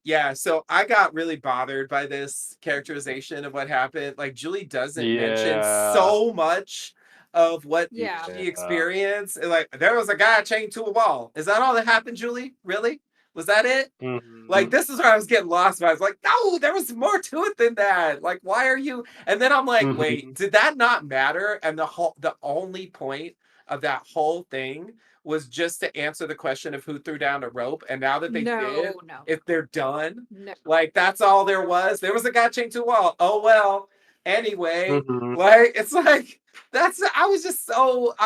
Yeah, so I got really bothered by this characterization of what happened. Like Julie doesn't mention so much of what she experienced. Like there was a guy chained to a wall. Is that all that happened, Julie? Really? Was that it? Mm-hmm. Like this is where I was getting lost. But I was like, no, there was more to it than that. Like, why are you? And then I'm like, wait, did that not matter? And the only point of that whole thing was just to answer the question of who threw down a rope. And now that they did, if they're done, like that's all there was. There was a guy chained to a wall. Oh well. Anyway, like it's like I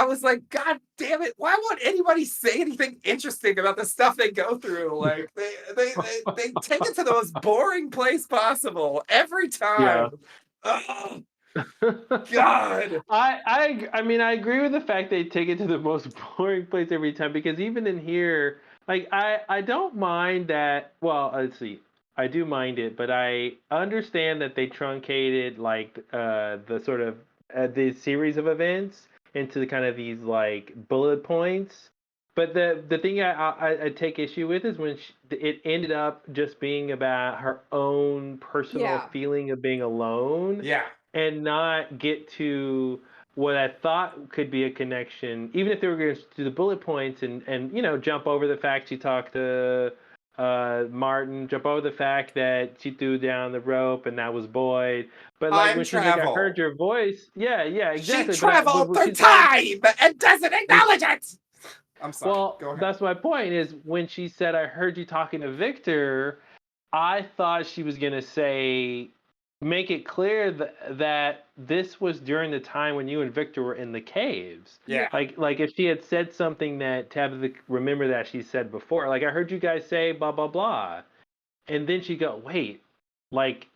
was like, God damn it, why won't anybody say anything interesting about the stuff they go through? Like they take it to the most boring place possible every time. Yeah. God. I mean I agree with the fact they take it to the most boring place every time, because even in here, like I don't mind that. Well, let's see. I do mind it, but I understand that they truncated like the sort of the series of events into kind of these like bullet points. But the thing I take issue with is when it ended up just being about her own personal feeling of being alone. Yeah. And not get to what I thought could be a connection, even if they were going to do the bullet points and jump over the fact she talked to Martin, jump over the fact that she threw down the rope and that was Boyd. But like when she's like, I heard your voice. Yeah, exactly. She traveled through time and doesn't acknowledge it. I'm sorry. Well, go ahead. That's my point is when she said, I heard you talking to Victor, I thought she was going to say, make it clear that this was during the time when you and Victor were in the caves. Yeah. Like if she had said something that Tabitha remember that she said before, like I heard you guys say blah blah blah, and then she go, wait, like,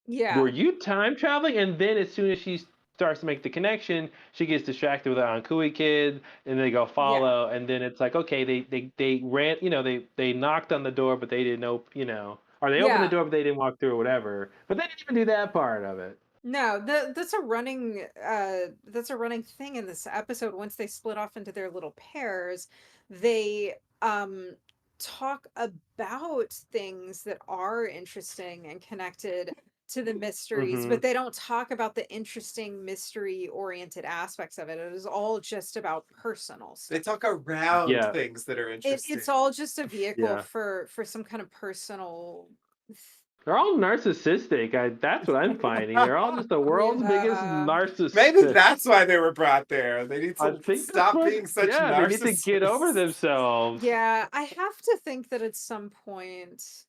were you time traveling? And then as soon as she starts to make the connection, she gets distracted with the Ankui kid, and they go follow, and then it's like, okay, they ran, they knocked on the door, but they didn't open, or they opened the door, but they didn't walk through or whatever. But they didn't even do that part of it. No, that's a running thing in this episode. Once they split off into their little pairs, they talk about things that are interesting and connected to the mysteries, Mm-hmm. but they don't talk about the interesting mystery oriented aspects of it. It is all just about personal They stuff. talk around Yeah. things that are interesting. It's all just a vehicle Yeah. for some kind of personal They're all narcissistic. That's what I'm finding. They're all just the world's biggest yeah. Maybe narcissists. that's why they were brought there. They need I to think that's stop what. being such Yeah, they need to get over narcissists. themselves. Yeah, I have to think that at some point,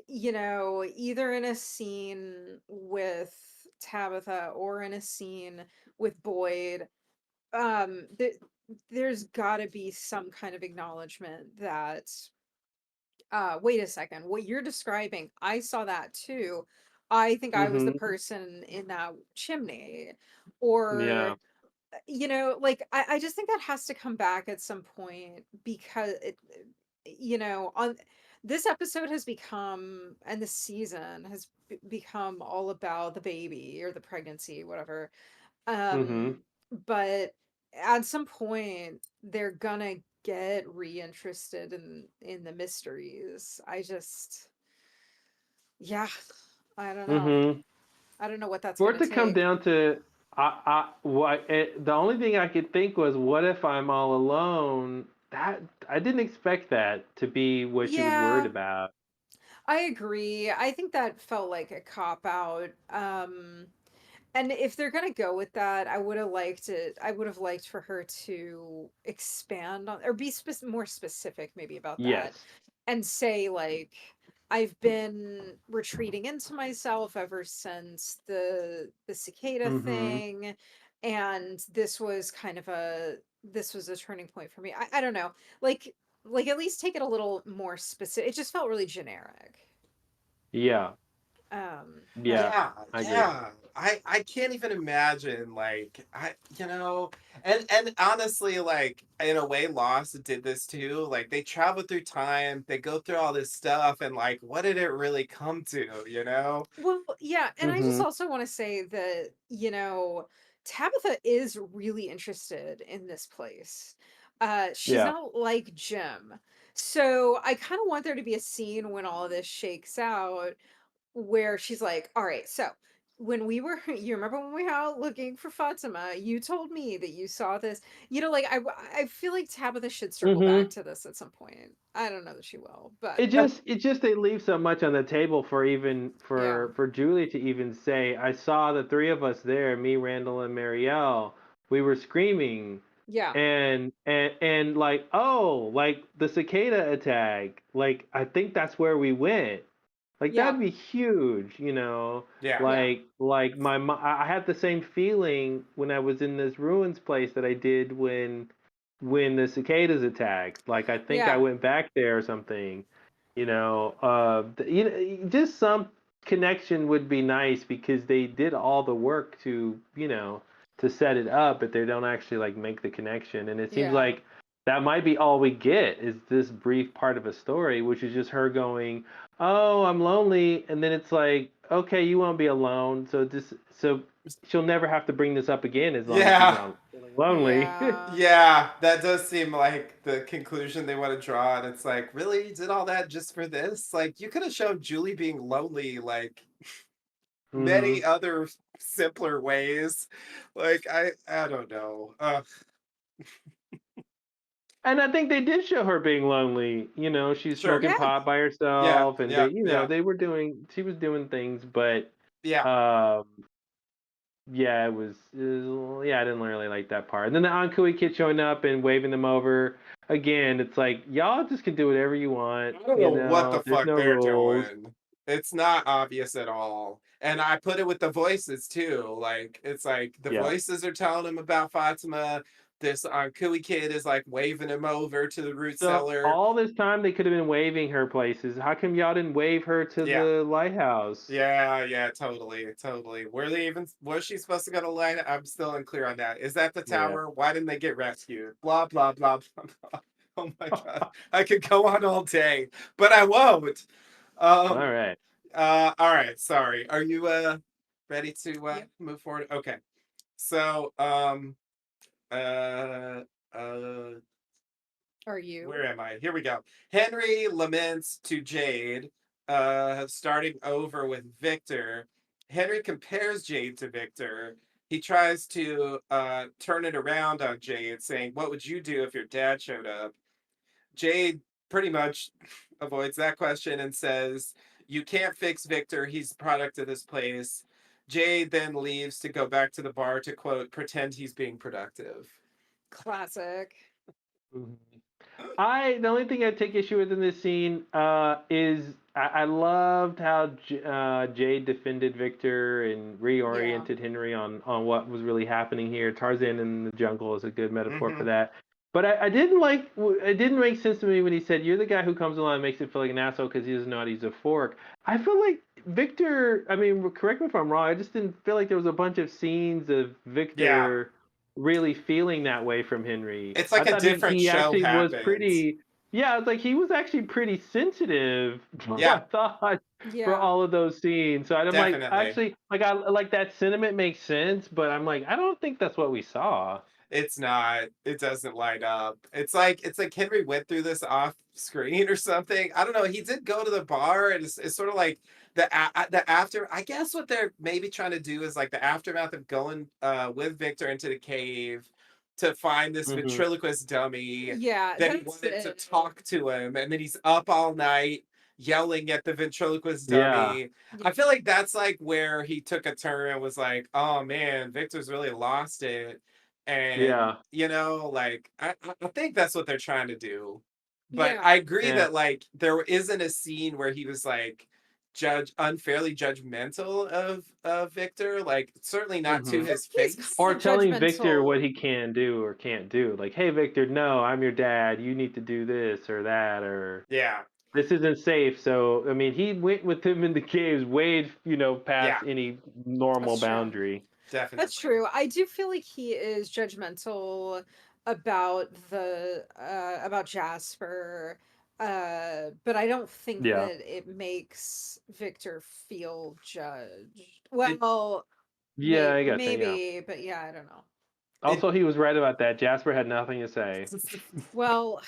either in a scene with Tabitha or in a scene with Boyd, there's got to be some kind of acknowledgement that, wait a second, what you're describing, I saw that too. I think I was the Mm-hmm. person in that chimney. Yeah. Or like I just think that has to come back at some point because on this episode has become, and the season has become all about the baby or the pregnancy, whatever. Mm-hmm. Um, but at some point they're gonna get reinterested in the mysteries. Yeah, I don't know. Mm-hmm. I don't know what that's For gonna it to come take. down to, the only thing I could think was, what if I'm all alone? That I didn't expect that to be what she was worried Yeah, about. I agree. I think that felt like a cop out. And if they're gonna go with that, I would have liked it. I would have liked for her to expand on or be more specific, maybe about that, Yes. and say like, I've been retreating into myself ever since the cicada Mm-hmm. thing, and this was a turning point for me. I don't know, like at least take it a little more specific. It just felt really generic. Yeah. I Yeah. don't know. Yeah, I agree. yeah. I can't even imagine like and honestly like in a way Lost did this too. Like they travel through time, they go through all this stuff and like what did it really come to, you know? Well, yeah, and I just Mm-hmm. also want to say that, Tabitha is really interested in this place. She's Yeah. not like Jim. So I kind of want there to be a scene when all of this shakes out where she's like, all right, so when we were, you remember when we were out looking for Fatima, you told me that you saw this. I feel like Tabitha should circle back Mm-hmm. to this at some point. I don't know that she will, but It just they leave so much on the table for even yeah, for Julie to even say, I saw the three of us there, me, Randall, and Marielle. We were screaming, yeah, and like, oh, like the cicada attack. Like I think that's where we went. Like yeah, that'd be huge, you know. Yeah. yeah, Like I had the same feeling when I was in this ruins place that I did when the cicadas attacked. Like I think I yeah. went back there or something. Just some connection would be nice because they did all the work to set it up, but they don't actually like make the connection. And it seems Yeah. like that might be all we get is this brief part of a story, which is just her going, "Oh, I'm lonely," and then it's like, "Okay, you won't be alone." So she'll never have to bring this up again as long as she's Yeah. not feeling lonely. Yeah. Yeah, that does seem like the conclusion they want to draw, and it's like, really, you did all that just for this? Like, you could have shown Julie being lonely, like many Hmm. other simpler ways. Like, I don't know. And I think they did show her being lonely. She's Sure. smoking Yeah. pot by Yeah, herself, and yeah, yeah, she was doing things, but yeah. um, yeah, yeah, I didn't really like that part. And then the Ankui kid showing up and waving them over again. It's like y'all just can do whatever you want. I don't know what the There's fuck no they're rules. doing. It's not obvious at all. And I put it with the voices too. Like it's like the Yeah. voices are telling him about Fatima. This Kui kid is like waving him over to the root So cellar. all this time they could have been waving her places. How come y'all didn't wave her to Yeah. the lighthouse? Yeah, yeah, totally, totally. Were they even was she supposed to go to light? I'm still unclear on that. Is that the Yeah. tower? Why didn't they get rescued? Blah blah blah blah blah. Oh my god. I could go on all day, but I won't. All Um right. all right, sorry. Are you Ready to Yep. move forward? Okay. So, uh, Are you? where am I? Here we go. Henry laments to Jade, starting over with Victor. Henry compares Jade to Victor. He tries to turn it around on Jade, saying, "What would you do if your dad showed up?" Jade pretty much avoids that question and says, "You can't fix Victor. He's the product of this place." Jade then leaves to go back to the bar to, quote, pretend he's being productive. Classic. Mhm. The only thing I take issue with in this scene is I loved how Jade defended Victor and Yeah. reoriented Henry on what was really happening here. Tarzan in the jungle is a good metaphor for Mm-hmm. that. But I didn't like it didn't make sense to me when he said you're the guy who comes along and makes it feel like an asshole because he doesn't know how to use a fork. I feel like Victor. I mean, correct me if I'm wrong. I just didn't feel like there was a bunch of scenes of Yeah. Victor really feeling that way from Henry. It's I like a thought he different he show actually was happens. pretty. Yeah, it's like he was actually pretty sensitive. I Yeah, thought for Yeah. all of those scenes. So I'm like, definitely. actually, like I like that sentiment makes sense, but I'm like, I don't think that's what we saw. It's not. It doesn't line up. It's like Henry went through this off screen or something. I don't know. He did go to the bar, and it's sort of like the after. I guess what they're maybe trying to do is like the aftermath of going with Victor into the cave to find this Hmm. ventriloquist dummy. Yeah, Then he that's wanted to it. talk to him, and then he's up all night yelling at the ventriloquist Yeah, dummy. Yeah. I feel like that's like where he took a turn and was like, "Oh man, Victor's really lost it." And yeah, like I think that's what they're trying to do, but Yeah. I agree yeah. that like there isn't a scene where he was like unfairly judgmental of Victor, like certainly not to Hmm. his He's face. kind Or of telling Victor what judgmental. he can do or can't do. Like, hey, Victor, no, I'm your dad. You need to do this or that, or Yeah, this isn't safe. So, I mean, he went with him in the caves way, yeah, past any normal That's true. boundary. That's definitely. true. I do feel like he is judgmental about about Jasper. But I don't think Yeah. that it makes Victor feel judged. It Well, Yeah, I gotcha. Yeah. maybe, but yeah, I don't know. it Also, he was right about that. Jasper had nothing to say. Well,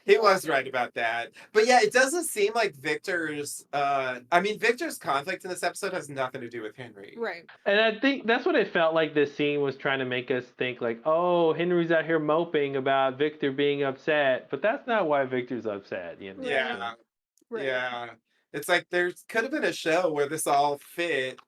He yeah, was right about that. But yeah, it doesn't seem like Victor's I mean Victor's conflict in this episode has nothing to do with Henry. right. And I think that's what it felt like this scene was trying to make us think like, oh, Henry's out here moping about Victor being upset. But that's not why Victor's upset. Right. So, Yeah. Right. Yeah. It's like there could have been a show where this all fit,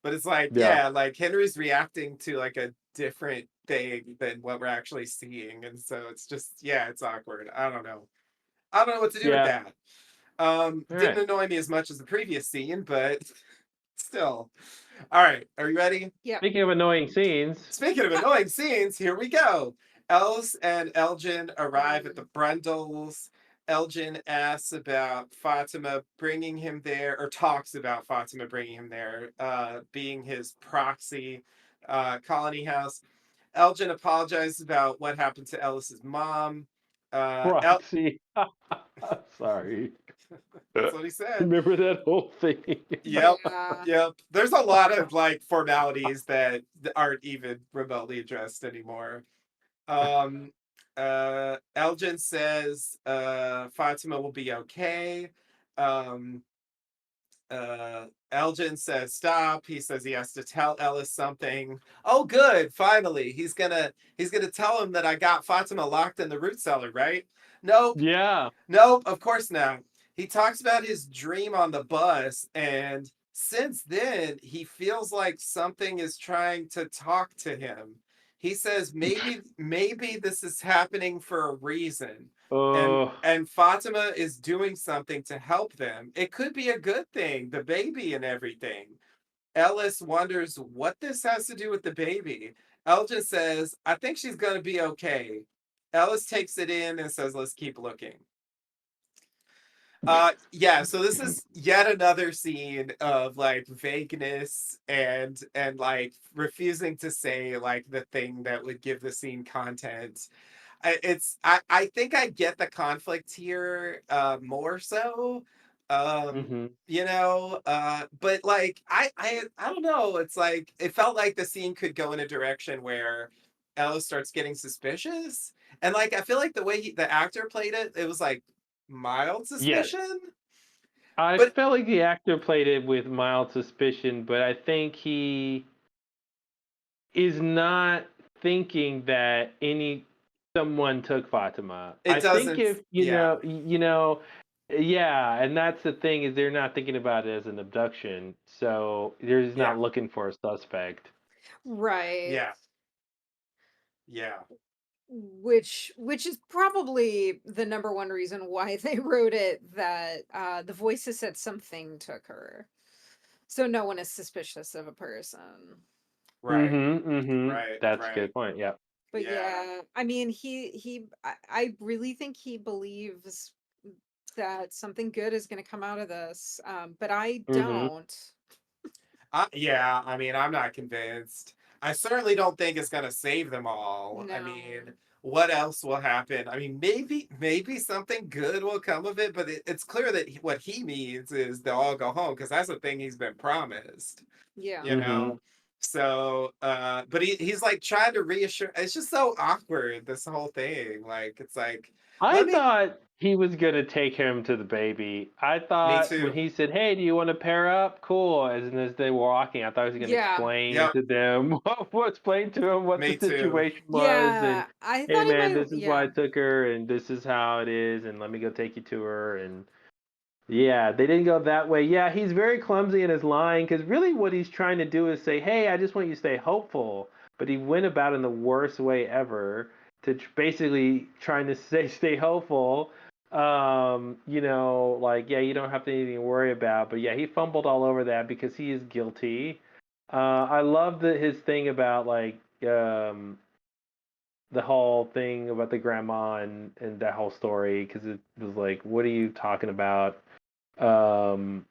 but it's like, yeah. yeah, like Henry's reacting to like a different thing than what we're actually seeing. And so it's just, yeah, it's awkward. I don't know. I don't know what to do with Yeah. that. All Didn't right. annoy me as much as the previous scene, but still. All right, are you ready? Yep. Speaking of annoying scenes, Speaking of annoying scenes, here we go. Els and Elgin arrive at the Brundles. Elgin asks about Fatima bringing him there, or talks about Fatima bringing him there, being his proxy colony house. Elgin apologizes about what happened to Ellis's mom. El- proxy. Sorry. That's what he said. Remember that whole thing? Yep. Yeah. Yep. There's a lot of like formalities that aren't even remotely addressed anymore. Um, Elgin says Fatima will be okay. Um, Elgin says stop. He says he has to tell Ellis something. Oh, good. Finally, he's gonna tell him that I got Fatima locked in the root cellar, right? Nope. Yeah. Nope, of course not. He talks about his dream on the bus, and since then, he feels like something is trying to talk to him. He says maybe this is happening for a reason. And Oh, and Fatima is doing something to help them. It could be a good thing, the baby and everything. Ellis wonders what this has to do with the baby. Elgin says, I think she's going to be okay. Ellis takes it in and says, let's keep looking. Yeah, so this is yet another scene of like vagueness and like refusing to say like the thing that would give the scene content. I think I get the conflict here more so. Mm-hmm. You know, but like I don't know. It's like it felt like the scene could go in a direction where Ellis starts getting suspicious, and like I feel like the way the actor played it, it was like mild Yes. suspicion. I But felt like the actor played it with mild suspicion, but I think he is not thinking that someone took Fatima. it I think doesn't. if Yeah, yeah, and that's the thing is they're not thinking about it as an abduction, so they're just yeah, not looking for a suspect. Right. yeah, yeah. Which is probably the number one reason why they wrote it that the voices said something took her. So no one is suspicious of a person. Right, Mm-hmm. Mm-hmm. right, That's a right. good point. Yeah. But Yeah. yeah, I mean I really think he believes that something good is gonna come out of this. But I Mm-hmm. don't. Yeah, I mean, I'm not convinced. I certainly don't think it's going to save them all. I No. mean, what else will happen? I mean, maybe something good will come of it, but it's clear that what he means is they'll all go home because that's the thing he's been promised, Yeah. you Mm-hmm. know? So, but he's like trying to reassure. It's just so awkward, this whole thing. Like, it's like, I let me, thought he was gonna take him to the baby. I me thought when too. he said, "Hey, do you want to pair up?" Cool. As they were walking, I thought he was gonna Yeah. explain Yep, to them, explain to him what the me too. situation was, and Yeah. I hey, thought he man, might, this is why I yeah. took her, and this is how it is, and let me go take you to her, and yeah, they didn't go that way. Yeah, he's very clumsy in his line because really what he's trying to do is say, "Hey, I just want you to stay hopeful," but he went about in the worst way ever to basically trying to stay hopeful. Like yeah, you don't have anything to worry about, but yeah, he fumbled all over that because he is guilty. I love his thing about like the whole thing about the grandma and that whole story because it was like, what are you talking about? Um,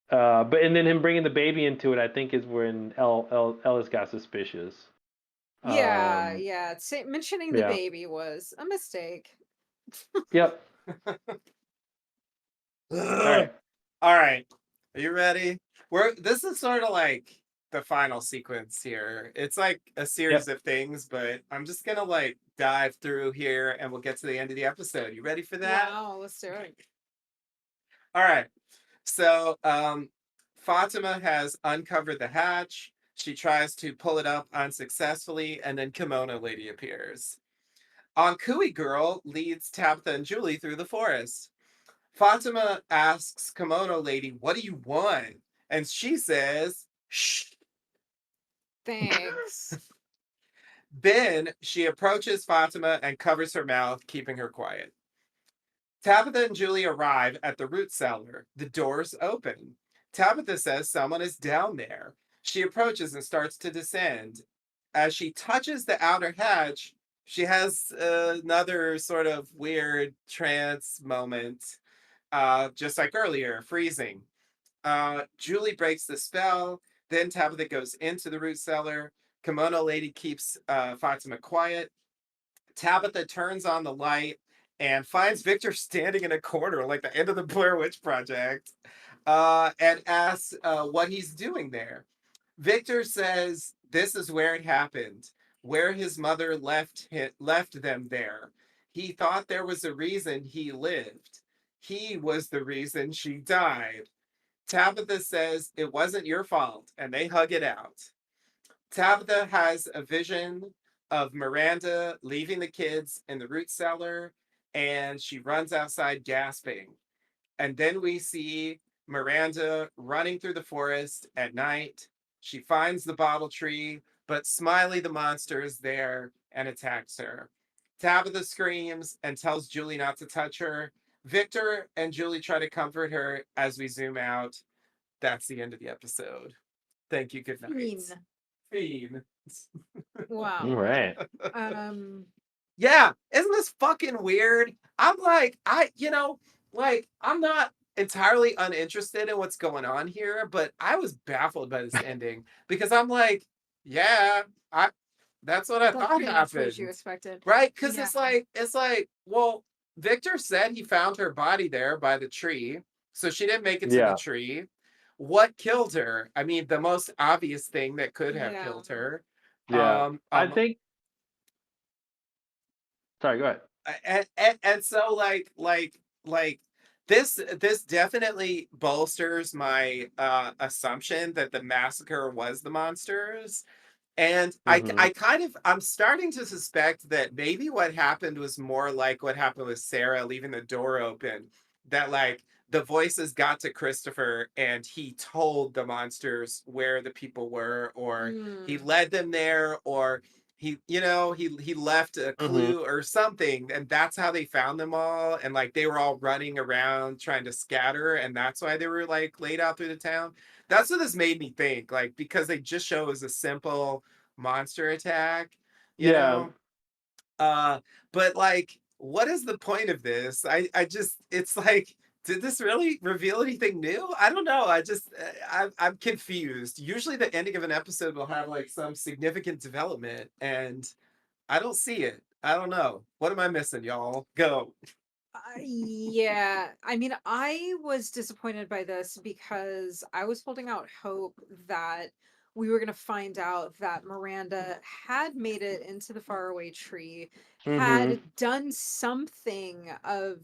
but and then him bringing the baby into it, I think, is when Ellis got suspicious. Yeah, Um, yeah. Mentioning the yeah. baby was a mistake. Yep. All Ugh. right. All right. Are you ready? This is sort of like the final sequence here. It's like a series Yep. of things, but I'm just gonna like dive through here and we'll get to the end of the episode. You ready for that? Wow, let's do it. All right. So Fatima has uncovered the hatch. She tries to pull it up unsuccessfully, and then Kimono Lady appears. Ankui Girl leads Tabitha and Julie through the forest. Fatima asks Kimono Lady, "What do you want?" And she says, "Shh." Thanks. Then she approaches Fatima and covers her mouth, keeping her quiet. Tabitha and Julie arrive at the root cellar. The doors open. Tabitha says someone is down there. She approaches and starts to descend. As she touches the outer hatch, she has another sort of weird trance moment, just like earlier, freezing. Julie breaks the spell. Then Tabitha goes into the root cellar. Kimono Lady keeps Fatima quiet. Tabitha turns on the light and finds Victor standing in a corner, like the end of the Blair Witch Project, and asks what he's doing there. Victor says this is where it happened, where his mother left them there. He thought there was a reason he lived. He was the reason she died. Tabitha says it wasn't your fault, and they hug it out. Tabitha has a vision of Miranda leaving the kids in the root cellar, and she runs outside gasping. And then we see Miranda running through the forest at night. She finds the bottle tree, but Smiley the monster is there and attacks her. Tabitha screams and tells Julie not to touch her. Victor and Julie try to comfort her as we zoom out. That's the end of the episode. Thank you. Good night. Fiend. Fiend. All Wow. right. Um, Yeah, isn't this fucking weird? I'm like, I'm not entirely uninterested in what's going on here, but I was baffled by this ending because I'm like, yeah, I that's what I that's thought pretty much what you happened. expected. Right? Because Yeah. well, Victor said he found her body there by the tree. So she didn't make it to the Yeah. tree. What killed her? I mean, the most obvious thing that could have Yeah. killed her. Yeah. I think. Sorry, go ahead. And so like this definitely bolsters my assumption that the massacre was the monsters. And Mm-hmm. I'm starting to suspect that maybe what happened was more like what happened with Sarah leaving the door open, that like the voices got to Christopher and he told the monsters where the people were, or he Mm. led them there, or he left a Mm-hmm. clue or something, and that's how they found them all, and like they were all running around trying to scatter, and that's why they were like laid out through the town. That's what this made me think, like, because they just show it was a simple monster attack, you Yeah. know? Uh, but like, what is the point of this? I just, it's like, did this really reveal anything new? I don't know. I'm confused. Usually the ending of an episode will have like some significant development, and I don't see it. I don't know. What am I missing, y'all? Go. Yeah, I mean, I was disappointed by this because I was holding out hope that we were going to find out that Miranda had made it into the faraway tree, Mm-hmm. had done something of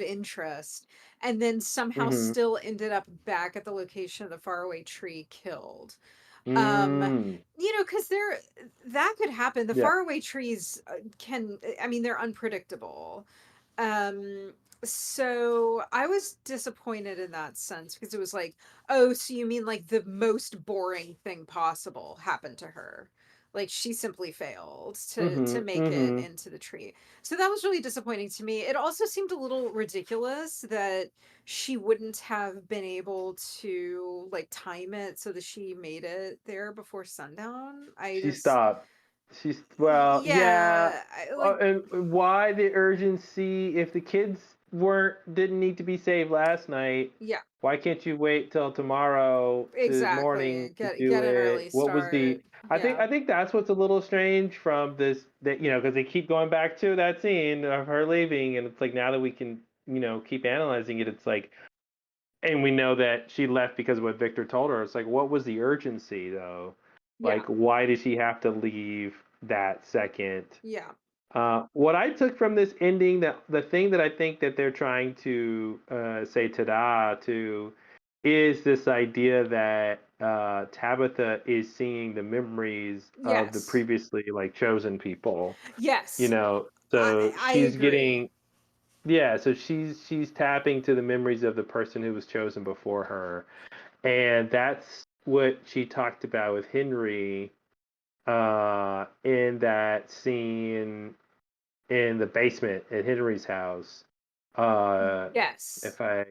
interest, and then somehow Mm-hmm. still ended up back at the location of the faraway tree killed. um Mm. because that could happen. The Yeah. faraway trees can, I mean, they're unpredictable. um so I was disappointed in that sense, because it was like, oh, so you mean like the most boring thing possible happened to her, like she simply failed to Mm-hmm. make it Mm-hmm. into the tree. So that was really disappointing to me. It also seemed a little ridiculous that she wouldn't have been able to like time it so that she made it there before sundown. I She just, stopped. Well, yeah. yeah, like, And why the urgency? If the kids didn't need to be saved last night, yeah, why can't you wait till tomorrow to morning exactly. to do Get an it? early What was the? start. I think Yeah. I think that's what's a little strange from this, that because they keep going back to that scene of her leaving, and it's like, now that we can keep analyzing it, it's like, and we know that she left because of what Victor told her. It's like, what was the urgency though? Yeah. Like, why did she have to leave that second? Yeah. What I took from this ending, that the thing that I think that they're trying to say ta-da to, is this idea that Tabitha is seeing the memories of the Yes. previously like chosen people. Yes. So I she's agree. getting, yeah, so she's tapping to the memories of the person who was chosen before her, and that's what she talked about with Henry in that scene in the basement at Henry's house. Yes. If I,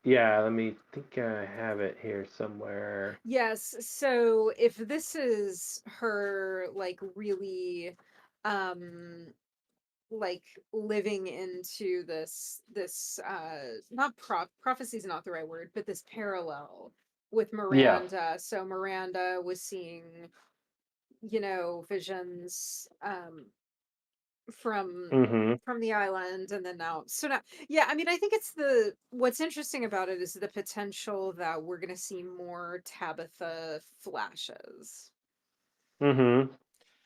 yeah, let me think, I have it here somewhere. Yes. So if this is her like really um like living into this not prophecy is not the right word, but this parallel with Yeah. Miranda. So Miranda was seeing, visions from Mm-hmm. the island, and then now, so now, yeah, I mean, I think it's the what's interesting about it is the potential that we're going to see more Tabitha flashes. Mm-hmm.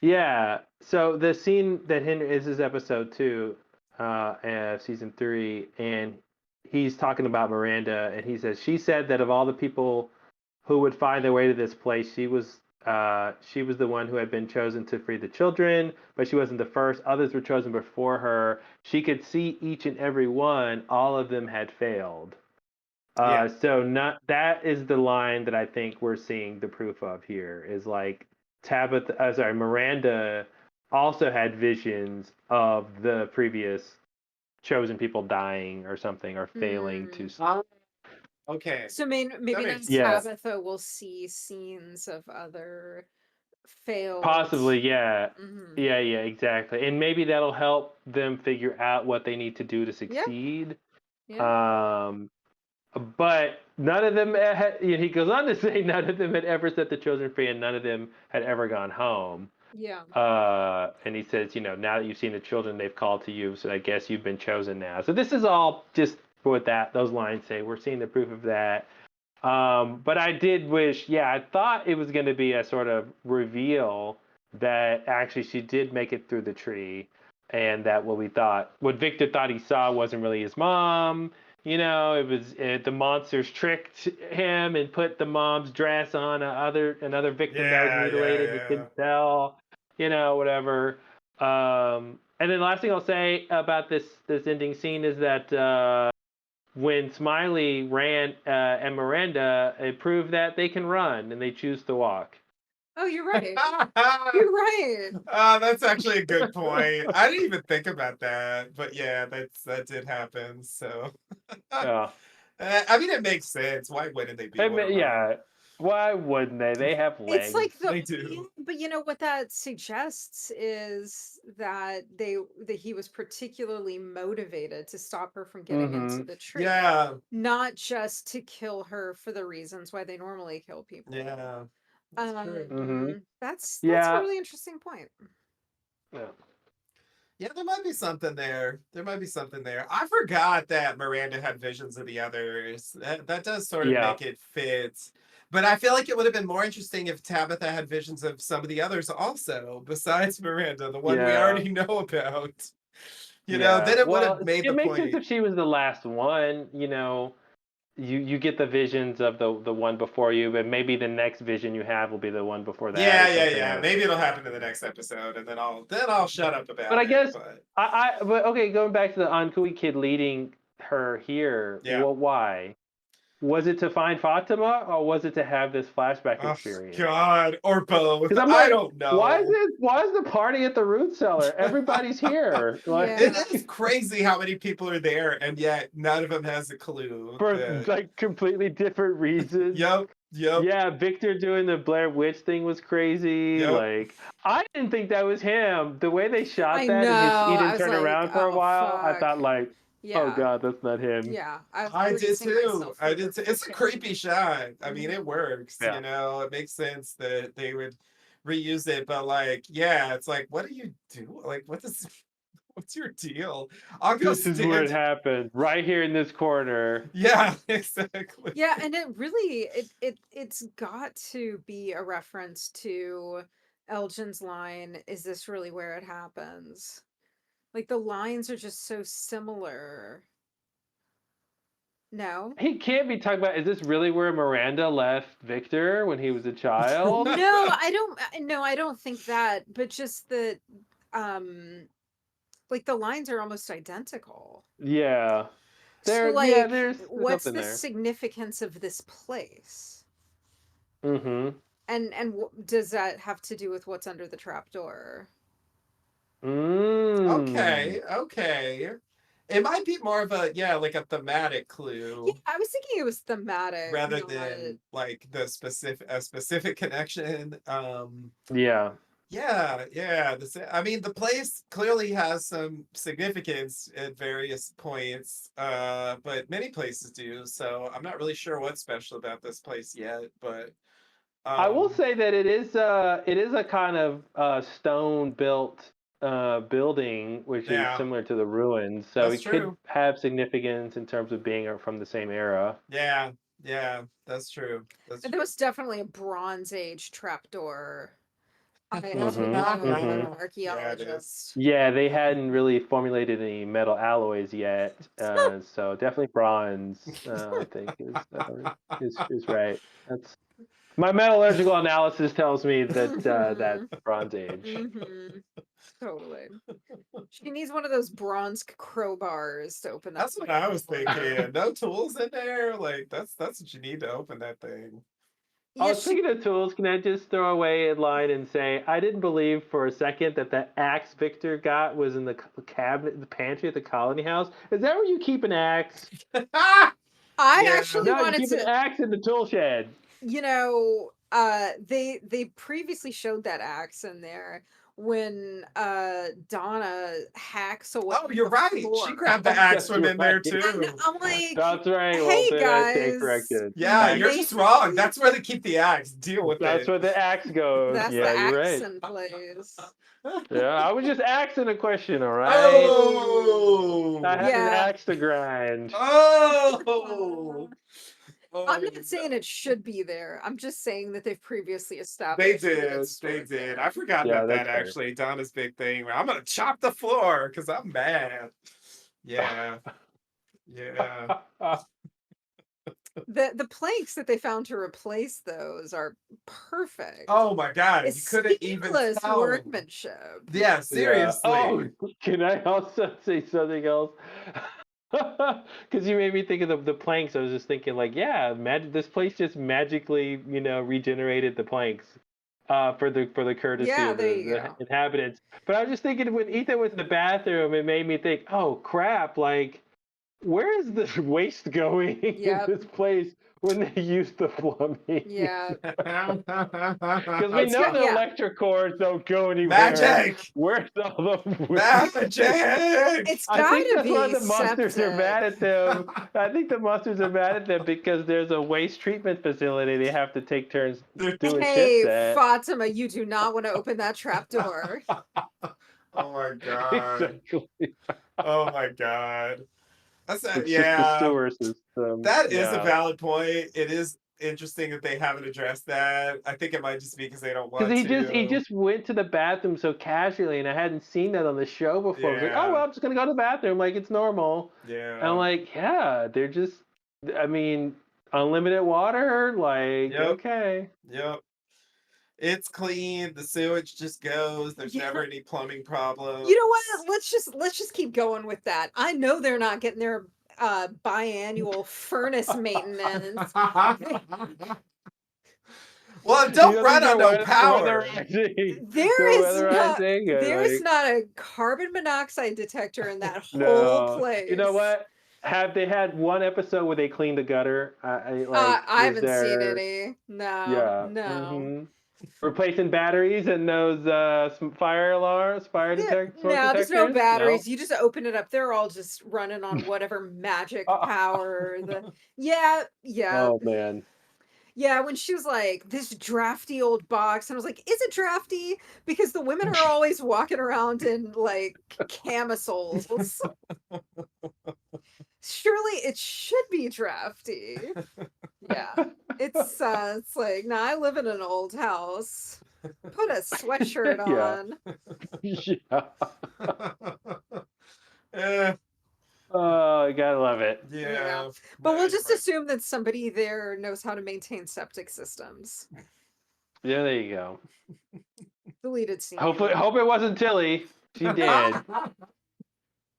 Yeah. So the scene that Henry is his episode 2, season 3, and he's talking about Miranda, and he says she said that of all the people who would find their way to this place, she was the one who had been chosen to free the children, but she wasn't the first. Others were chosen before her. She could see each and every one. All of them had failed. Yeah. So not that is the line that I think we're seeing the proof of here, is like Miranda also had visions of the previous chosen people dying or something, or failing to. Hmm. Okay. So That maybe then makes Yeah, sense. Tabitha will see scenes of other failed. possibly. Yeah, Hmm. yeah, exactly. And maybe that'll help them figure out what they need to do to Yeah. succeed. Yeah. Um, But none of them had, he goes on to say none of them had ever set the children free, and none of them had ever gone home. Yeah. And he says, now that you've seen the children, they've called to you, so I guess you've been chosen now. So this is all just for what those lines say. We're seeing the proof of that. But I did wish, I thought it was going to be a sort of reveal that actually she did make it through the tree, and that what Victor thought he saw wasn't really his mom. It was the monsters tricked him and put the mom's dress on another victim that was mutilated. He couldn't tell, whatever. And then last thing I'll say about this ending scene is that when Smiley ran and Miranda, it proved that they can run and they choose to walk. Oh, you're right. You're right. That's actually a good point. I didn't even think about that, but yeah, that did happen. So, Yeah. I mean, it makes sense. Why wouldn't they be able to run? Yeah. Why wouldn't they? They have legs. It's like They do. But you know what that suggests is that he was particularly motivated to stop her from getting into the tree. Yeah. Not just to kill her for the reasons why they normally kill people. Yeah. That's true. That's a really interesting point. Yeah. Yeah, there might be something there. I forgot that Miranda had visions of the others. That does sort of make it fit. But I feel like it would have been more interesting if Tabitha had visions of some of the others also, besides Miranda, the one we already know about. Then it would have made the point. It makes sense if she was the last one, you get the visions of the one before you, but maybe the next vision you have will be the one before that. Yeah. Maybe it'll happen in the next episode, and then I'll shut up about it. But I guess but okay, going back to the Ankui kid leading her here. Yeah. Well, why? Was it to find Fatima, or was it to have this flashback experience? God, or both. I don't know. Why is the party at the root cellar? Everybody's here. It is crazy how many people are there, and yet none of them has a clue. For completely different reasons. Yep. Yeah, Victor doing the Blair Witch thing was crazy. Yep. I didn't think that was him. The way they shot I that, know. he didn't turn around for a while. Fuck. I thought oh God, that's not him. Yeah, I did too. It's a creepy shot. I mean, it works. Yeah. It makes sense that they would reuse it, but it's like, what do you do? Like, what's your deal? This is where it happened, right here in this corner. Yeah, exactly. Yeah, and it really it's got to be a reference to Elgin's line, "Is this really where it happens?" Like the lines are just so similar. No? He can't be talking about, is this really where Miranda left Victor when he was a child? No, I don't think that, but just that like the lines are almost identical. Yeah. There's what's the there. significance of this place? Mm-hmm. And does that have to do with what's under the trapdoor? Okay. It might be more of a a thematic clue. Yeah, I was thinking it was thematic rather than like a specific connection. Yeah. I mean, the place clearly has some significance at various points, but many places do. So I'm not really sure what's special about this place yet. But I will say that it is a kind of stone built building, which is similar to the ruins. So That's it true. could have significance in terms of being from the same era. Yeah, that's true. There was definitely a Bronze Age trapdoor. Archaeologist. Yeah, they hadn't really formulated any metal alloys yet, so definitely bronze. I think is right. That's my metallurgical analysis tells me that that's Bronze Age. Totally. She needs one of those bronze crowbars to open that. That's what I was thinking. No tools in there. Like that's what you need to open that thing. I was thinking of tools. Can I just throw away a line and say I didn't believe for a second that axe Victor got was in the cabinet, the pantry at the Colony House. Is that where you keep an axe? I actually wanted to keep an axe in the tool shed. They previously showed that axe in there. when Donna hacks away. Oh, you're the right. She floor. grabbed the axe That's from in there right. too. And I'm like, That's right, hey Walton. I stand guys, corrected. Yeah, you're just wrong. maybe That's where they keep the axe. Deal with That's it. where the axe goes. that's the Yeah, you're right. accent plays. Yeah, I was just asking a question, all right? Oh. I had an Yeah. axe to grind. Oh. I'm not saying it should be there. I'm just saying that they've previously They established that did. it's They stored did. there. I forgot Yeah, about that that's fair. actually. Donna's big thing. I'm gonna chop the floor because I'm mad. Yeah. Yeah. The planks that they found to replace those are perfect. Oh my god. It's You couldn't even seamless tell. workmanship. Yeah, Yeah. seriously. Oh, can I also say something else? Because you made me think of the planks. I was just thinking, like, yeah, this place just magically, regenerated the planks for the courtesy Yeah, of there you the go. inhabitants. But I was just thinking when Ethan was in the bathroom, it made me think, oh crap, like, where is the waste going Yep. in this place when they use the plumbing? Yeah. Because we It's know got- the yeah. electric cords don't go anywhere. Magic! Where's all the Magic! It's I think gotta that's why be the monsters are mad septic. at them. I think the monsters are mad at them because there's a waste treatment facility. They have to take turns doing Hey, shifts at. Fatima, you do not want to open that trap door. Oh my god. Exactly. Oh my god. That's It's just the yeah. sewer system. That is a Yeah. valid point. It is interesting that they haven't addressed that. I think it might just be because they don't want Because to. he just went to the bathroom so casually, and I hadn't seen that on the show before. I was like, oh Yeah. well, I'm just gonna go to the bathroom, like it's normal. Yeah. And I'm like, yeah, they're just. I mean, unlimited water, like Yep. okay. Yep. It's clean. The sewage just goes. There's Yeah. never any plumbing problems. You know what? Let's just keep going with that. I know they're not getting their biannual furnace maintenance. Well, You don't know, run they're on no weather- power. weatherizing. There They're is not weatherizing, and, there is like, not a carbon monoxide detector in that whole no. place. You know what? Have they had one episode where they cleaned the gutter? I haven't seen any. No. Yeah. No. Mhm. Replacing batteries and those some fire alarms, fire detectors. No, there's no batteries. You just open it up. They're all just running on whatever magic power. Yeah. Oh man. Yeah, when she was like, this drafty old box, and I was like, is it drafty? Because the women are always walking around in like camisoles. Surely it should be drafty. Yeah. It's like, nah, I live in an old house. Put a sweatshirt Yeah. on. Yeah. Oh, you gotta love it. Yeah. But we'll Right, just right. assume that somebody there knows how to maintain septic systems. Yeah, there you go. Deleted scene. Hope it wasn't Tilly. She did.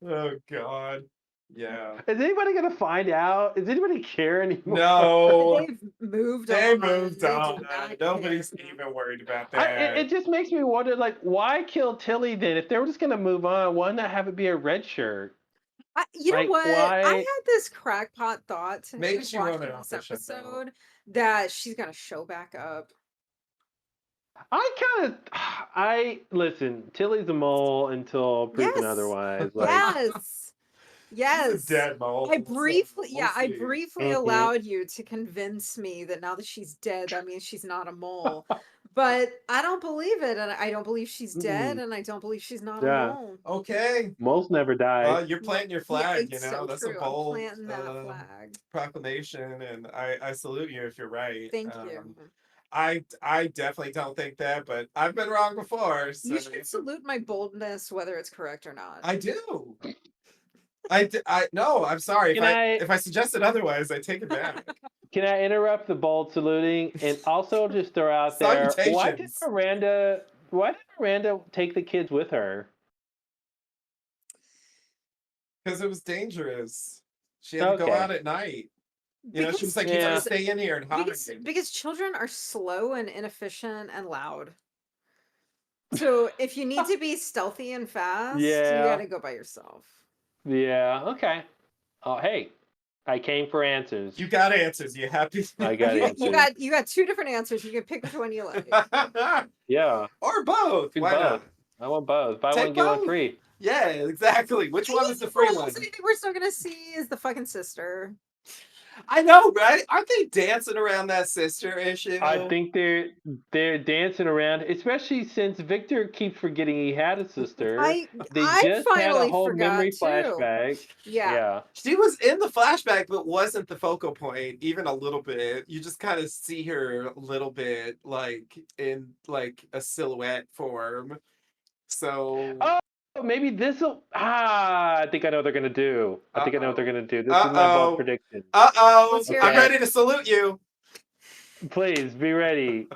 Oh god. Yeah. Is anybody gonna find out? Does anybody care anymore? No. They've moved They on. moved They do on. not Nobody's care. even worried about that. It just makes me wonder, like, why kill Tilly then? If they were just gonna move on, why not have it be a red shirt? You know Like, what? why- I had this crackpot thought Maybe she wrote watching it off this the show. episode that she's gonna show back up. Listen. Tilly's a mole until proven Yes. otherwise. Like, Yes. She's Yes. a dead mole. I so briefly, we'll yeah, I see. briefly Mhm. allowed you to convince me that now that she's dead, that means she's not a mole. But I don't believe it, and I don't believe she's dead, and I don't believe she's not Yeah. a mole. Okay. moles never die. Well, you're planting your flag, it's you know. so That's true. a bold I'm planting that flag. proclamation, and I salute you if you're right. Thank you. I definitely don't think that, but I've been wrong before. So You should salute my boldness, whether it's correct or not. I do. No, I'm sorry. If I suggested otherwise, I take it back. Can I interrupt the bold saluting and also just throw out there? Why did Miranda take the kids with her? Because it was dangerous. She had to go Okay. out at night. You know, she was like, "You gotta stay in here and hide." Because children are slow and inefficient and loud. So if you need to be stealthy and fast, you Yeah. gotta go by yourself. Yeah. Okay. Oh, hey, I came for answers. You got answers. You happy? I got You got two different answers. You can pick which one you like. Yeah. Or both. Do Why both. not? I want both. Buy Take one, get one both. free. Yeah, exactly. Which one was the free The one? only thing we're still gonna see is the fucking sister. I know, right? Aren't they dancing around that sister issue? I think they're dancing around, especially since Victor keeps forgetting he had a sister. I They just had a finally whole forgot memory too. flashback. Yeah. She was in the flashback, but wasn't the focal point even a little bit. You just kind of see her a little bit, like in like a silhouette form. So, Oh, maybe this'll. I think I know what they're gonna do. I think I know what they're gonna do. This is my bold prediction. Let's hear I'm it. ready to salute you. Please be ready.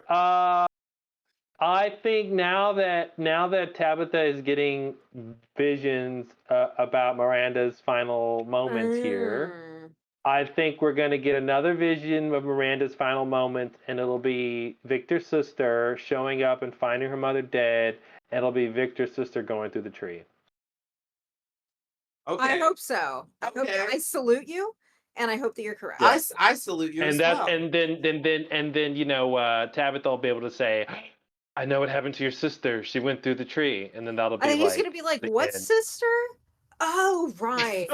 I think now that Tabitha is getting visions about Miranda's final moments here, I think we're going to get another vision of Miranda's final moments, and it'll be Victor's sister showing up and finding her mother dead, and it'll be Victor's sister going through the tree. Okay. I hope so. Okay. I salute you, and I hope that you're correct. Yeah. I salute you And as that, well. and then you know, Tabitha will be able to say, "I know what happened to your sister. She went through the tree," and then that'll be I think like, he's gonna be like, the "What end. sister? Oh, right."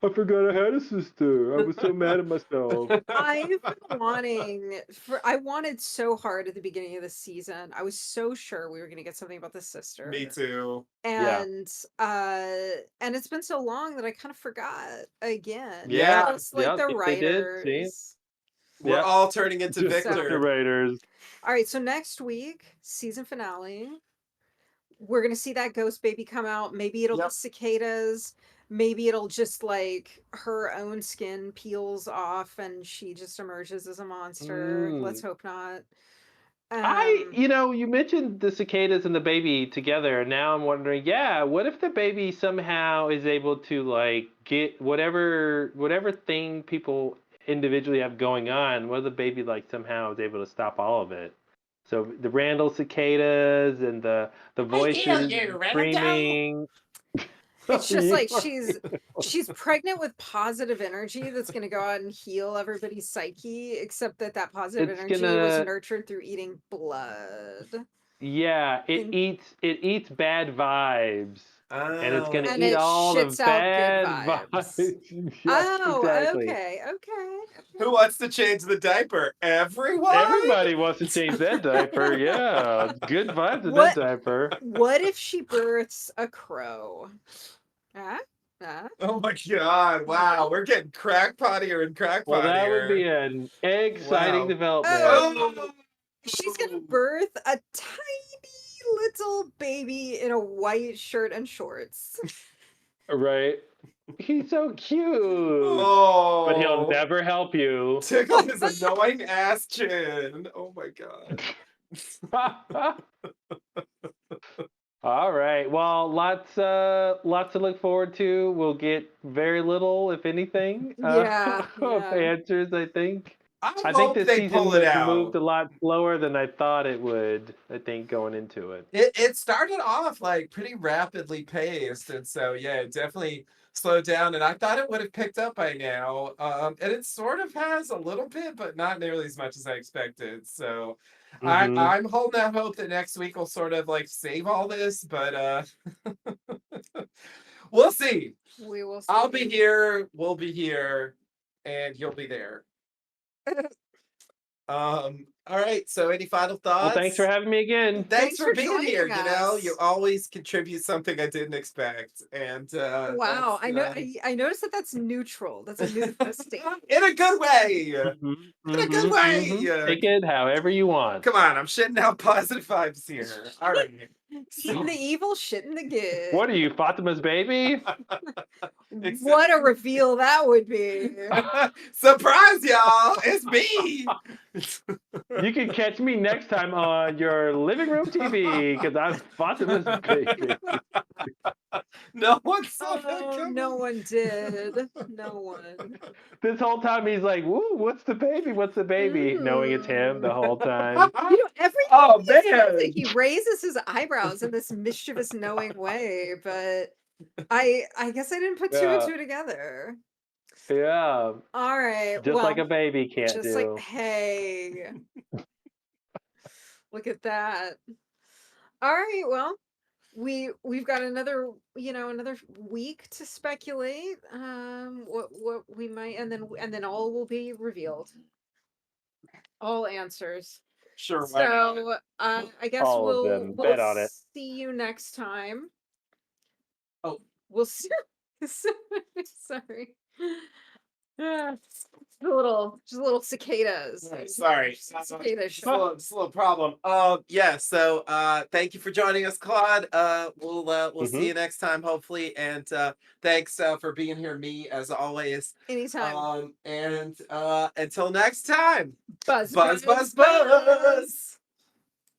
I forgot I had a sister. I was so mad at myself. I've been I wanted so hard at the beginning of the season. I was so sure we were gonna get something about the sister. Me too. And it's been so long that I kind of forgot again. Yeah. Just like the They did. See? writers. We're Yeah. all turning into Just like the Victor. writers. All right, so next week, season finale, we're gonna see that ghost baby come out. Maybe it'll be cicadas. Maybe it'll just like her own skin peels off and she just emerges as a monster. Let's hope not. You mentioned the cicadas and the baby together, and now I'm wondering, what if the baby somehow is able to like get whatever thing people individually have going on? What if the baby like somehow is able to stop all of it? So the Randall cicadas and the voices screaming. It's just like she's pregnant with positive energy that's going to go out and heal everybody's psyche, except that positive energy was nurtured through eating blood. Yeah, it eats bad vibes. And it's gonna And eat it all the shits out bad good vibes. Yes, exactly. Okay. Who wants to change the diaper? Everyone? Everybody wants to change that diaper. Yeah, good vibes in that diaper. What if she births a crow? Oh my god! Wow, we're getting crackpottier and crackpottier. Well, that would be an exciting development. Oh, she's gonna birth a tiny little baby in a white shirt and shorts. Right? He's so cute. Oh, but he'll never help you. Tickle his annoying ass chin. Oh my god. All right. Well, lots to look forward to. We'll get very little, if anything, of answers. I think. I think this season moved a lot slower than I thought it would. I think going into it. It started off like pretty rapidly paced, and so it definitely slowed down. And I thought it would have picked up by now. And it sort of has a little bit, but not nearly as much as I expected. So. I'm holding out hope that next week will sort of like save all this, but we'll see. We will see. I'll be here, we'll be here, and you'll be there. All right, so any final thoughts? Well, thanks for having me again. Thanks for being here. Us. You know, you always contribute something I didn't expect. And wow, I noticed that's neutral. That's a neutral statement. In a good way. In a good way. Take it however you want. Come on, I'm shitting out positive vibes here. All right. Eating the evil, shitting the good. What are you, Fatima's baby? What a reveal that would be. Surprise, y'all. It's me. You can catch me next time on your living room TV because I'm Fatima's baby. No one saw that coming. No one did. No one. This whole time he's like, "Woo, what's the baby? What's the baby?" Knowing it's him the whole time. You know, everything he raises his eyebrows in this mischievous, knowing way, but I guess I didn't put two and two together. Yeah. All right. Just like a baby can't do. Like, hey. Look at that. All right, well, we've got another week to speculate what we might, and then all will be revealed. All answers. Sure. So I guess All of we'll them. Bet on it. see you next time. Oh. We'll see. Sorry. Just a little cicadas. Sorry. Cicada Just show. a little problem. Yeah, so thank you for joining us, Claude. We'll see you next time, hopefully. And thanks for being here, me, as always. Anytime. And until next time. Buzz, Buzz, buzz, buzz.